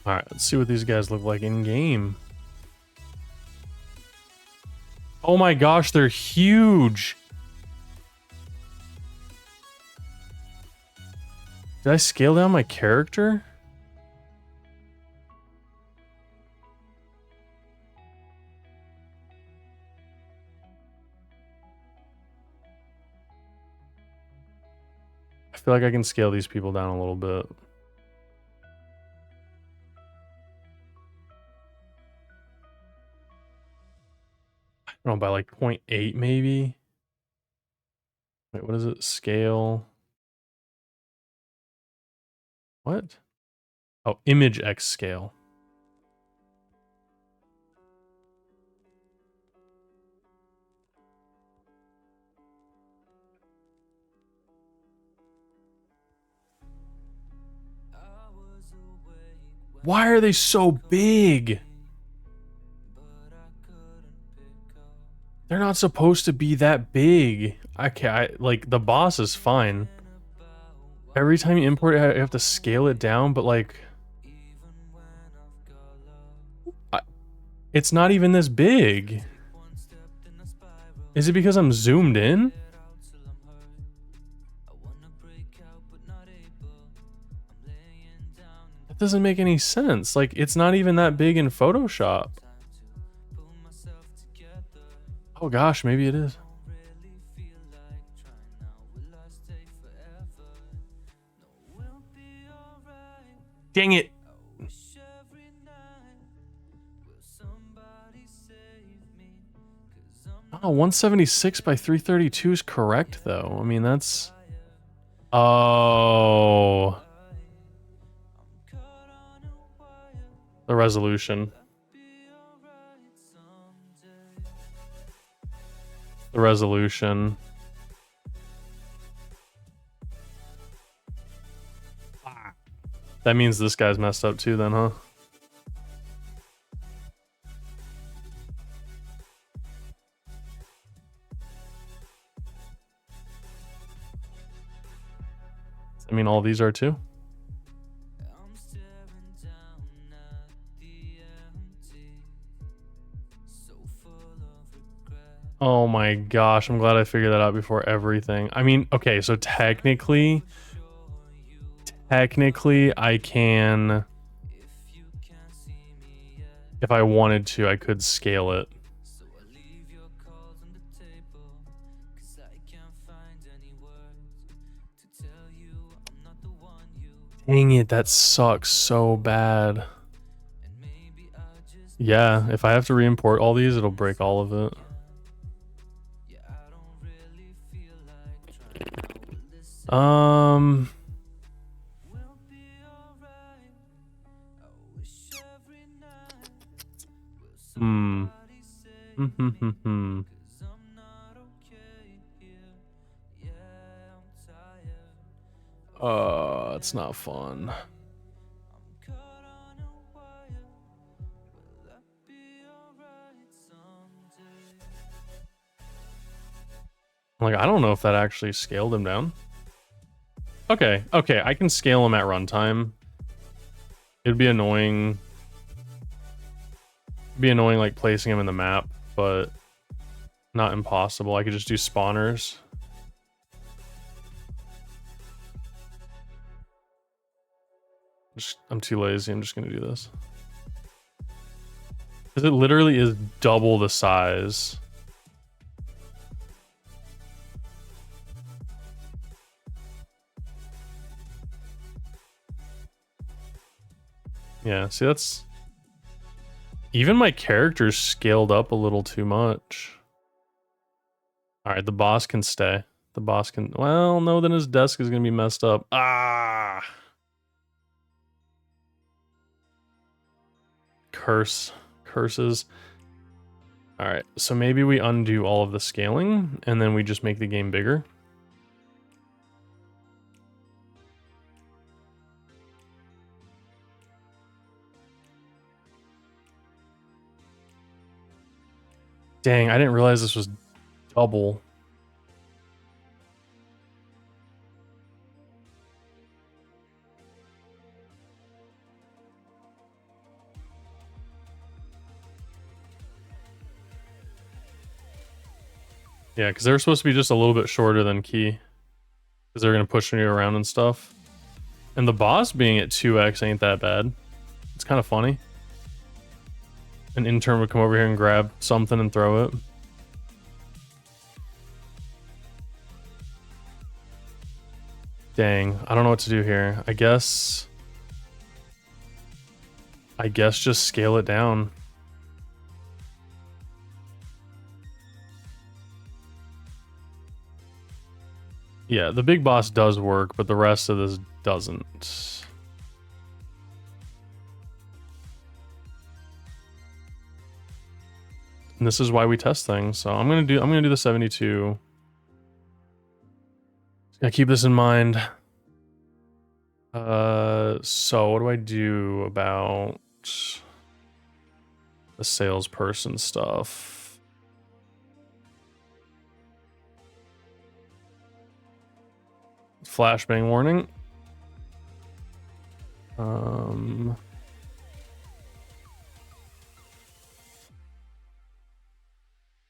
All right, let's see what these guys look like in game. Oh my gosh, they're huge. Did I scale down my character? I feel like I can scale these people down a little bit. I don't know, by like 0.8 maybe? Wait, what is it? Scale. What? Oh, image X scale. Why are they so big? They're not supposed to be that big. Like, the boss is fine. Every time you import it, you have to scale it down, but like... it's not even this big. Is it because I'm zoomed in? That doesn't make any sense. Like, it's not even that big in Photoshop. Oh gosh, maybe it is. Dang it. Oh, 176 by 332 is correct, though. I mean, that's... Oh. The resolution. The resolution. That means this guy's messed up too then, huh? I mean, all these are too. Oh my gosh, I'm glad I figured that out before everything. I mean, okay, so technically I can, if I wanted to, I could scale it. Dang it, that sucks so bad. Yeah, if I have to re-import all these, it'll break all of it. Um, hmm. It's not fun. Like, I don't know if that actually scaled him down. Okay, okay, I can scale him at runtime. It'd be annoying. It'd be annoying, like, placing him in the map, but not impossible. I could just do spawners. I'm too lazy. I'm just gonna do this. Because it literally is double the size. Yeah, see, that's... Even my character's scaled up a little too much. Alright, the boss can stay. The boss can... Well, no, then his desk is gonna be messed up. Ah! Curses. Alright, so maybe we undo all of the scaling, and then we just make the game bigger. Dang, I didn't realize this was double. Yeah, because they're supposed to be just a little bit shorter than Key. Because they're going to push you around and stuff. And the boss being at 2x ain't that bad. It's kind of funny. An intern would come over here and grab something and throw it. Dang, I don't know what to do here. I guess just scale it down. Yeah, the big boss does work, but the rest of this doesn't. And this is why we test things. So I'm gonna do the 72. Gotta keep this in mind. So what do I do about the salesperson stuff? Flashbang warning.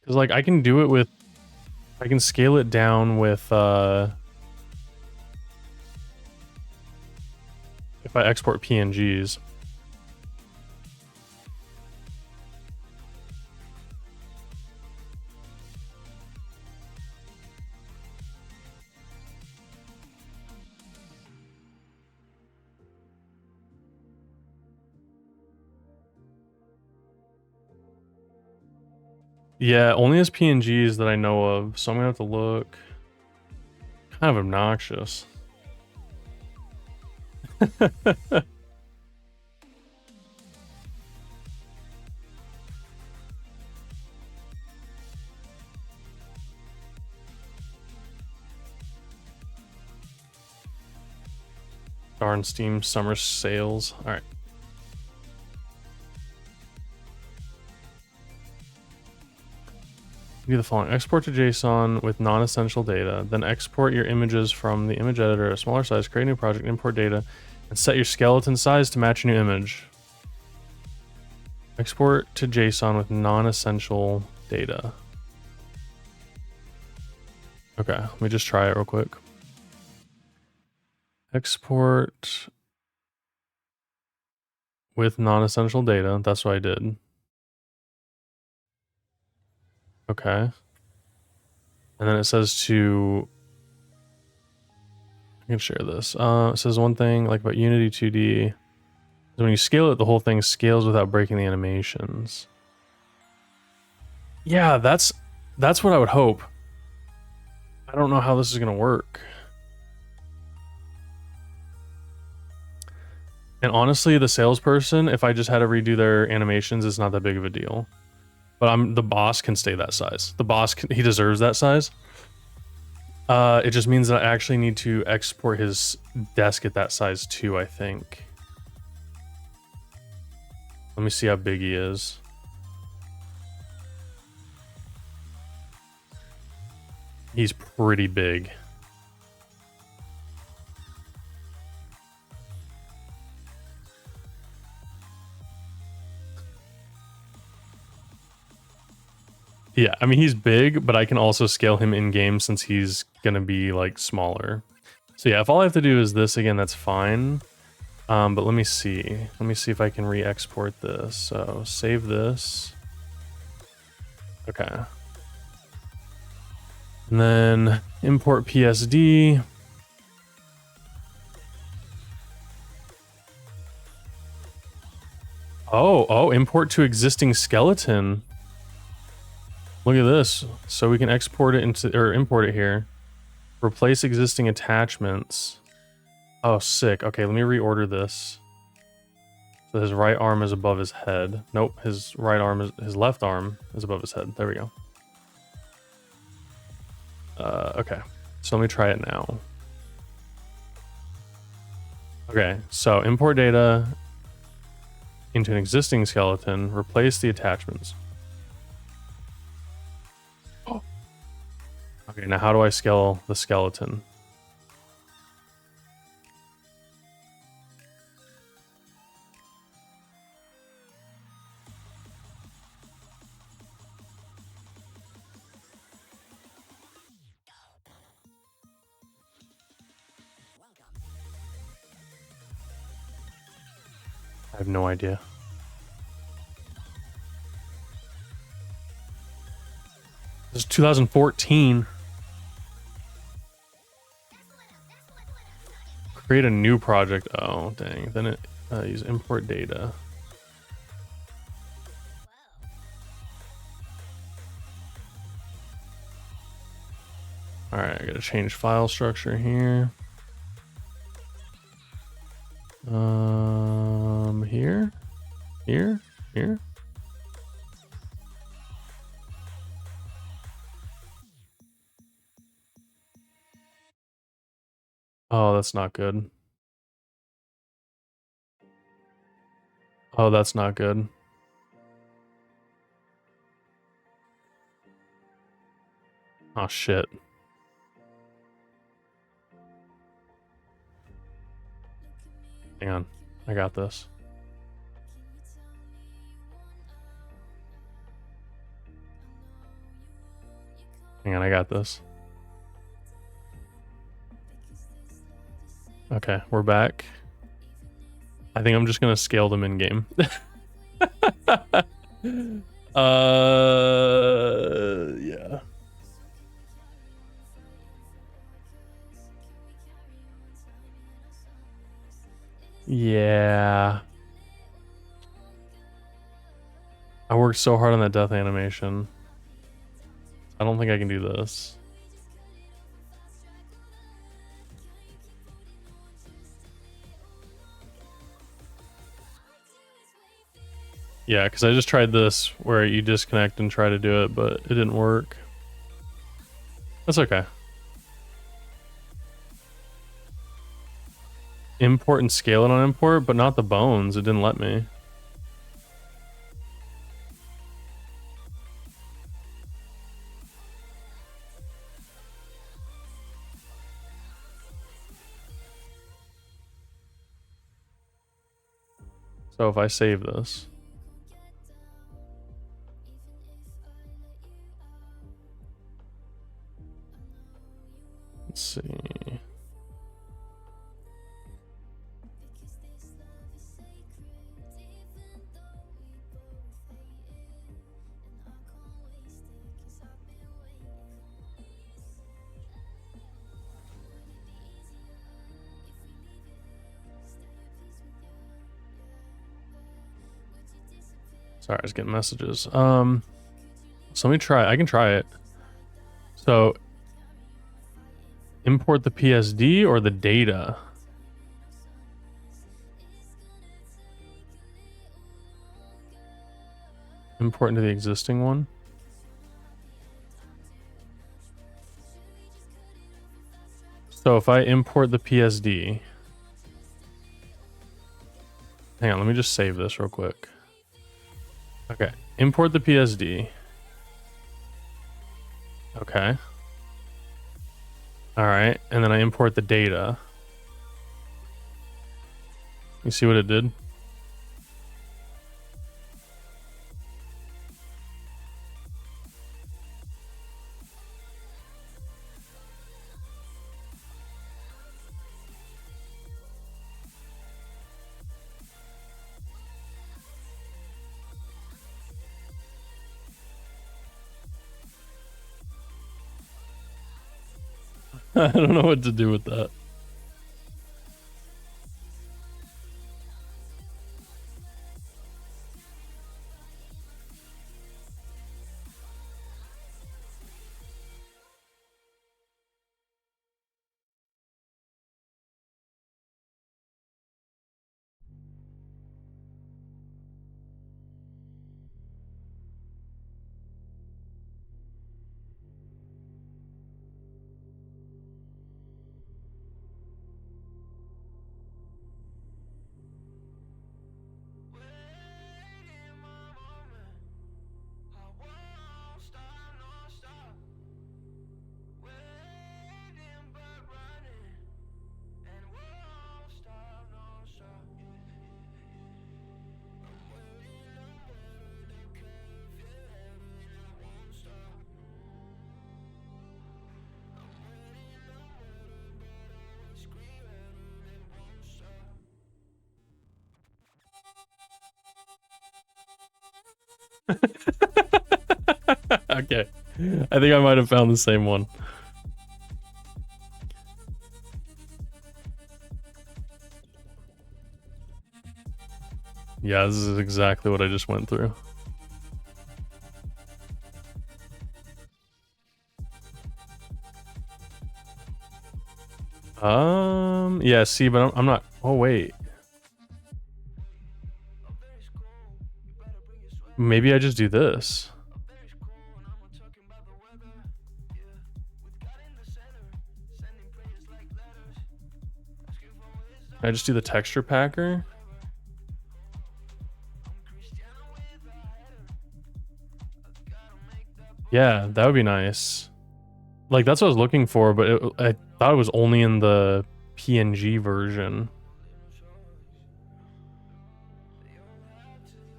Because like I can do it with, I can scale it down with if I export PNGs. Yeah, only as PNGs that I know of, so I'm gonna have to look. Kind of obnoxious. Darn Steam summer sales. All right. Do the following: export to JSON with non-essential data, then export your images from the image editor, a smaller size, create a new project, import data, and set your skeleton size to match your new image. Export to JSON with non-essential data. Okay, let me just try it real quick. Export with non-essential data. That's what I did. Okay. And then it says to... I can share this. It says one thing like about Unity 2D. When you scale it, the whole thing scales without breaking the animations. Yeah, that's what I would hope. I don't know how this is gonna work. And honestly, the salesperson, if I just had to redo their animations, it's not that big of a deal. But the boss can stay that size. The boss he deserves that size. It just means that I actually need to export his desk at that size too, I think. Let me see how big he is. He's pretty big. Yeah, I mean, he's big, but I can also scale him in game since he's gonna be like smaller. So yeah, if all I have to do is this again, that's fine. But let me see. Let me see if I can re-export this. So save this. Okay. And then import PSD. Oh, import to existing skeleton. Look at this. So we can export it into, or import it here. Replace existing attachments. Oh, sick. Okay, let me reorder this. So his right arm is above his head. Nope, his left arm is above his head. There we go. Okay, so let me try it now. Okay, so import data into an existing skeleton, replace the attachments. Oh. Okay, now how do I scale the skeleton? I have no idea. This is 2014. Create a new project. Oh, dang. Then it use import data. All right, I gotta change file structure here. Here. Oh, that's not good. Oh, that's not good. Oh, shit. Hang on. I got this. Hang on, I got this. Okay, we're back. I think I'm just gonna scale them in game. Yeah. Yeah. I worked so hard on that death animation. I don't think I can do this. Yeah, because I just tried this where you disconnect and try to do it, but it didn't work. That's okay. Import and scale it on import, but not the bones. It didn't let me. So if I save this. Let's see. Sorry, I was getting messages. So let me try. I can try it. So import the PSD or the data. Import into the existing one. So if I import the PSD, hang on, let me just save this real quick. Okay, import the PSD. Okay. All right, and then I import the data. You see what it did? I don't know what to do with that. Okay. I think I might have found the same one. Yeah, this is exactly what I just went through. Yeah, see, but I'm not. Oh, wait. Maybe I just do this. I just do the texture packer. Yeah, that would be nice. Like, that's what I was looking for, but I thought it was only in the PNG version.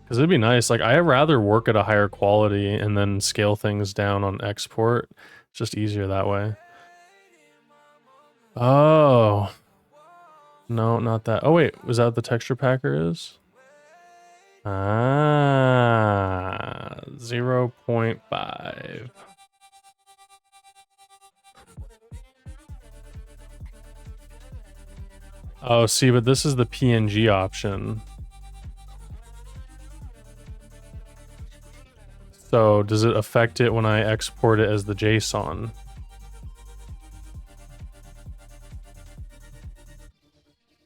Because it'd be nice. Like, I'd rather work at a higher quality and then scale things down on export. It's just easier that way. Oh. No, not that. Oh, wait. Was that what the texture packer is? Ah. 0.5. Oh, see, but this is the PNG option. So does it affect it when I export it as the JSON?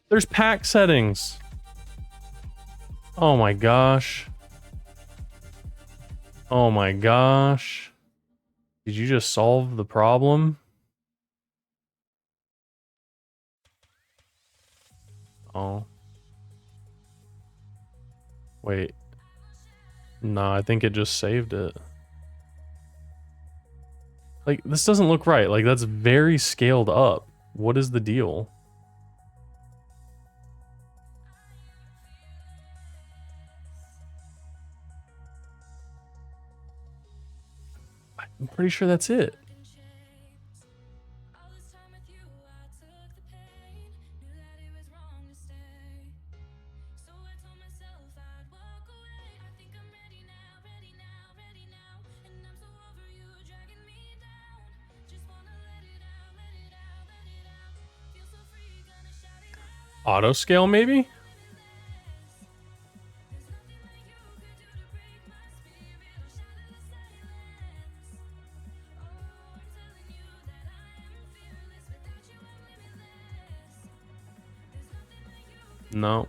There's pack settings. Oh my gosh. Oh my gosh. Did you just solve the problem? Oh. Wait. No, I think it just saved it. Like, this doesn't look right. Like, that's very scaled up. What is the deal? I'm pretty sure that's it. Auto scale, maybe? No.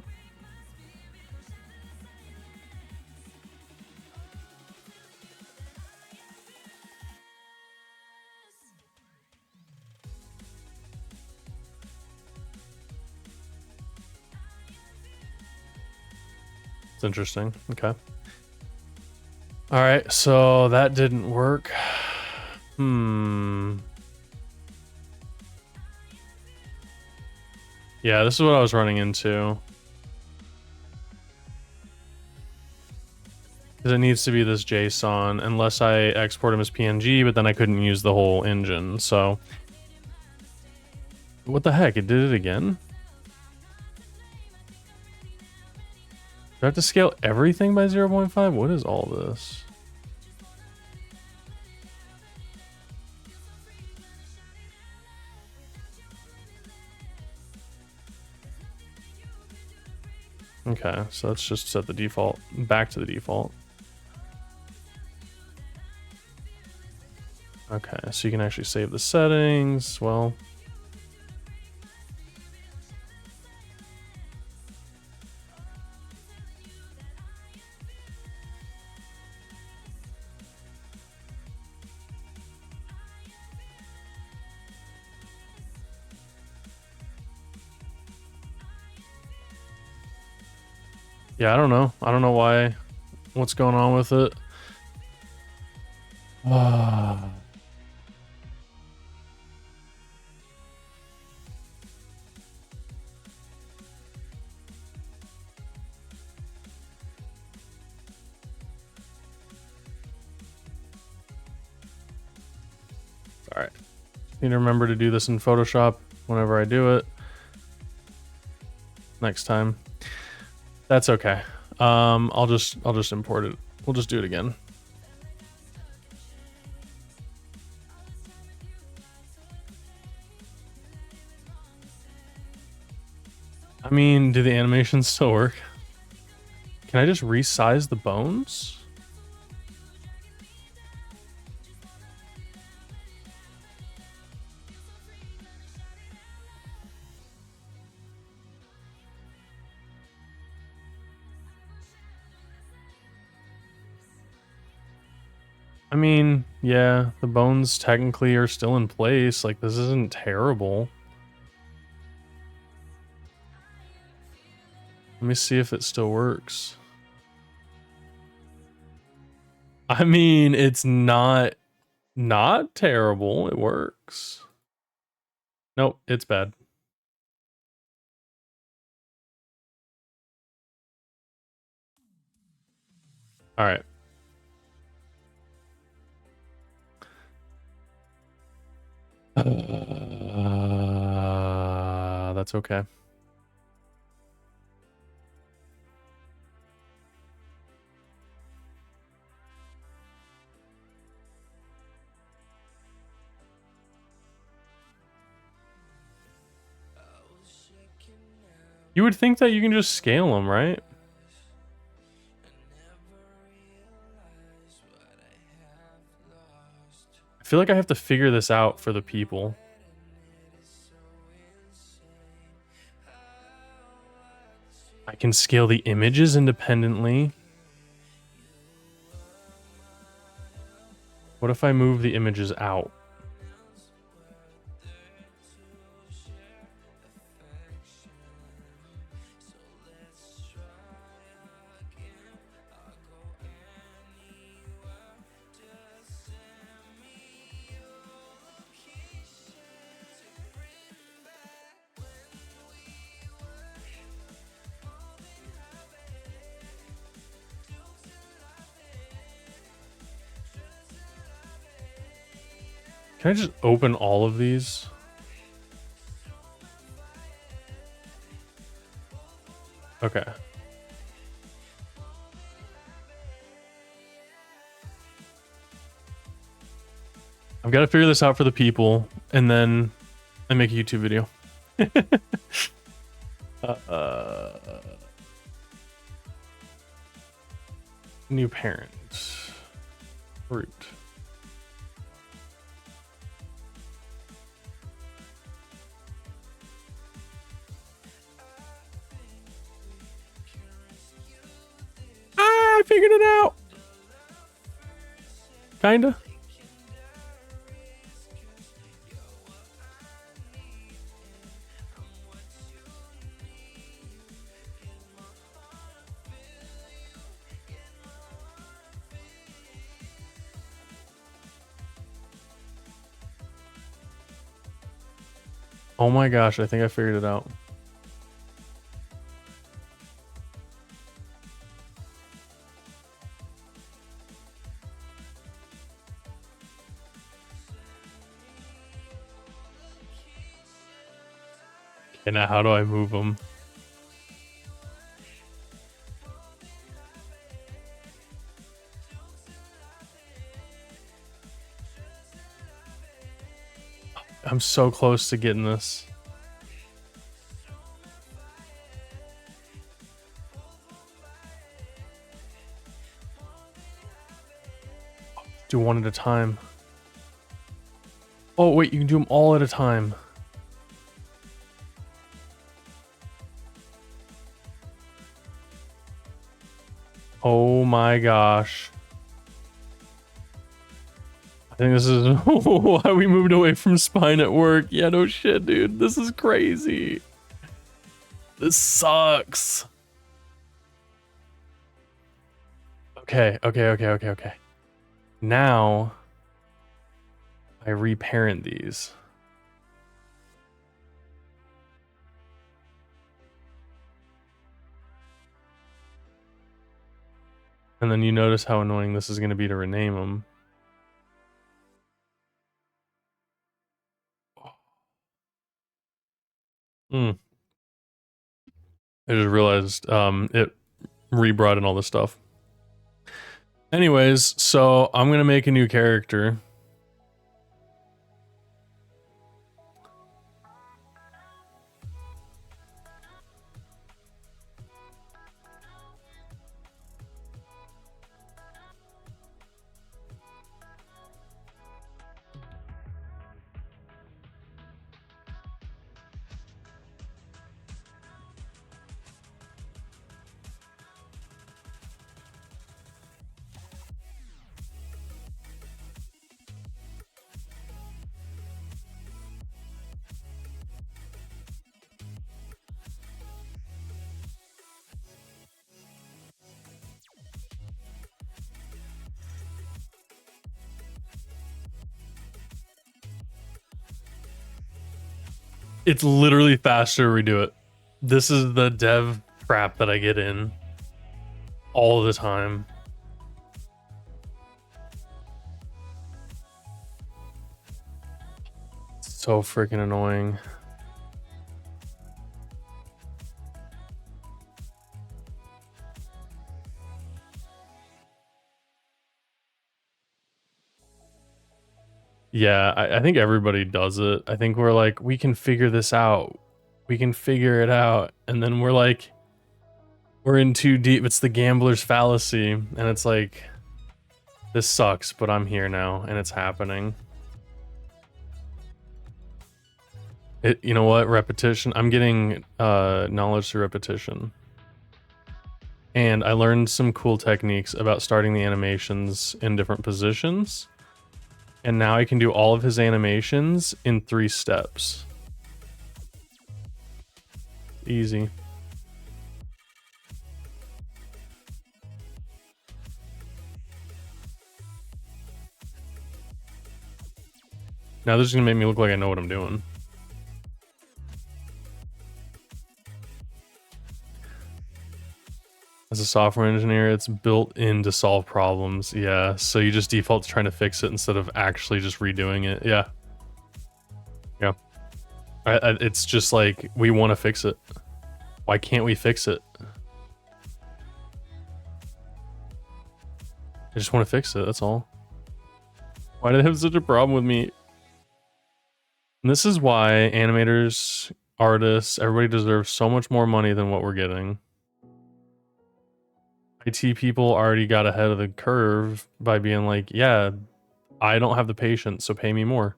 It's interesting. Okay. All right, so that didn't work. Yeah, this is what I was running into. Because it needs to be this JSON, unless I export him as PNG, but then I couldn't use the whole engine, so... What the heck, it did it again? Do I have to scale everything by 0.5? What is all this? Okay, so let's just set the default back to the default. Okay, so you can actually save the settings. Well, yeah, I don't know. I don't know why. What's going on with it? All right. Need to remember to do this in Photoshop whenever I do it. Next time. That's okay. I'll just import it. We'll just do it again. I mean, do the animations still work? Can I just resize the bones? I mean, yeah, the bones technically are still in place. Like, this isn't terrible. Let me see if it still works. I mean, it's not terrible. It works. Nope, it's bad. All right. That's okay. You would think that you can just scale them, right? I feel like I have to figure this out for the people. I can scale the images independently. What if I move the images out? Can I just open all of these? Okay. I've got to figure this out for the people, and then I make a YouTube video. New parent. Root. Kinda. Oh my gosh, I think I figured it out. Okay, now how do I move them? I'm so close to getting this. Do one at a time. Oh, wait, you can do them all at a time. Oh my gosh. I think this is why we moved away from spine at work. Yeah, no shit, dude. This is crazy. This sucks. Okay. Now, I reparent these. And then you notice how annoying this is going to be to rename them. I just realized it re-brought in all this stuff. Anyways, so I'm going to make a new character. It's literally faster to redo it. This is the dev trap that I get in all the time. It's so freaking annoying. Yeah, I think everybody does it. I think we're like, we can figure this out. We can figure it out. And then we're like, we're in too deep. It's the gambler's fallacy. And it's like, this sucks, but I'm here now and it's happening. You know what? Repetition. I'm getting knowledge through repetition. And I learned some cool techniques about starting the animations in different positions. And now I can do all of his animations in 3 steps. Easy. Now this is gonna make me look like I know what I'm doing. As a software engineer, it's built in to solve problems. Yeah, so you just default to trying to fix it instead of actually just redoing it. Yeah. Yeah. It's just like, we want to fix it. Why can't we fix it? I just want to fix it, that's all. Why do they have such a problem with me? And this is why animators, artists, everybody deserves so much more money than what we're getting. IT people already got ahead of the curve by being like, yeah, I don't have the patience, so pay me more.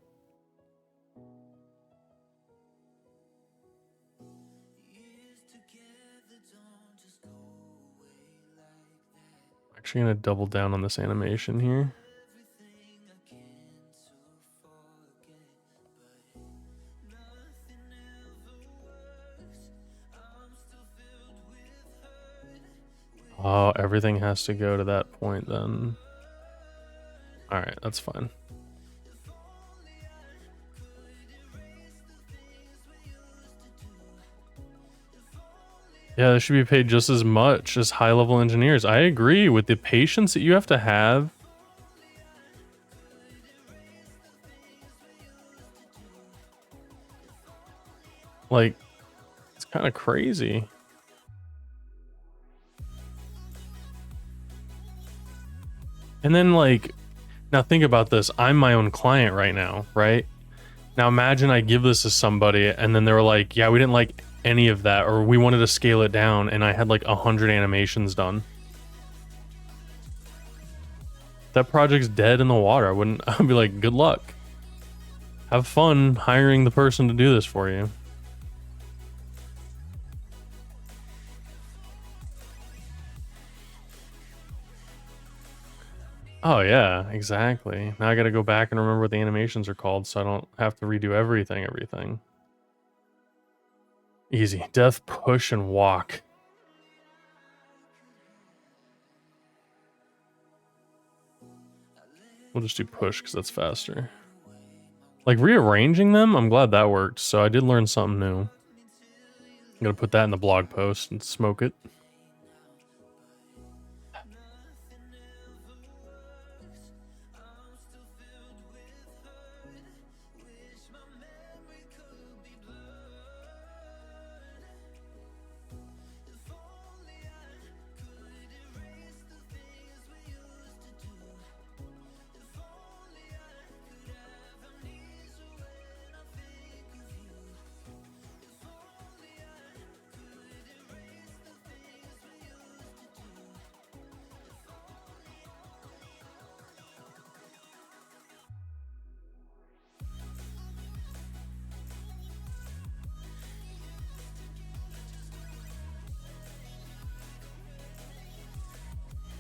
I'm actually gonna double down on this animation here. Oh, everything has to go to that point then. All right, that's fine. Yeah, they should be paid just as much as high-level engineers. I agree with the patience that you have to have. Like, it's kind of crazy. And then, like, now think about this. I'm my own client right now, right? Now imagine I give this to somebody and then they were like, yeah, we didn't like any of that, or we wanted to scale it down, and I had like 100 animations done. That project's dead in the water. I wouldn't, I'd be like, good luck. Have fun hiring the person to do this for you. Oh yeah, exactly. Now I gotta go back and remember what the animations are called so I don't have to redo everything. Easy. Death, push, and walk. We'll just do push because that's faster. Like rearranging them, I'm glad that worked. So I did learn something new. I'm gonna put that in the blog post and smoke it.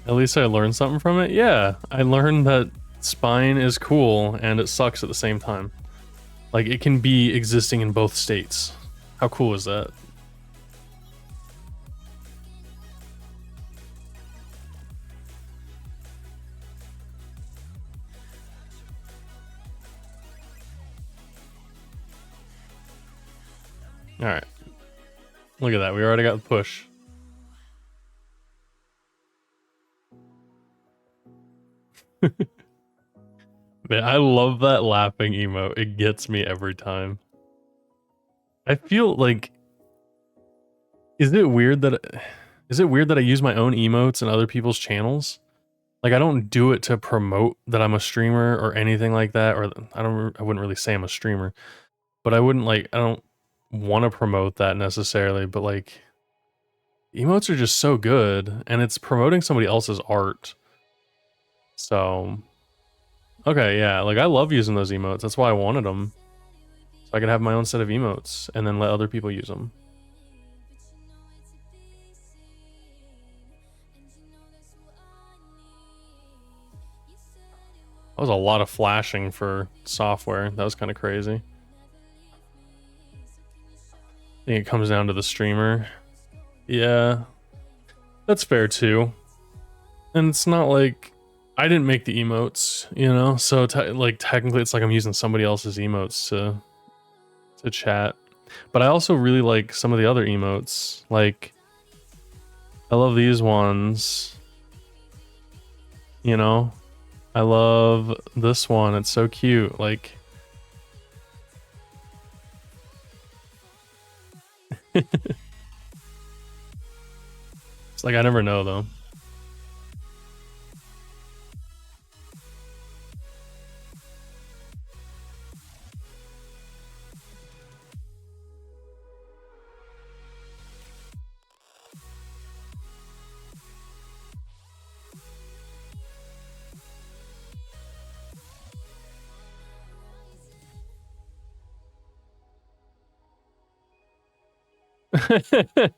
At least I learned something from it. Yeah, I learned that spine is cool and it sucks at the same time. Like it can be existing in both states. How cool is that? All right. Look at that. We already got the push. Man, I love that laughing emote. It gets me every time. I feel like is it weird that I use my own emotes in other people's channels? Like I don't do it to promote that I'm a streamer or anything like that, or I wouldn't really say I'm a streamer, but I don't want to promote that necessarily, but like emotes are just so good and it's promoting somebody else's art. So, okay, yeah, like I love using those emotes. That's why I wanted them. So I could have my own set of emotes and then let other people use them. That was a lot of flashing for software. That was kind of crazy. I think it comes down to the streamer. Yeah, that's fair too. And it's not like I didn't make the emotes, you know? So like technically it's like I'm using somebody else's emotes to chat. But I also really like some of the other emotes. Like I love these ones. You know? I love this one. It's so cute. Like it's like I never know though.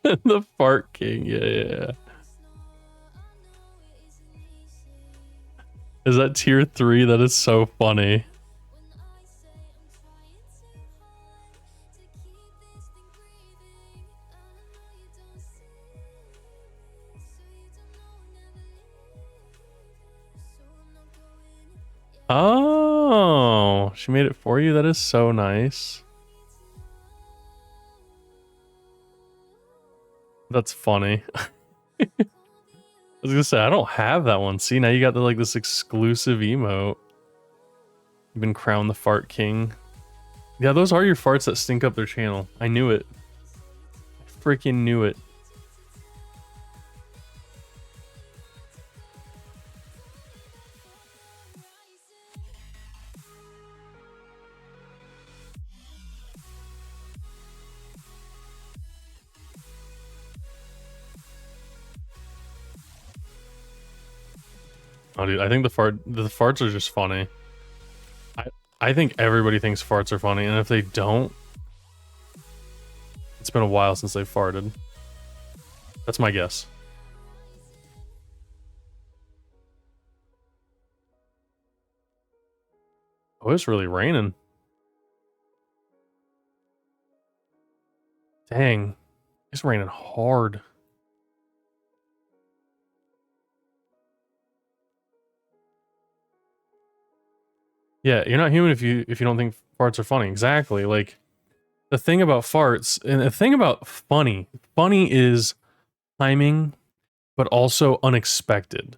The fart king. Yeah. Is that tier 3? That is so funny. Oh, she made it for you. That is so nice. That's funny. I was gonna say, I don't have that one. See, now you got the like this exclusive emote. You've been crowned the fart king. Yeah, those are your farts that stink up their channel. I knew it. I freaking knew it. Oh, dude, I think the farts are just funny. I think everybody thinks farts are funny, and if they don't, it's been a while since they farted. That's my guess. Oh, it's really raining. Dang, it's raining hard. Yeah, you're not human if you don't think farts are funny. Exactly. Like the thing about farts and the thing about funny is timing, but also unexpected.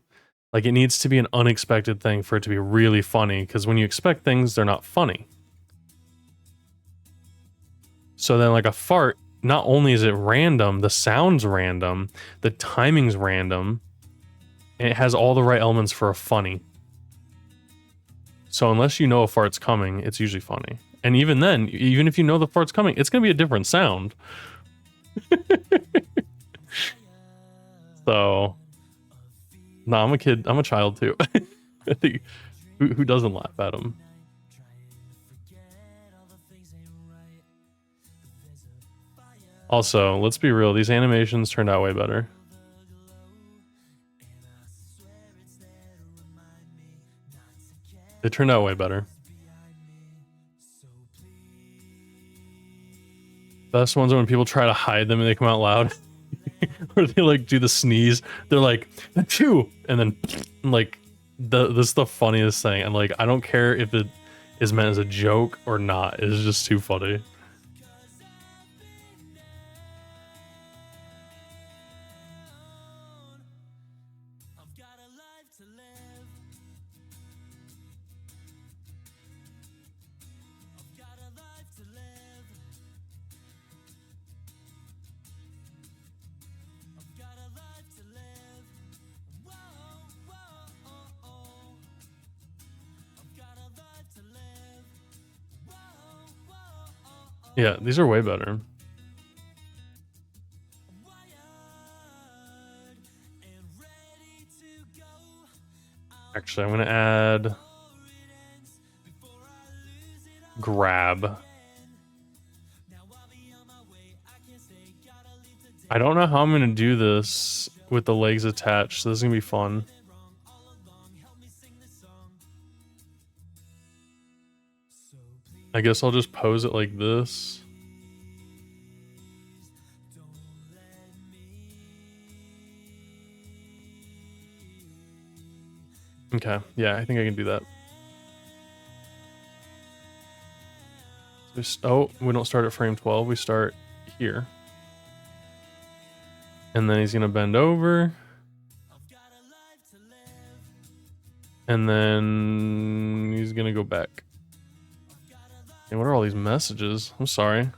Like it needs to be an unexpected thing for it to be really funny, because when you expect things, they're not funny. So then like a fart, not only is it random, the sound's random, the timing's random, and it has all the right elements for a funny. So unless you know a fart's coming, it's usually funny. And even then, even if you know the fart's coming, it's going to be a different sound. So, no, I'm a kid. I'm a child too. I think, who doesn't laugh at him? Also, let's be real. These animations turned out way better. They turned out way better. Best ones are when people try to hide them and they come out loud. Or they like do the sneeze. They're like, achoo! And then like this is the funniest thing. And like I don't care if it is meant as a joke or not. It's just too funny. Yeah, these are way better. Actually, I'm gonna add grab. I don't know how I'm gonna do this with the legs attached, so this is gonna be fun. I guess I'll just pose it like this. Okay, yeah, I think I can do that. Oh, we don't start at frame 12, we start here. And then he's gonna bend over. And then he's gonna go back. Hey, what are all these messages? I'm sorry.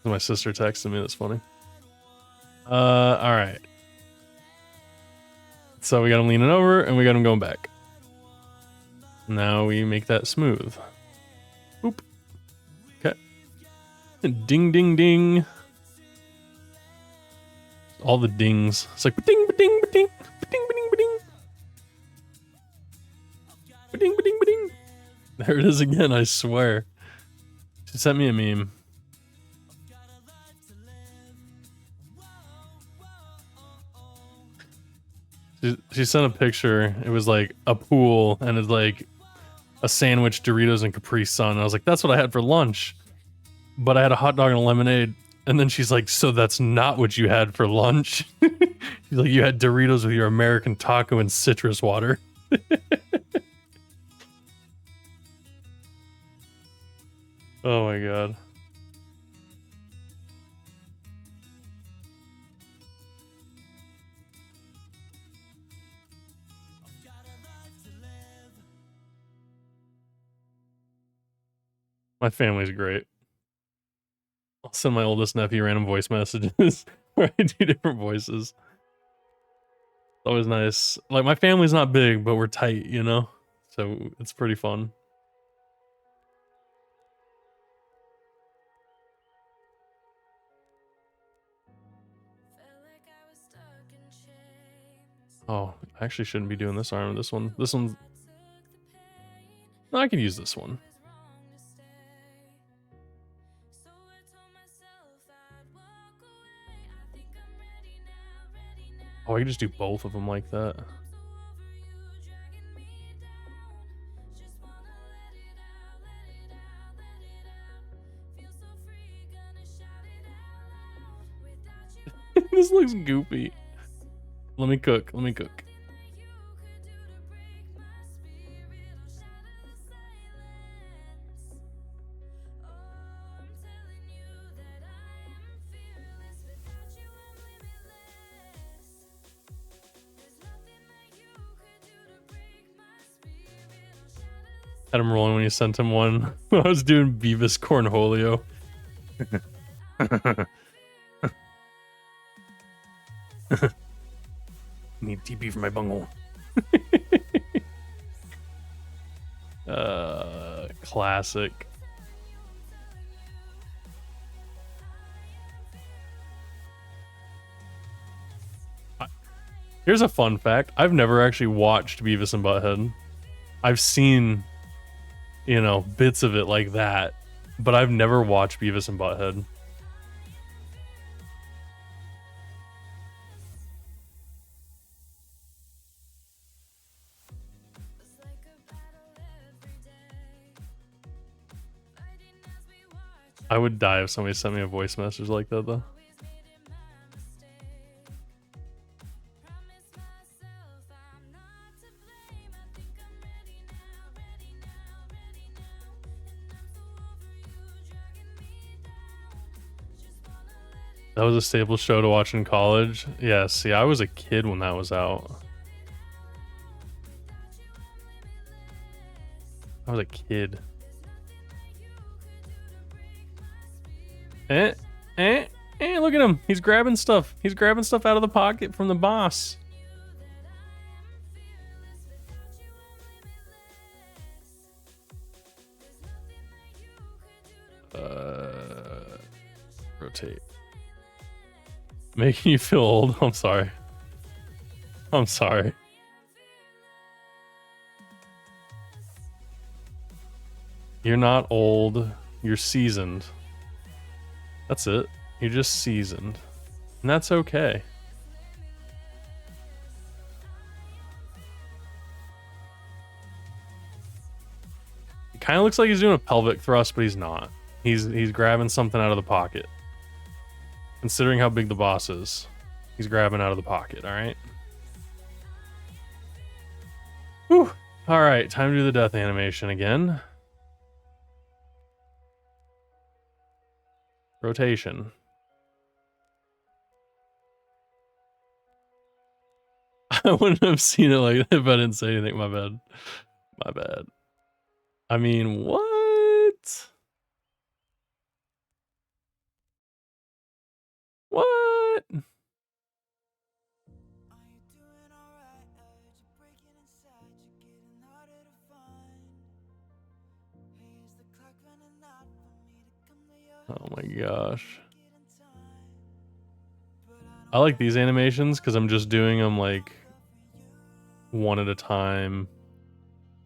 My sister texted me, that's funny. Alright. So we got him leaning over and we got him going back. Now we make that smooth. Boop. Okay. Ding, ding, ding. All the dings. It's like ba-ding, ba-ding, ba-ding, ba-ding, ba-ding, ba-ding. Ba-ding, ba-ding, ba-ding. There it is again, I swear. She sent me a meme. She sent a picture. It was like a pool and it's like a sandwich, Doritos, and Capri Sun. And I was like, that's what I had for lunch. but I had a hot dog and a lemonade. And then she's like, so that's not what you had for lunch? She's like, you had Doritos with your American taco and citrus water. Oh my god. My family's great. I'll send my oldest nephew random voice messages where I do different voices. It's always nice. Like, my family's not big, but we're tight, you know? So it's pretty fun. Oh, I actually shouldn't be doing this arm. This one's... No, I can use this one. Oh, I can just do both of them like that. This looks goofy. Let me cook. Let me cook. Had him rolling when you sent him one. I was doing Beavis Cornholio. Need TP for my bungle. Classic. Here's a fun fact. I've never actually watched Beavis and Butthead. I've seen, you know, bits of it like that, but I've never watched Beavis and Butthead. I would die if somebody sent me a voice message like that, though. That was a staple show to watch in college. Yeah, see, I was a kid when that was out. I was a kid. Look at him. He's grabbing stuff. He's grabbing stuff out of the pocket from the boss. Rotate. Making you feel old. I'm sorry. I'm sorry. You're not old. You're seasoned. That's it. You're just seasoned. And that's okay. It kind of looks like he's doing a pelvic thrust, but he's not. He's grabbing something out of the pocket. Considering how big the boss is, he's grabbing out of the pocket, alright? Whew. Alright, time to do the death animation again. Rotation. I wouldn't have seen it like that if I didn't say anything. My bad. My bad. I mean, what? What? Oh my gosh. I like these animations because I'm just doing them like one at a time.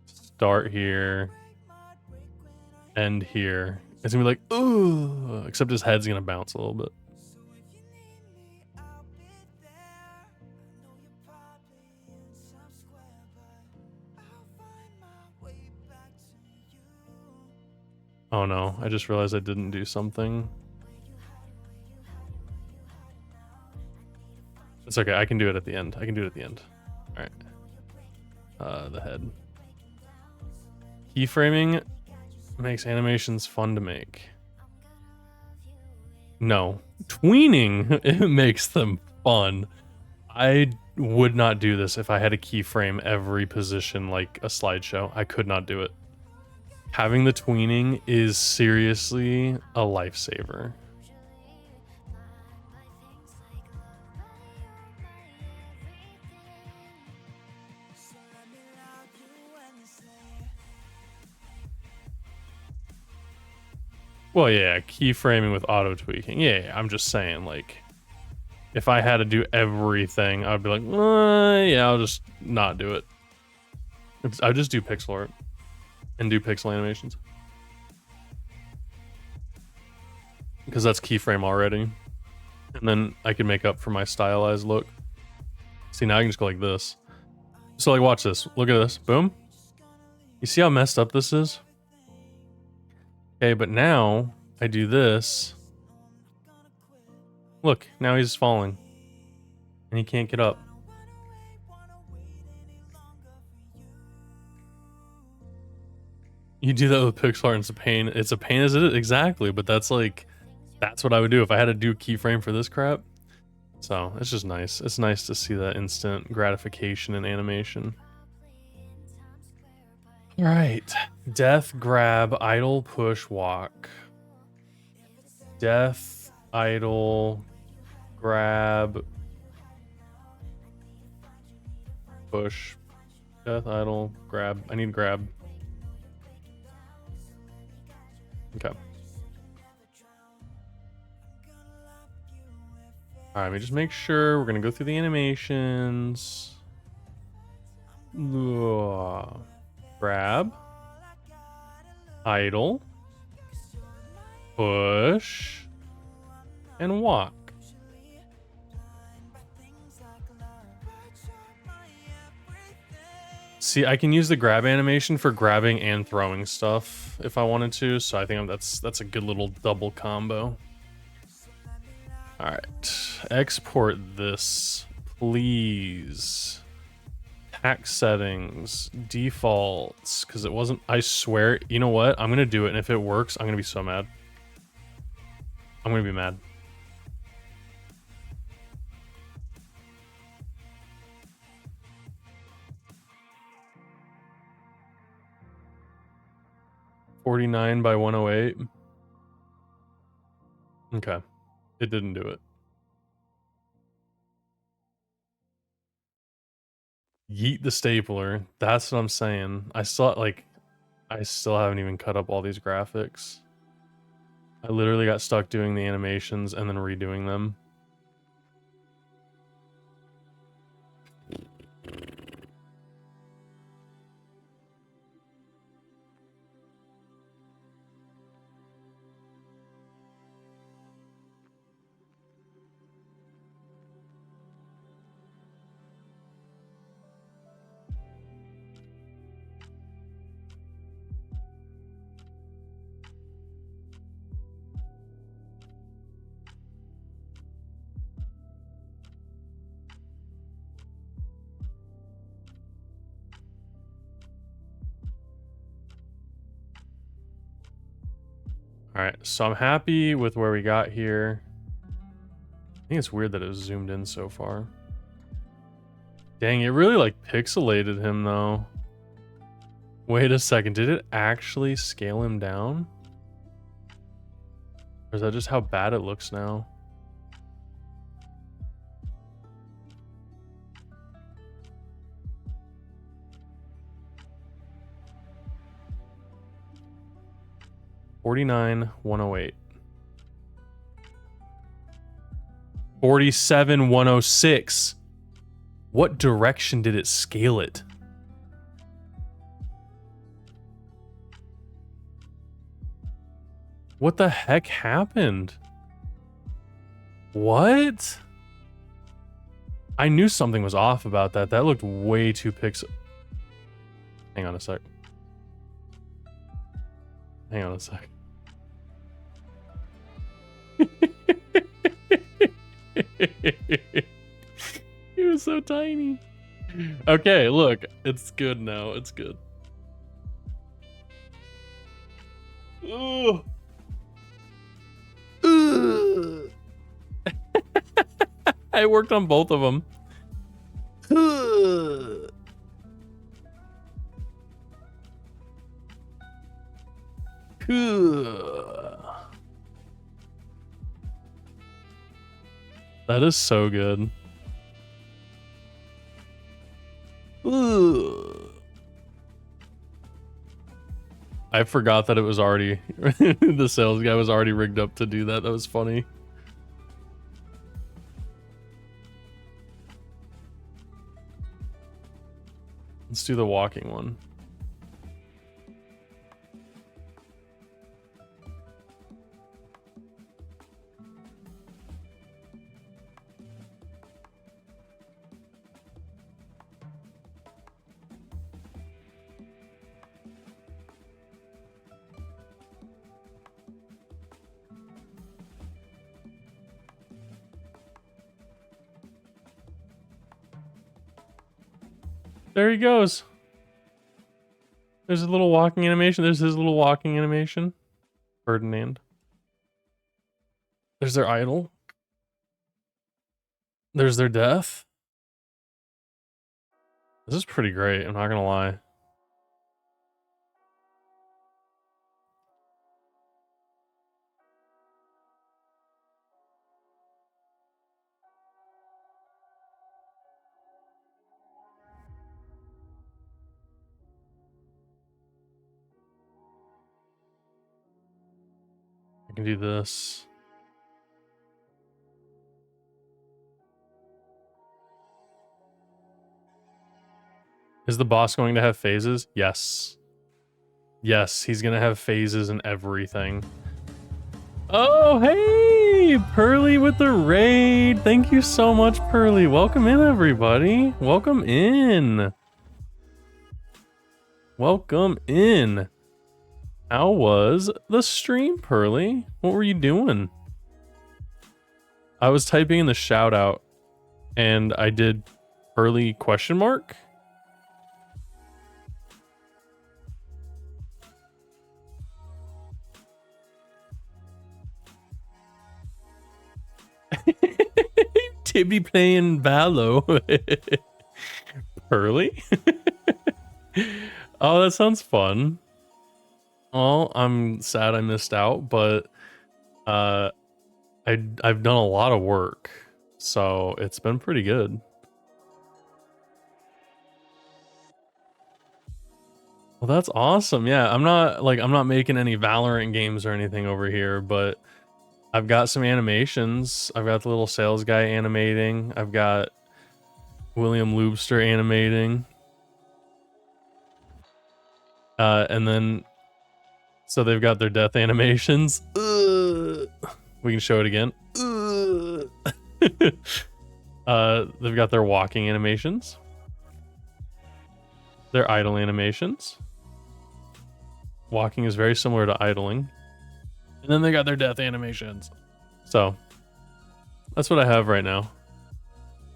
Start here. End here. It's gonna be like, ooh, except his head's gonna bounce a little bit. Oh no, I just realized I didn't do something. It's okay, I can do it at the end. I can do it at the end. Alright. The head. Keyframing makes animations fun to make. No. Tweening, it makes them fun. I would not do this if I had to keyframe every position like a slideshow. I could not do it. Having the tweening is seriously a lifesaver. Well, yeah, keyframing with auto tweaking. Yeah, I'm just saying, like, if I had to do everything, I'd be like, yeah, I'll just not do it. I'll just do pixel art and do pixel animations. Because that's keyframe already. And then I can make up for my stylized look. See, now I can just go like this. So, like, watch this. Look at this. Boom. You see how messed up this is? Okay, but now I do this. Look, now he's falling. And he can't get up. You do that with pixel art and it's a pain. It's a pain as it is. Exactly, but that's like, that's what I would do if I had to do keyframe for this crap. So, it's just nice. It's nice to see that instant gratification in animation. Alright. Death, grab, idle, push, walk. Death, idle, grab, push. Death, idle, grab. I need grab. Okay. Alright, let me just make sure. We're gonna go through the animations. Ugh. Grab. Idle. Push. And walk. See, I can use the grab animation for grabbing and throwing stuff if I wanted to, so I think that's a good little double combo. All right, export this, please. Tax settings, defaults, because it wasn't, I swear, you know what? I'm gonna do it, and if it works, I'm gonna be so mad. I'm gonna be mad. $49 by 108. Okay. It didn't do it. Yeet the stapler. That's what I'm saying. I still haven't even cut up all these graphics. I literally got stuck doing the animations and then redoing them. All right, so I'm happy with where we got here. I think it's weird that it was zoomed in so far. Dang, it really like pixelated him though. Wait a second, did it actually scale him down? Or is that just how bad it looks now? $49,108. $47,106. What direction did it scale it? What the heck happened? What? I knew something was off about that. That looked way too pixel. Hang on a sec. Hang on a sec. He was so tiny. Okay, look, it's good now. It's good. Ugh. Ugh. I worked on both of them. That is so good. I forgot that it was already the sales guy was already rigged up to do that. That was funny. Let's do the walking one. There he goes. There's a little walking animation. There's his little walking animation. Ferdinand. There's their idol. There's their death. This is pretty great, I'm not gonna lie. I can do this. Is the boss going to have phases? Yes. Yes, he's gonna have phases and everything. Oh, hey! Pearly with the raid. Thank you so much, Pearly. Welcome in, everybody. Welcome in. Welcome in. How was the stream, Pearly? What were you doing? I was typing in the shout out and I did Pearly question mark. Tibby playing Valo. Pearly? Oh, that sounds fun. Oh, I'm sad I missed out, but I've done a lot of work, so it's been pretty good. Well, that's awesome. Yeah, I'm not making any Valorant games or anything over here, but I've got some animations. I've got the little sales guy animating. I've got William Loobster animating. And then, so they've got their death animations. We can show it again. They've got their walking animations. Their idle animations. Walking is very similar to idling. And then they got their death animations. So that's what I have right now.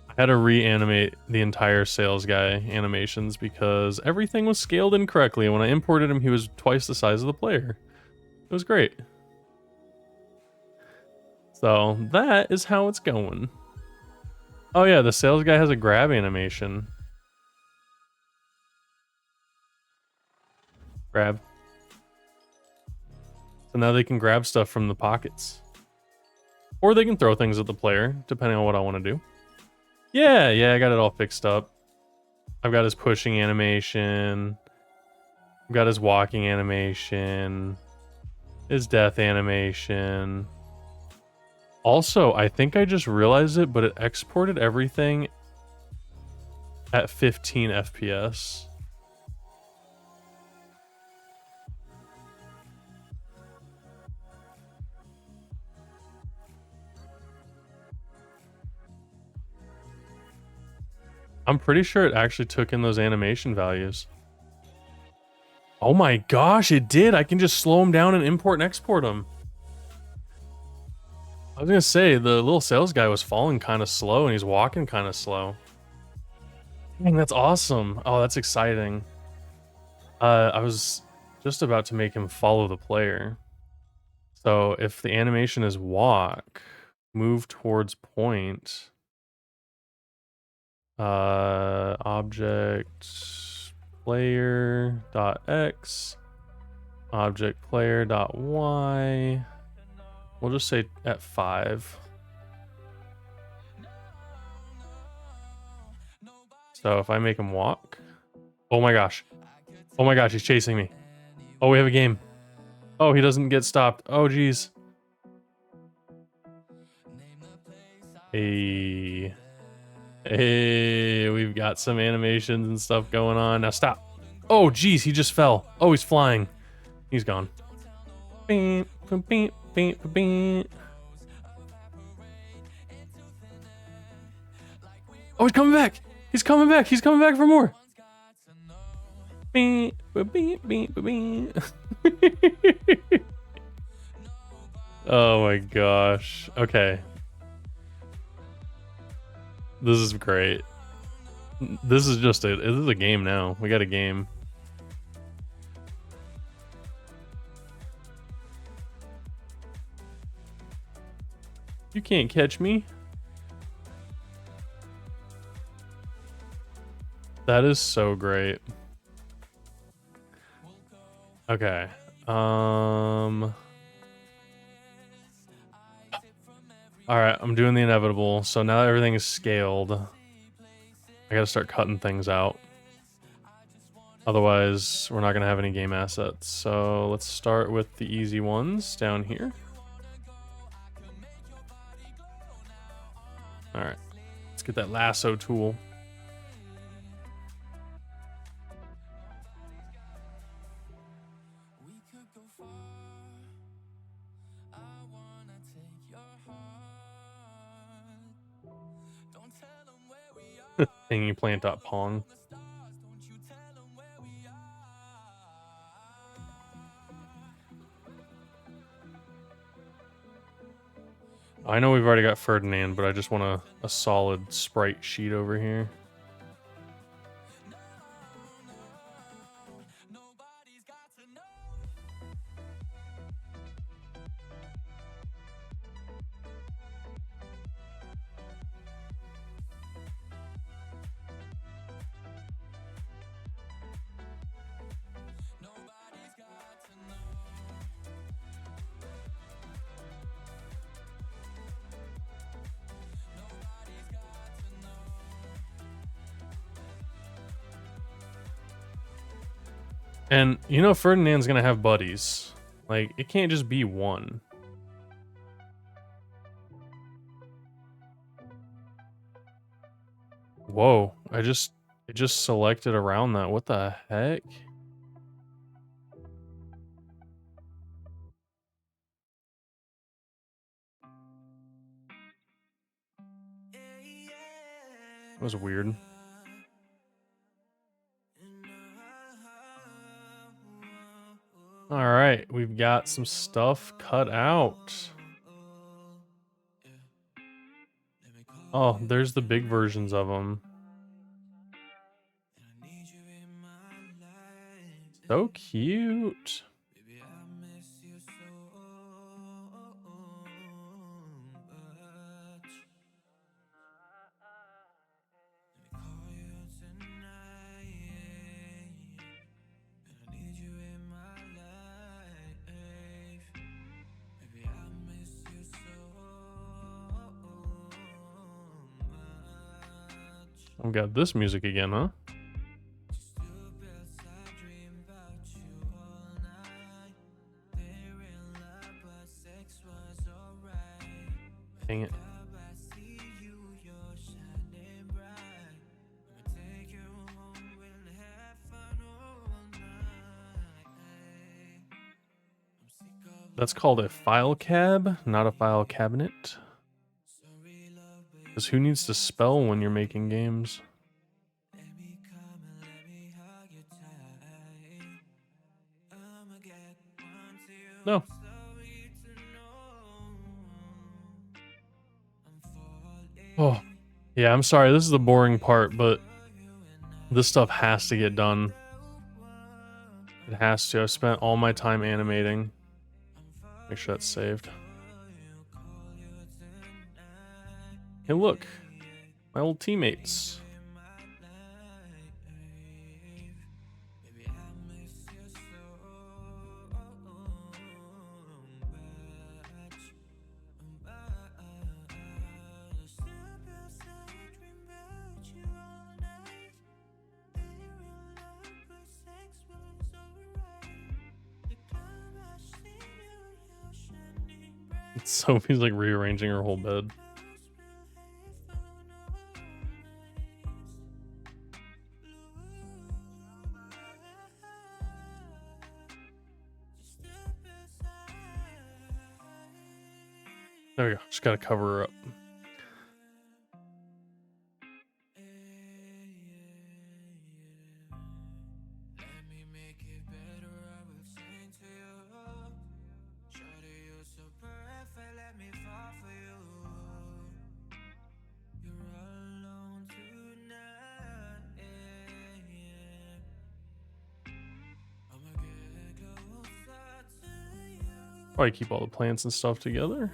I had to reanimate the entire sales guy animations because everything was scaled incorrectly. When I imported him, he was twice the size of the player. It was great. So that is how it's going. Oh yeah, the sales guy has a grab animation. Grab. So now they can grab stuff from the pockets. Or they can throw things at the player, depending on what I want to do. Yeah, I got it all fixed up. I've got his pushing animation. I've got his walking animation. His death animation. Also, I think I just realized it, but it exported everything at 15 FPS. I'm pretty sure it actually took in those animation values. Oh my gosh, it did. I can just slow them down and import and export them. I was gonna say, the little sales guy was falling kind of slow and he's walking kind of slow. Dang, that's awesome. Oh, that's exciting. I was just about to make him follow the player. So if the animation is walk, move towards point, object player dot x, object player dot y. We'll just say at 5. So if I make him walk, oh my gosh, he's chasing me. Oh, we have a game. Oh, he doesn't get stopped. Oh, geez. Hey. Hey, we've got some animations and stuff going on. Now stop. Oh, geez, he just fell. Oh, he's flying. He's gone. Oh, he's coming back. He's coming back. He's coming back for more. Oh my gosh. Okay. This is great. This is just it. This is a game now. We got a game. You can't catch me. That is so great. Okay. All right, I'm doing the inevitable. So now that everything is scaled, I gotta start cutting things out. Otherwise, we're not gonna have any game assets. So let's start with the easy ones down here. All right, let's get that lasso tool. Hanging plant dot pong. I know we've already got Ferdinand, but I just want a solid sprite sheet over here. And you know Ferdinand's gonna have buddies. Like, it can't just be one. Whoa, it just selected around that. What the heck? That was weird. All right, we've got some stuff cut out. Oh, there's the big versions of them. So cute. I've got this music again, huh? Dang it. That's called a file cab, not a file cabinet. Because who needs to spell when you're making games? No. Oh, yeah, I'm sorry. This is the boring part, but this stuff has to get done. It has to. I've spent all my time animating. Make sure that's saved. Hey, look. My old teammates. Sophie's like rearranging her whole bed. There we go. Just gotta cover her up. Probably keep all the plants and stuff together.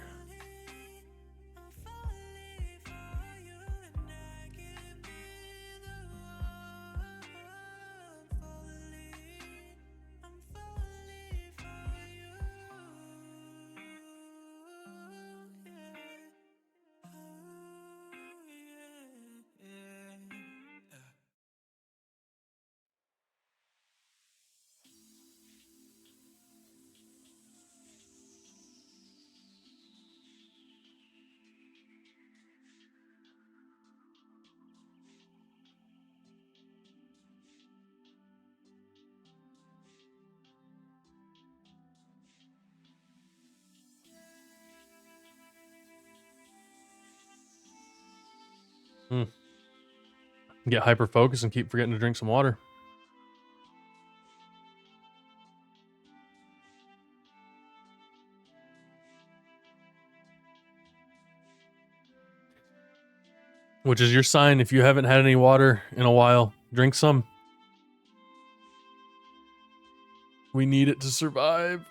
Get hyper focused and keep forgetting to drink some water. Which is your sign if you haven't had any water in a while. Drink some. We need it to survive.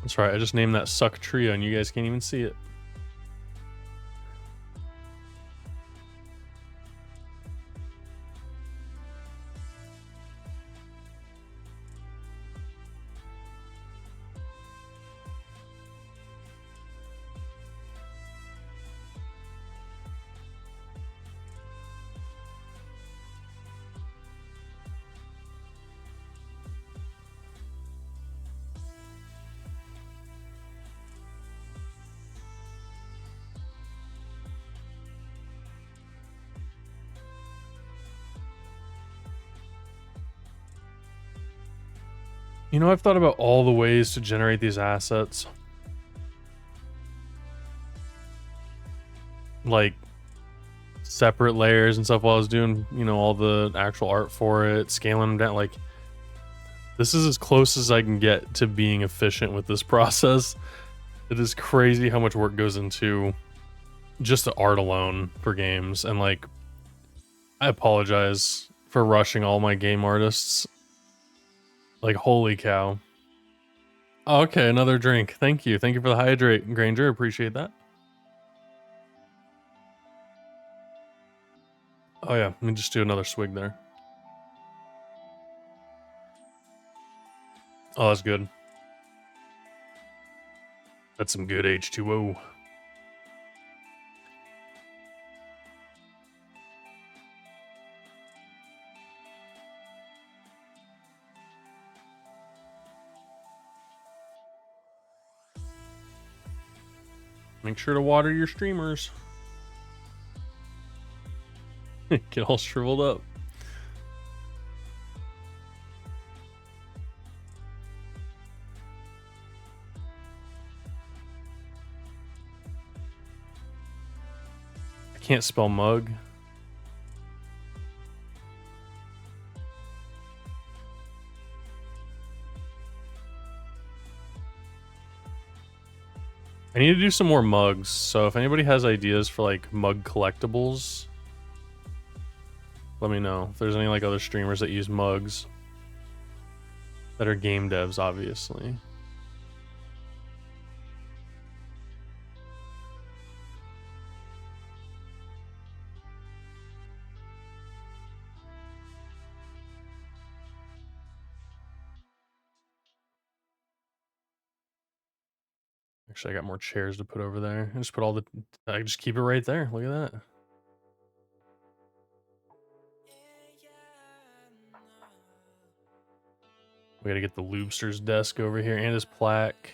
That's right. I just named that suck trio and you guys can't even see it. You know, I've thought about all the ways to generate these assets. Like separate layers and stuff while I was doing, you know, all the actual art for it, scaling them down. Like, this is as close as I can get to being efficient with this process. It is crazy how much work goes into just the art alone for games. And like, I apologize for rushing all my game artists. Like, holy cow. Oh, okay, another drink. Thank you. Thank you for the hydrate, Granger. Appreciate that. Oh yeah, let me just do another swig there. Oh, that's good. That's some good H2O. Make sure to water your streamers. Get all shriveled up. can't spell mug. I need to do some more mugs, so if anybody has ideas for like mug collectibles, let me know. If there's any like other streamers that use mugs that are game devs, obviously. Actually, I got more chairs to put over there. I just put all the, I just keep it right there. Look at that. We gotta get the Loobster's desk over here and his plaque.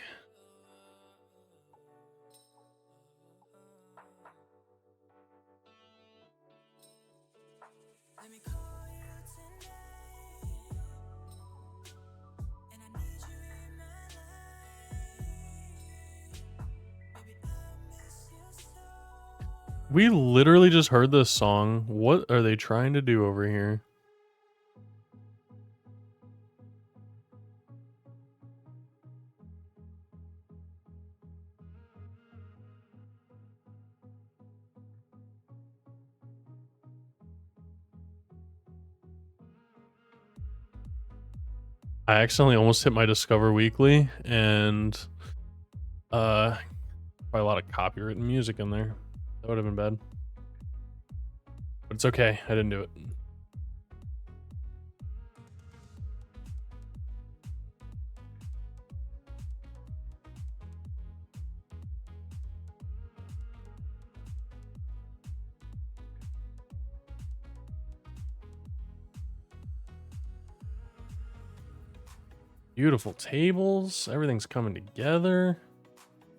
We literally just heard this song. What are they trying to do over here? I accidentally almost hit my Discover Weekly and probably a lot of copywritten music in there. That would have been bad. But it's okay. I didn't do it. Beautiful tables. Everything's coming together.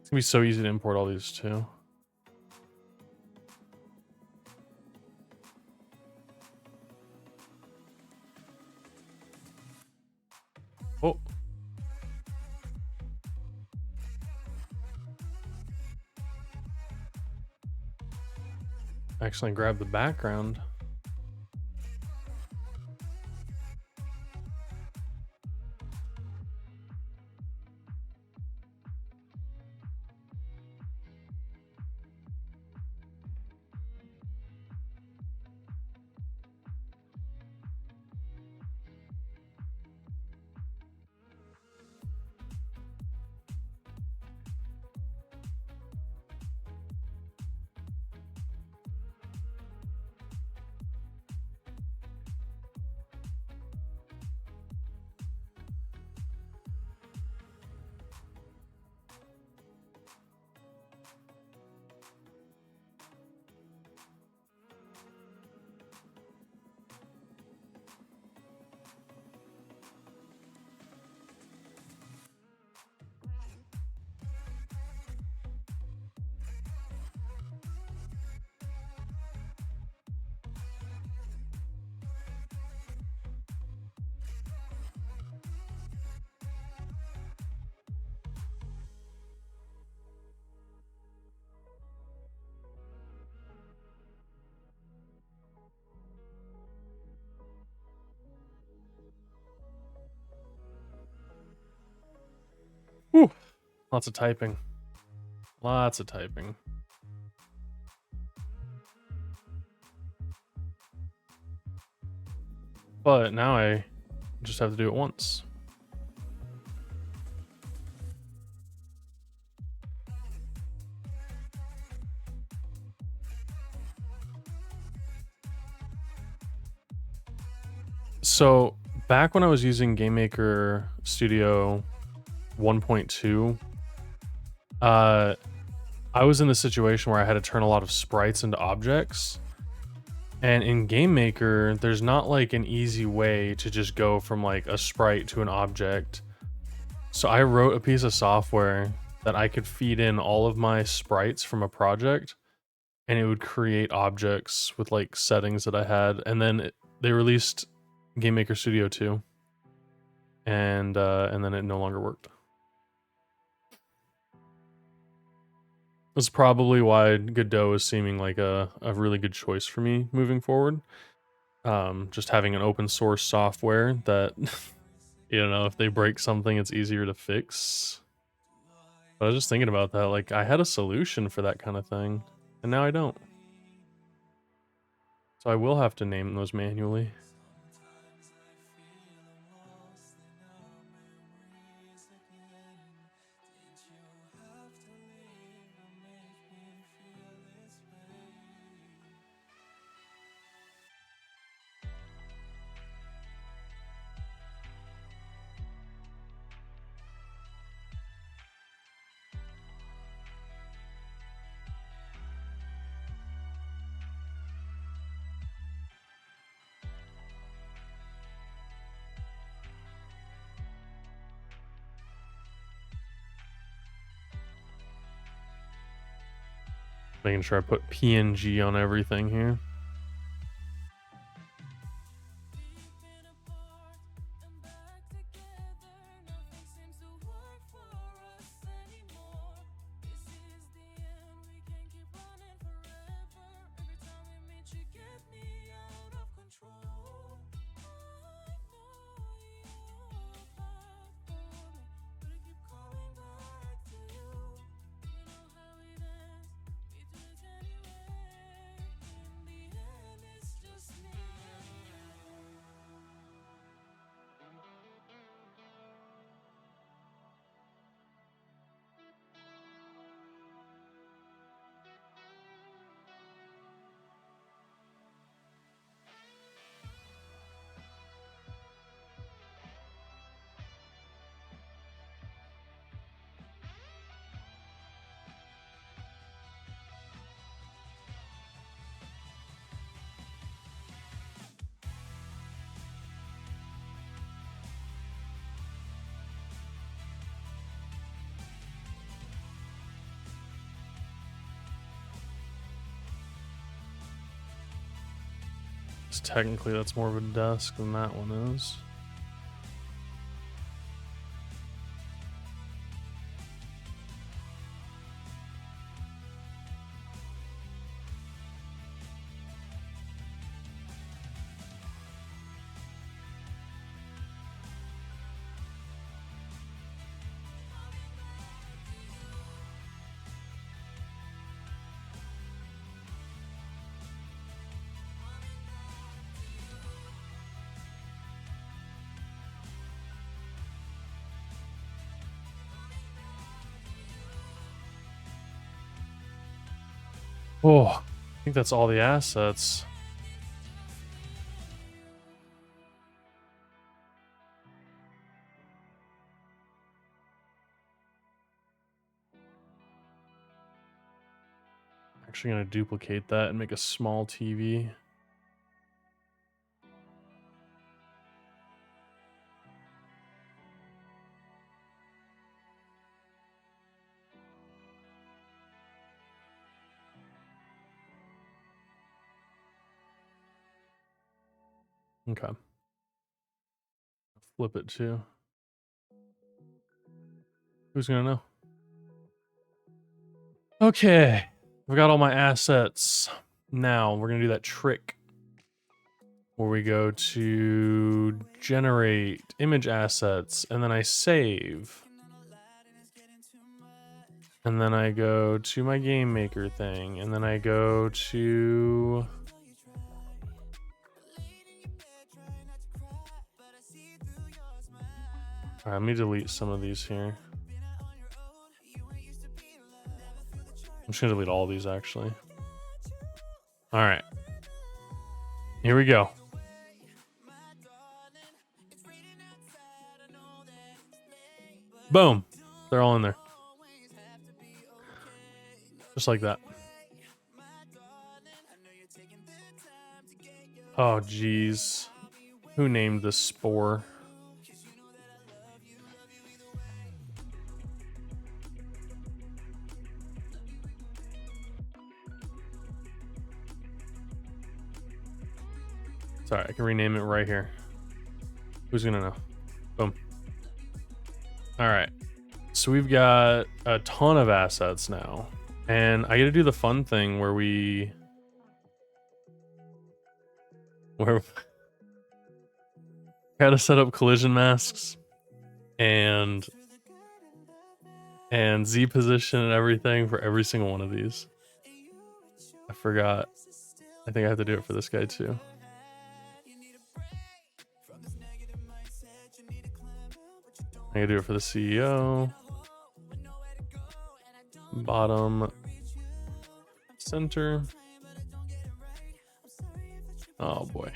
It's gonna be so easy to import all these too. Oh. Actually grab the background. Whew. Lots of typing. Lots of typing. But now I just have to do it once. So back when I was using Game Maker Studio 1.2, I was in the situation where I had to turn a lot of sprites into objects. And in Game Maker, there's not like an easy way to just go from like a sprite to an object. So I wrote a piece of software that I could feed in all of my sprites from a project, and it would create objects with like settings that I had. And then they released Game Maker Studio 2, and then it no longer worked. That's probably why Godot is seeming like a really good choice for me moving forward. Just having an open source software that, you know, if they break something, it's easier to fix. But I was just thinking about that. Like, I had a solution for that kind of thing, and now I don't. So I will have to name those manually. Making sure I put PNG on everything here. Technically, that's more of a desk than that one is. Oh, I think that's all the assets. Actually going to duplicate that and make a small TV. Okay. Flip it too. Who's gonna know? Okay. I've got all my assets. Now we're gonna do that trick where we go to generate image assets, and then I save. And then I go to my game maker thing, and then I go to... Alright, let me delete some of these here. I'm just gonna delete all these actually. Alright. Here we go. Boom. They're all in there. Just like that. Oh, geez. Who named this spore? Sorry, I can rename it right here. Who's gonna know? Boom. All right. So we've got a ton of assets now. And I get to do the fun thing where gotta set up collision masks and Z position and everything for every single one of these. I forgot. I think I have to do it for this guy too. I gotta do it for the CEO. Bottom center. Oh boy.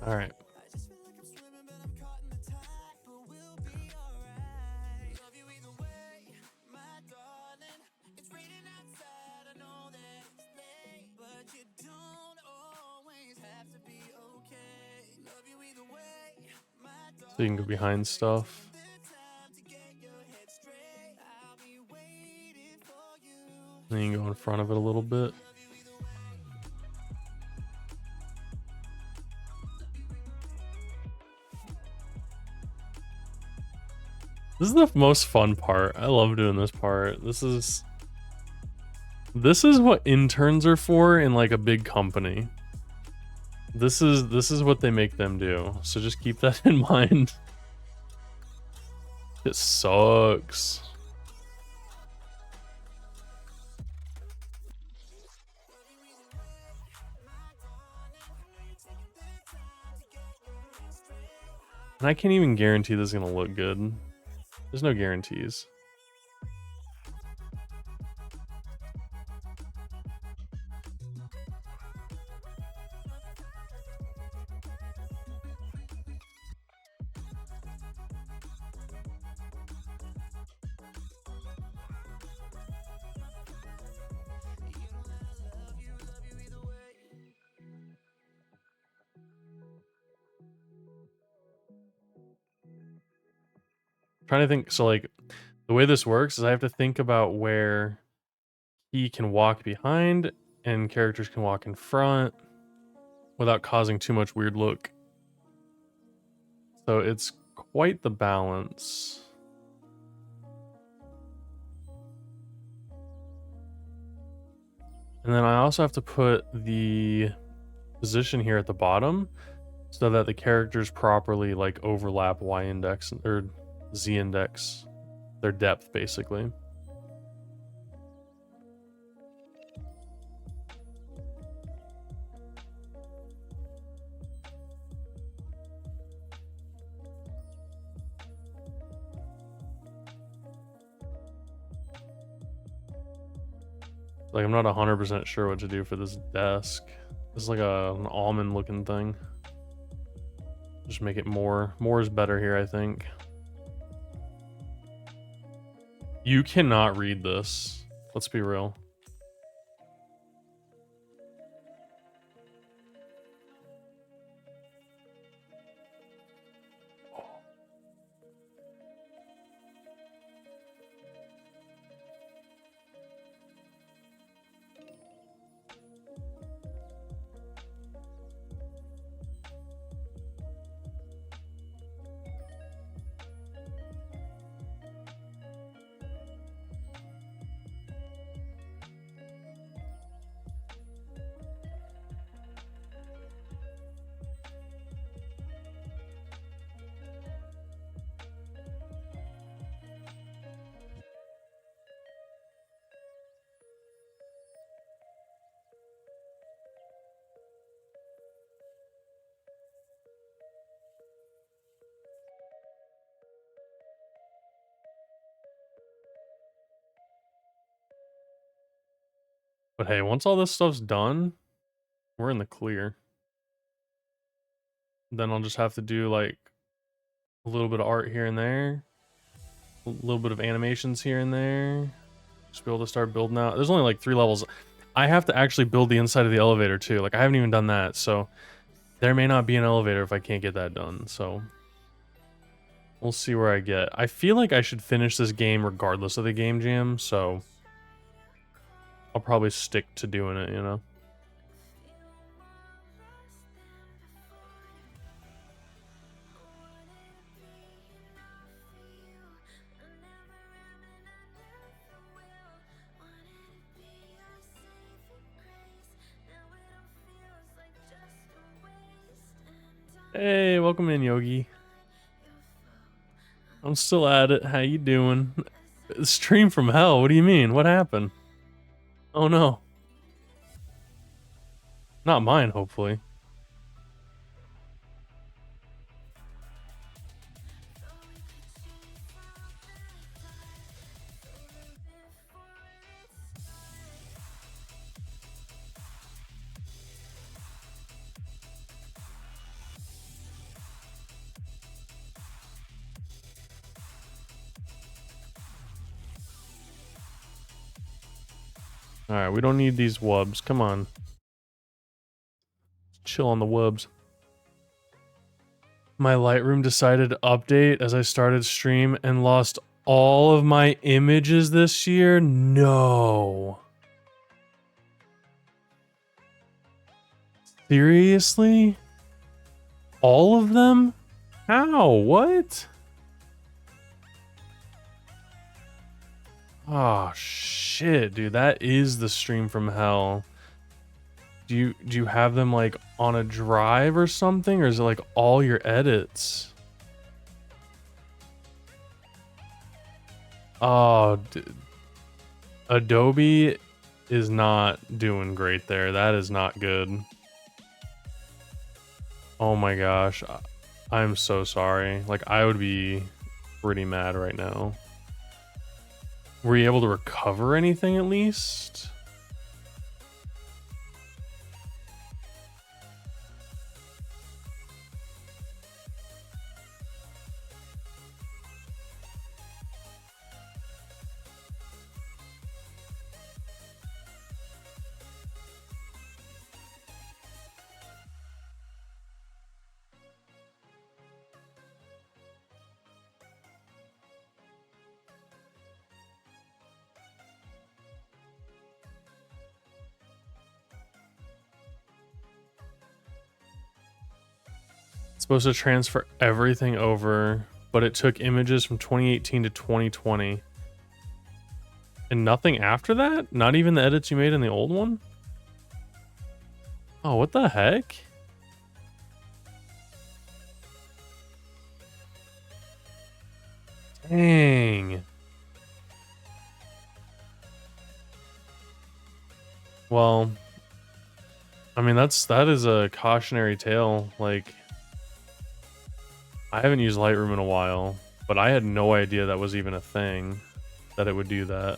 All right. So you can go behind stuff. Then you can go in front of it a little bit. This is the most fun part. I love doing this part. This is what interns are for in like a big company. This is what they make them do. So just keep that in mind. It sucks. And I can't even guarantee this is gonna look good. There's no guarantees. Trying to think, so like the way this works is I have to think about where he can walk behind and characters can walk in front without causing too much weird look. So it's quite the balance. And then I also have to put the position here at the bottom so that the characters properly like overlap Y index or Z index, their depth basically. Like I'm not 100% sure what to do for this desk. This is like an almond looking thing. Just make it more. More is better here, I think. You cannot read this. Let's be real. But hey, once all this stuff's done, we're in the clear. Then I'll just have to do like a little bit of art here and there, a little bit of animations here and there. Just be able to start building out. There's only like 3 levels. I have to actually build the inside of the elevator too. Like I haven't even done that, so there may not be an elevator if I can't get that done. So we'll see where I get. I feel like I should finish this game regardless of the game jam, so I'll probably stick to doing it, you know? Hey, welcome in, Yogi. I'm still at it. How you doing? Stream from hell? What do you mean? What happened? Oh no. Not mine, hopefully. Alright, we don't need these wubs. Come on. Chill on the wubs. My Lightroom decided to update as I started stream and lost all of my images this year? No. Seriously? All of them? How? What? Oh shit, dude, that is the stream from hell. Do you have them like on a drive or something, or is it like all your edits? Oh, Adobe is not doing great there. That is not good. Oh my gosh. I'm so sorry. Like, I would be pretty mad right now. Were you able to recover anything at least? It's supposed to transfer everything over, but it took images from 2018 to 2020. And nothing after that? Not even the edits you made in the old one? Oh, what the heck? Dang. Well, I mean, that is a cautionary tale. Like, I haven't used Lightroom in a while, but I had no idea that was even a thing, that it would do that.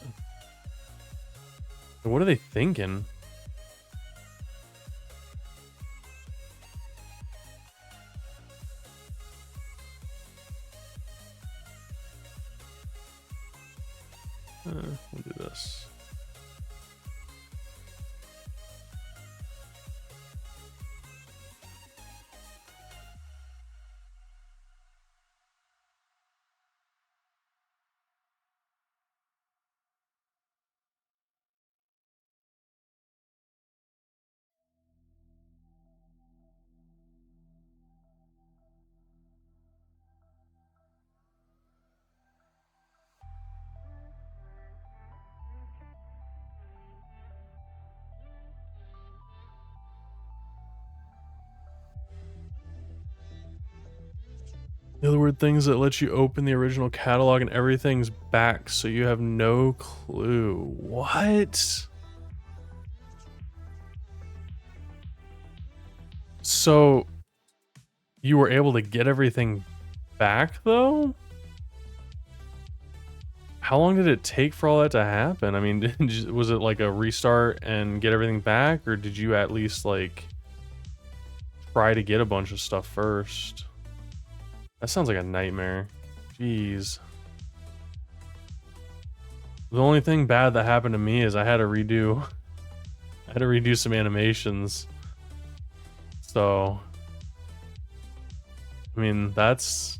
What are they thinking? We'll do this. The other weird things that let you open the original catalog and everything's back, so you have no clue. What? So you were able to get everything back though? How long did it take for all that to happen? I mean, was it like a restart and get everything back, or did you at least like try to get a bunch of stuff first? That sounds like a nightmare. Jeez. The only thing bad that happened to me is I had to redo some animations. So I mean, that's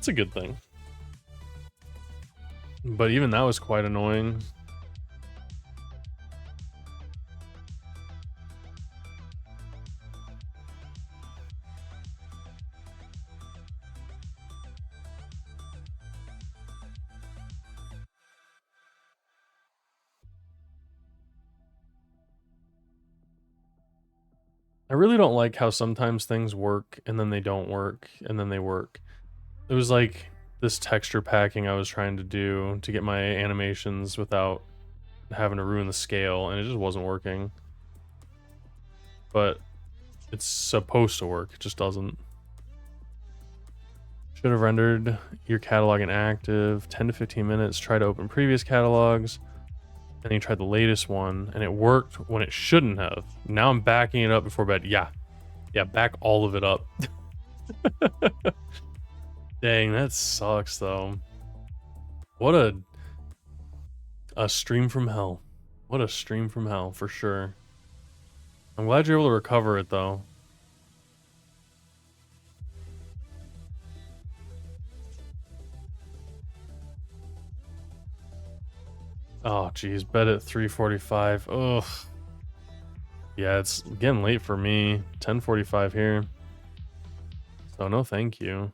a good thing. But even that was quite annoying. I really don't like how sometimes things work and then they don't work and then they work. It was like this texture packing I was trying to do to get my animations without having to ruin the scale, and it just wasn't working. But it's supposed to work, it just doesn't. Should have rendered your catalog inactive. 10 to 15 minutes. Try to open previous catalogs. And then you tried the latest one, and it worked when it shouldn't have. Now I'm backing it up before bed. Yeah, back all of it up. Dang, that sucks though. What a stream from hell. What a stream from hell, for sure. I'm glad you're able to recover it though. Oh geez, bed at 3:45. Ugh. Yeah, it's getting late for me. 10:45 here. So no thank you.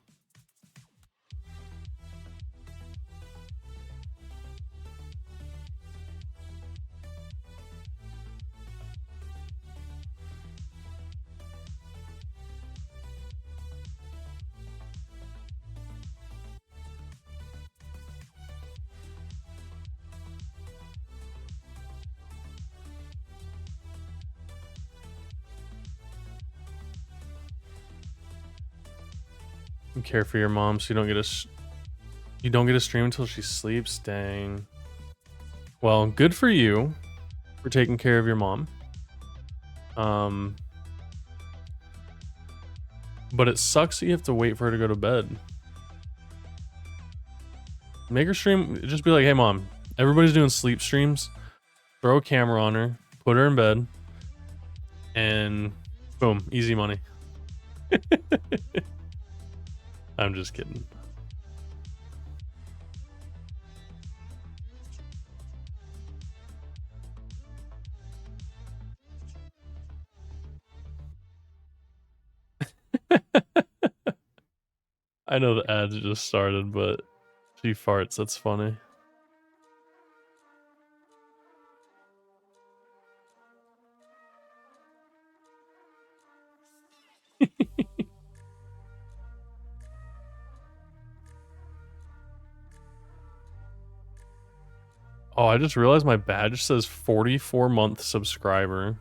You care for your mom so you don't get a stream until she sleeps. Dang. Well, good for you for taking care of your mom. But it sucks that you have to wait for her to go to bed. Make her stream. Just be like, hey mom, everybody's doing sleep streams. Throw a camera on her, put her in bed, and boom, easy money. I'm just kidding. I know the ads just started, but she farts. That's funny. Oh, I just realized my badge says 44-month subscriber.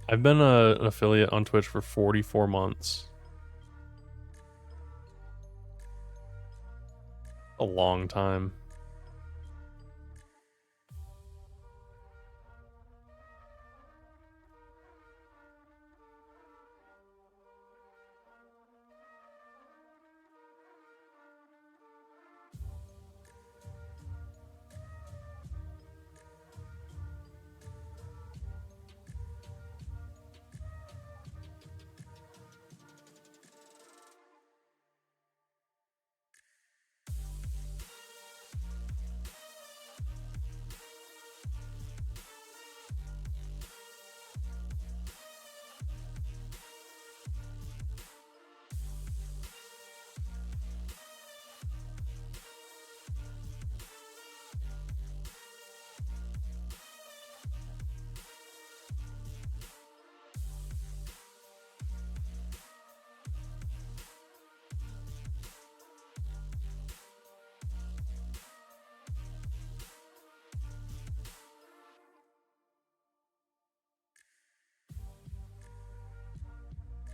I've been an affiliate on Twitch for 44 months. A long time.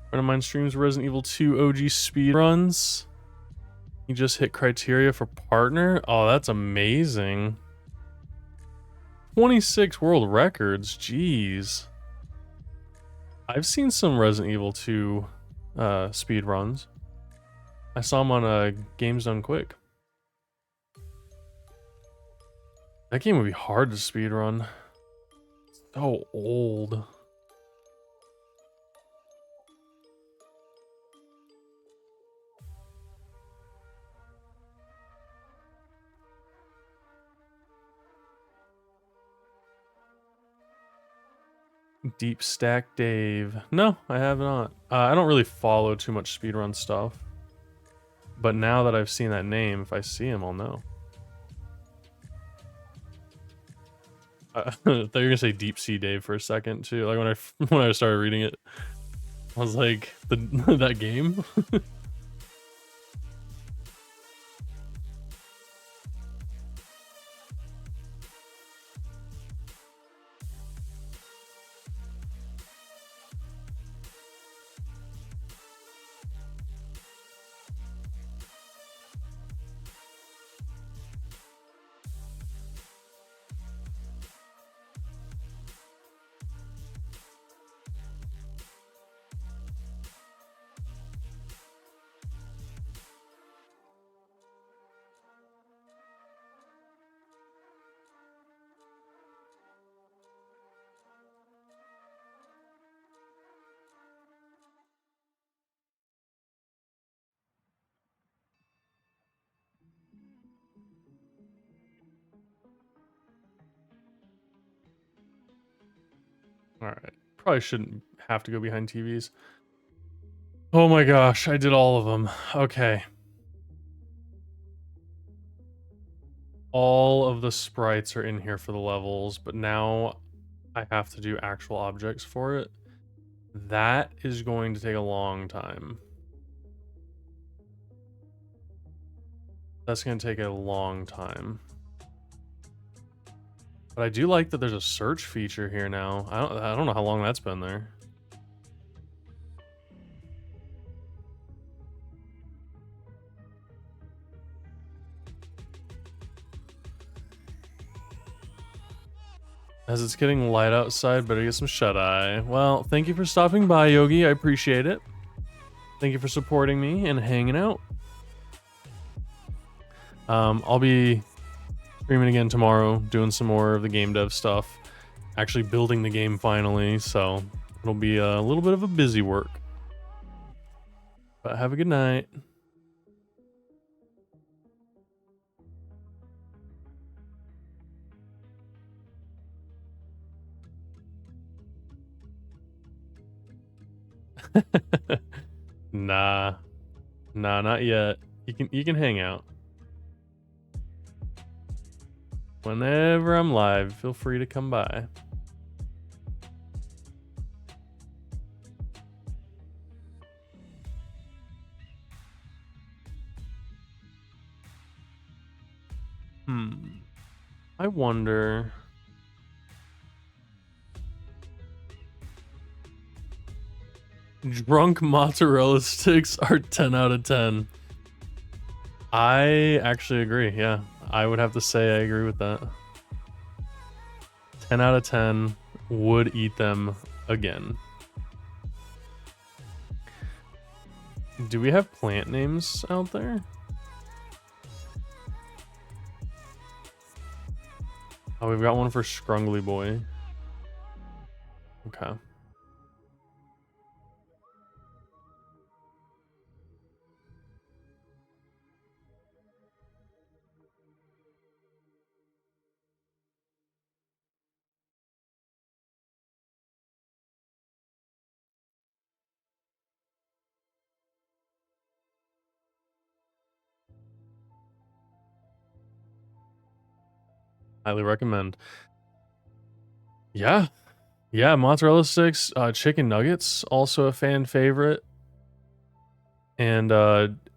Friend of mine streams Resident Evil 2 OG speed runs. You just hit criteria for partner. Oh, that's amazing. 26 world records. Jeez. I've seen some Resident Evil 2 speed runs. I saw them on Games Done Quick. That game would be hard to speed run. So old. Deep Stack Dave. No, I have not. I don't really follow too much speedrun stuff. But now that I've seen that name, if I see him, I'll know. I thought you were gonna say Deep Sea Dave for a second too. Like when I started reading it, I was like, that game. All right, probably shouldn't have to go behind TVs. Oh my gosh, I did all of them. Okay. All of the sprites are in here for the levels, but now I have to do actual objects for it. That is going to take a long time. That's going to take a long time. But I do like that there's a search feature here now. I don't know how long that's been there. As it's getting light outside, better get some shut-eye. Well, thank you for stopping by, Yogi. I appreciate it. Thank you for supporting me and hanging out. I'll be streaming again tomorrow, doing some more of the game dev stuff. Actually building the game finally, so it'll be a little bit of a busy work. But have a good night. Nah, not yet. You can hang out. Whenever I'm live, feel free to come by. I wonder. Drunk mozzarella sticks are 10 out of 10. I actually agree. Yeah, I would have to say I agree with that. 10 out of 10 would eat them again. Do we have plant names out there? Oh, we've got one for Scrungly Boy. Okay. Highly recommend. Yeah. Yeah, mozzarella sticks, chicken nuggets, also a fan favorite. And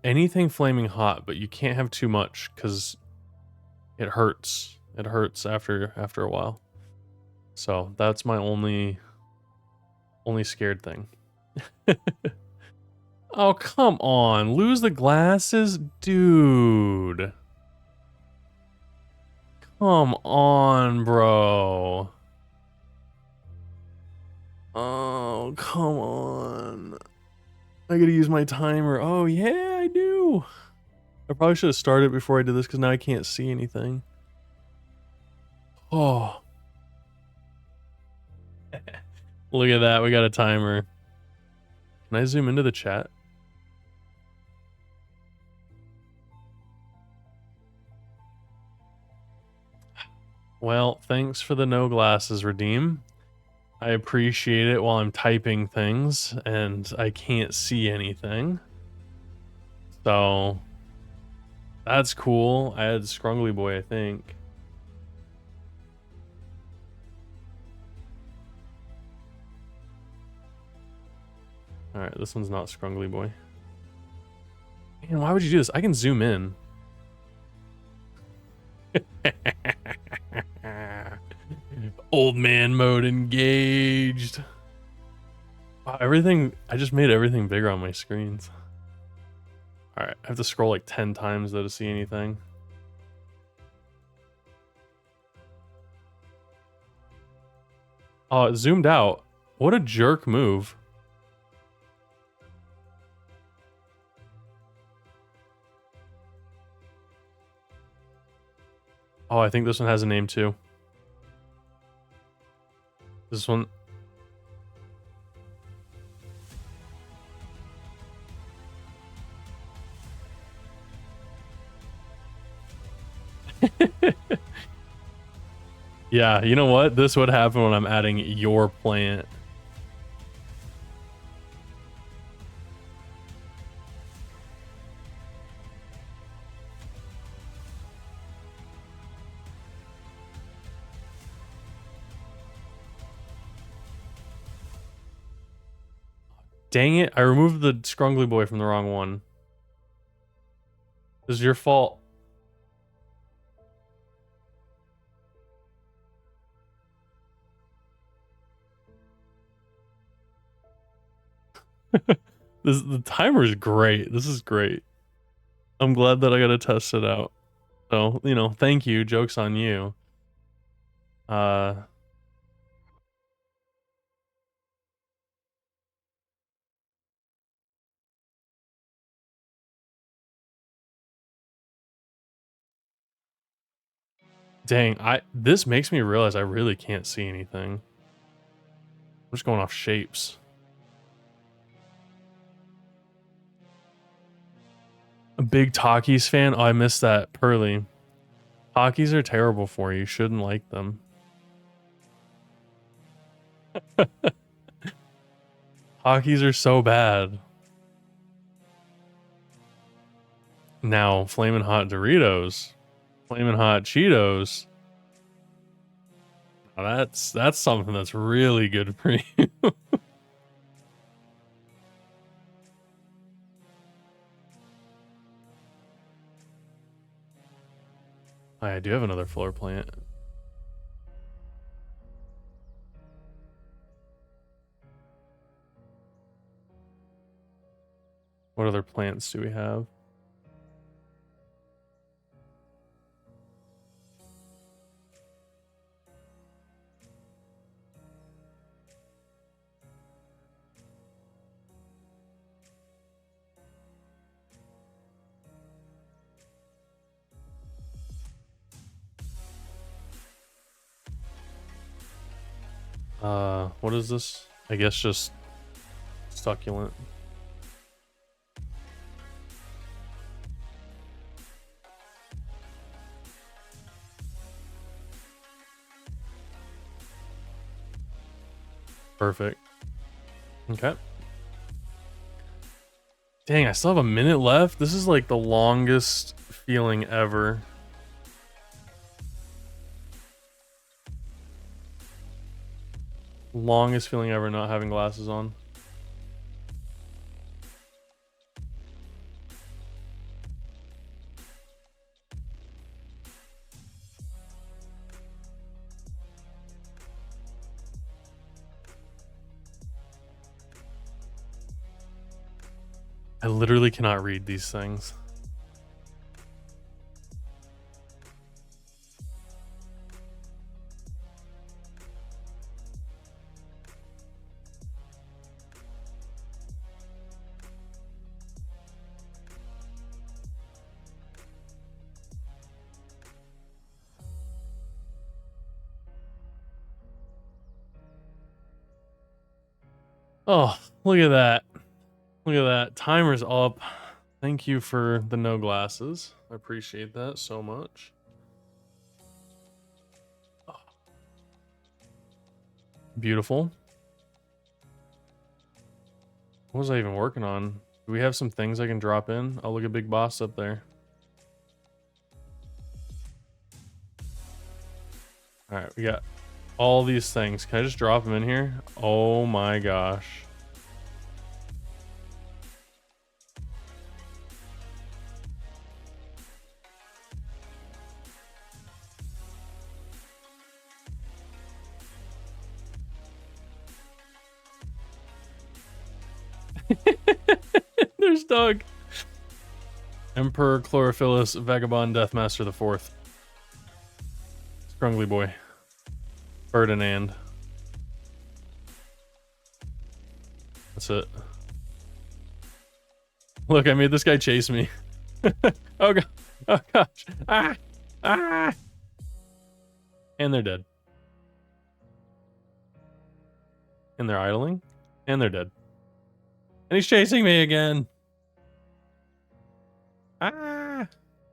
anything flaming hot, but you can't have too much because it hurts. It hurts after a while. So that's my only scared thing. Oh, come on. Lose the glasses? Dude. Come on, bro. Oh, come on. I gotta use my timer. Oh, yeah, I do. I probably should have started before I did this because now I can't see anything. Oh. Look at that. We got a timer. Can I zoom into the chat? Well, thanks for the no glasses, Redeem. I appreciate it while I'm typing things and I can't see anything. So that's cool. I had Scrungly Boy, I think. All right, this one's not Scrungly Boy. Man, why would you do this? I can zoom in. Old man mode engaged. Wow, everything, I just made everything bigger on my screens. All right, I have to scroll like 10 times though to see anything. Oh, it zoomed out. What a jerk move. Oh, I think this one has a name too. This one. Yeah, you know what? This would happen when I'm adding your plant. Dang it, I removed the Scrungly Boy from the wrong one. This is your fault. The timer is great. This is great. I'm glad that I got to test it out. So, you know, thank you. Joke's on you. Dang, this makes me realize I really can't see anything. I'm just going off shapes. A big Takis fan? Oh, I missed that. Pearly. Takis are terrible for you. You shouldn't like them. Takis are so bad. Now, Flamin' Hot Doritos. Flamin' Hot Cheetos. Now that's something that's really good for you. I do have another floor plant. What other plants do we have? What is this? I guess just succulent. Perfect. Okay. Dang, I still have a minute left. This is like the longest feeling ever. Longest feeling ever not having glasses on. I literally cannot read these things. Oh, look at that. Look at that. Timer's up. Thank you for the no glasses. I appreciate that so much. Beautiful. What was I even working on? Do we have some things I can drop in? Oh, look at Big Boss up there. All right, we got all these things. Can I just drop them in here? Oh my gosh. dog. Emperor Chlorophyllus Vagabond Deathmaster the Fourth. Scrungly boy. Ferdinand. That's it. Look, I made this guy chase me. Oh god. Oh gosh. Ah! Ah! And they're dead. And they're idling. And they're dead. And he's chasing me again. Ah!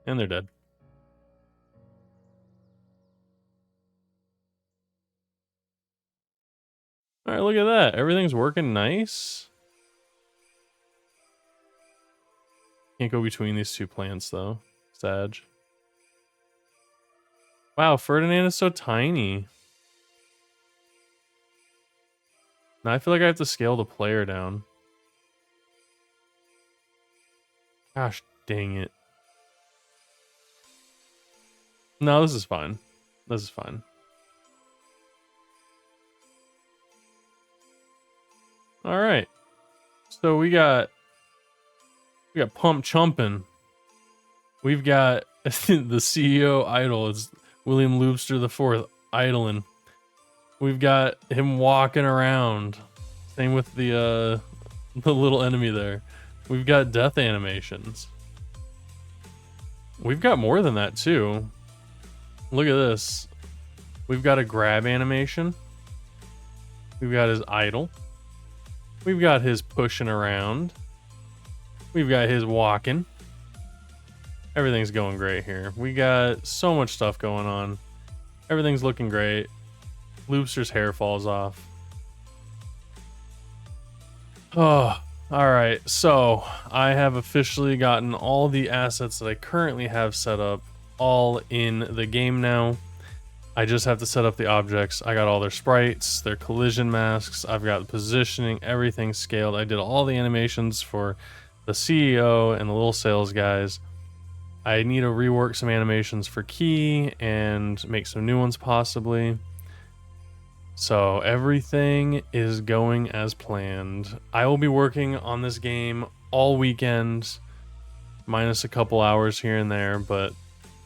And they're dead. Alright, look at that. Everything's working nice. Can't go between these two plants, though. Sad. Wow, Ferdinand is so tiny. Now I feel like I have to scale the player down. Gosh dang it. No, this is fine. This is fine. Alright. So we got Pump Chumpin'. We've got the CEO idle. It's William Loobster the Fourth idling. We've got him walking around. Same with the little enemy there. We've got death animations. We've got more than that too. Look at this. We've got a grab animation. We've got his idle. We've got his pushing around. We've got his walking. Everything's going great here. We got so much stuff going on. Everything's looking great. Loobster's hair falls off. Oh, alright. So, I have officially gotten all the assets that I currently have set up all in the game now. I just have to set up the objects. I got all their sprites, their collision masks. I've got the positioning, everything scaled. I did all the animations for the CEO and the little sales guys. I need to rework some animations for Key and make some new ones possibly. So everything is going as planned. I will be working on this game all weekend, minus a couple hours here and there, but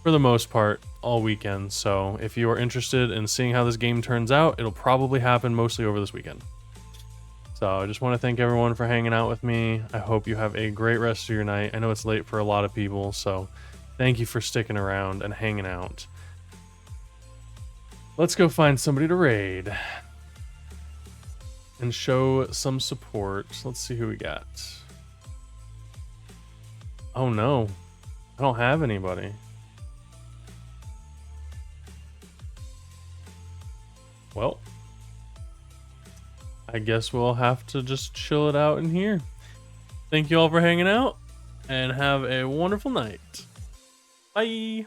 for the most part, all weekend. So if you are interested in seeing how this game turns out, it'll probably happen mostly over this weekend. So I just want to thank everyone for hanging out with me. I hope you have a great rest of your night. I know it's late for a lot of people, so thank you for sticking around and hanging out. Let's go find somebody to raid and show some support. Let's see who we got. Oh no, I don't have anybody. Well, I guess we'll have to just chill it out in here. Thank you all for hanging out and have a wonderful night. Bye.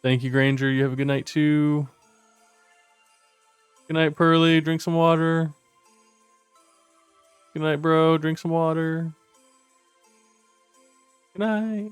Thank you, Granger. You have a good night too. Good night, Pearly. Drink some water. Good night, bro. Drink some water. Good night.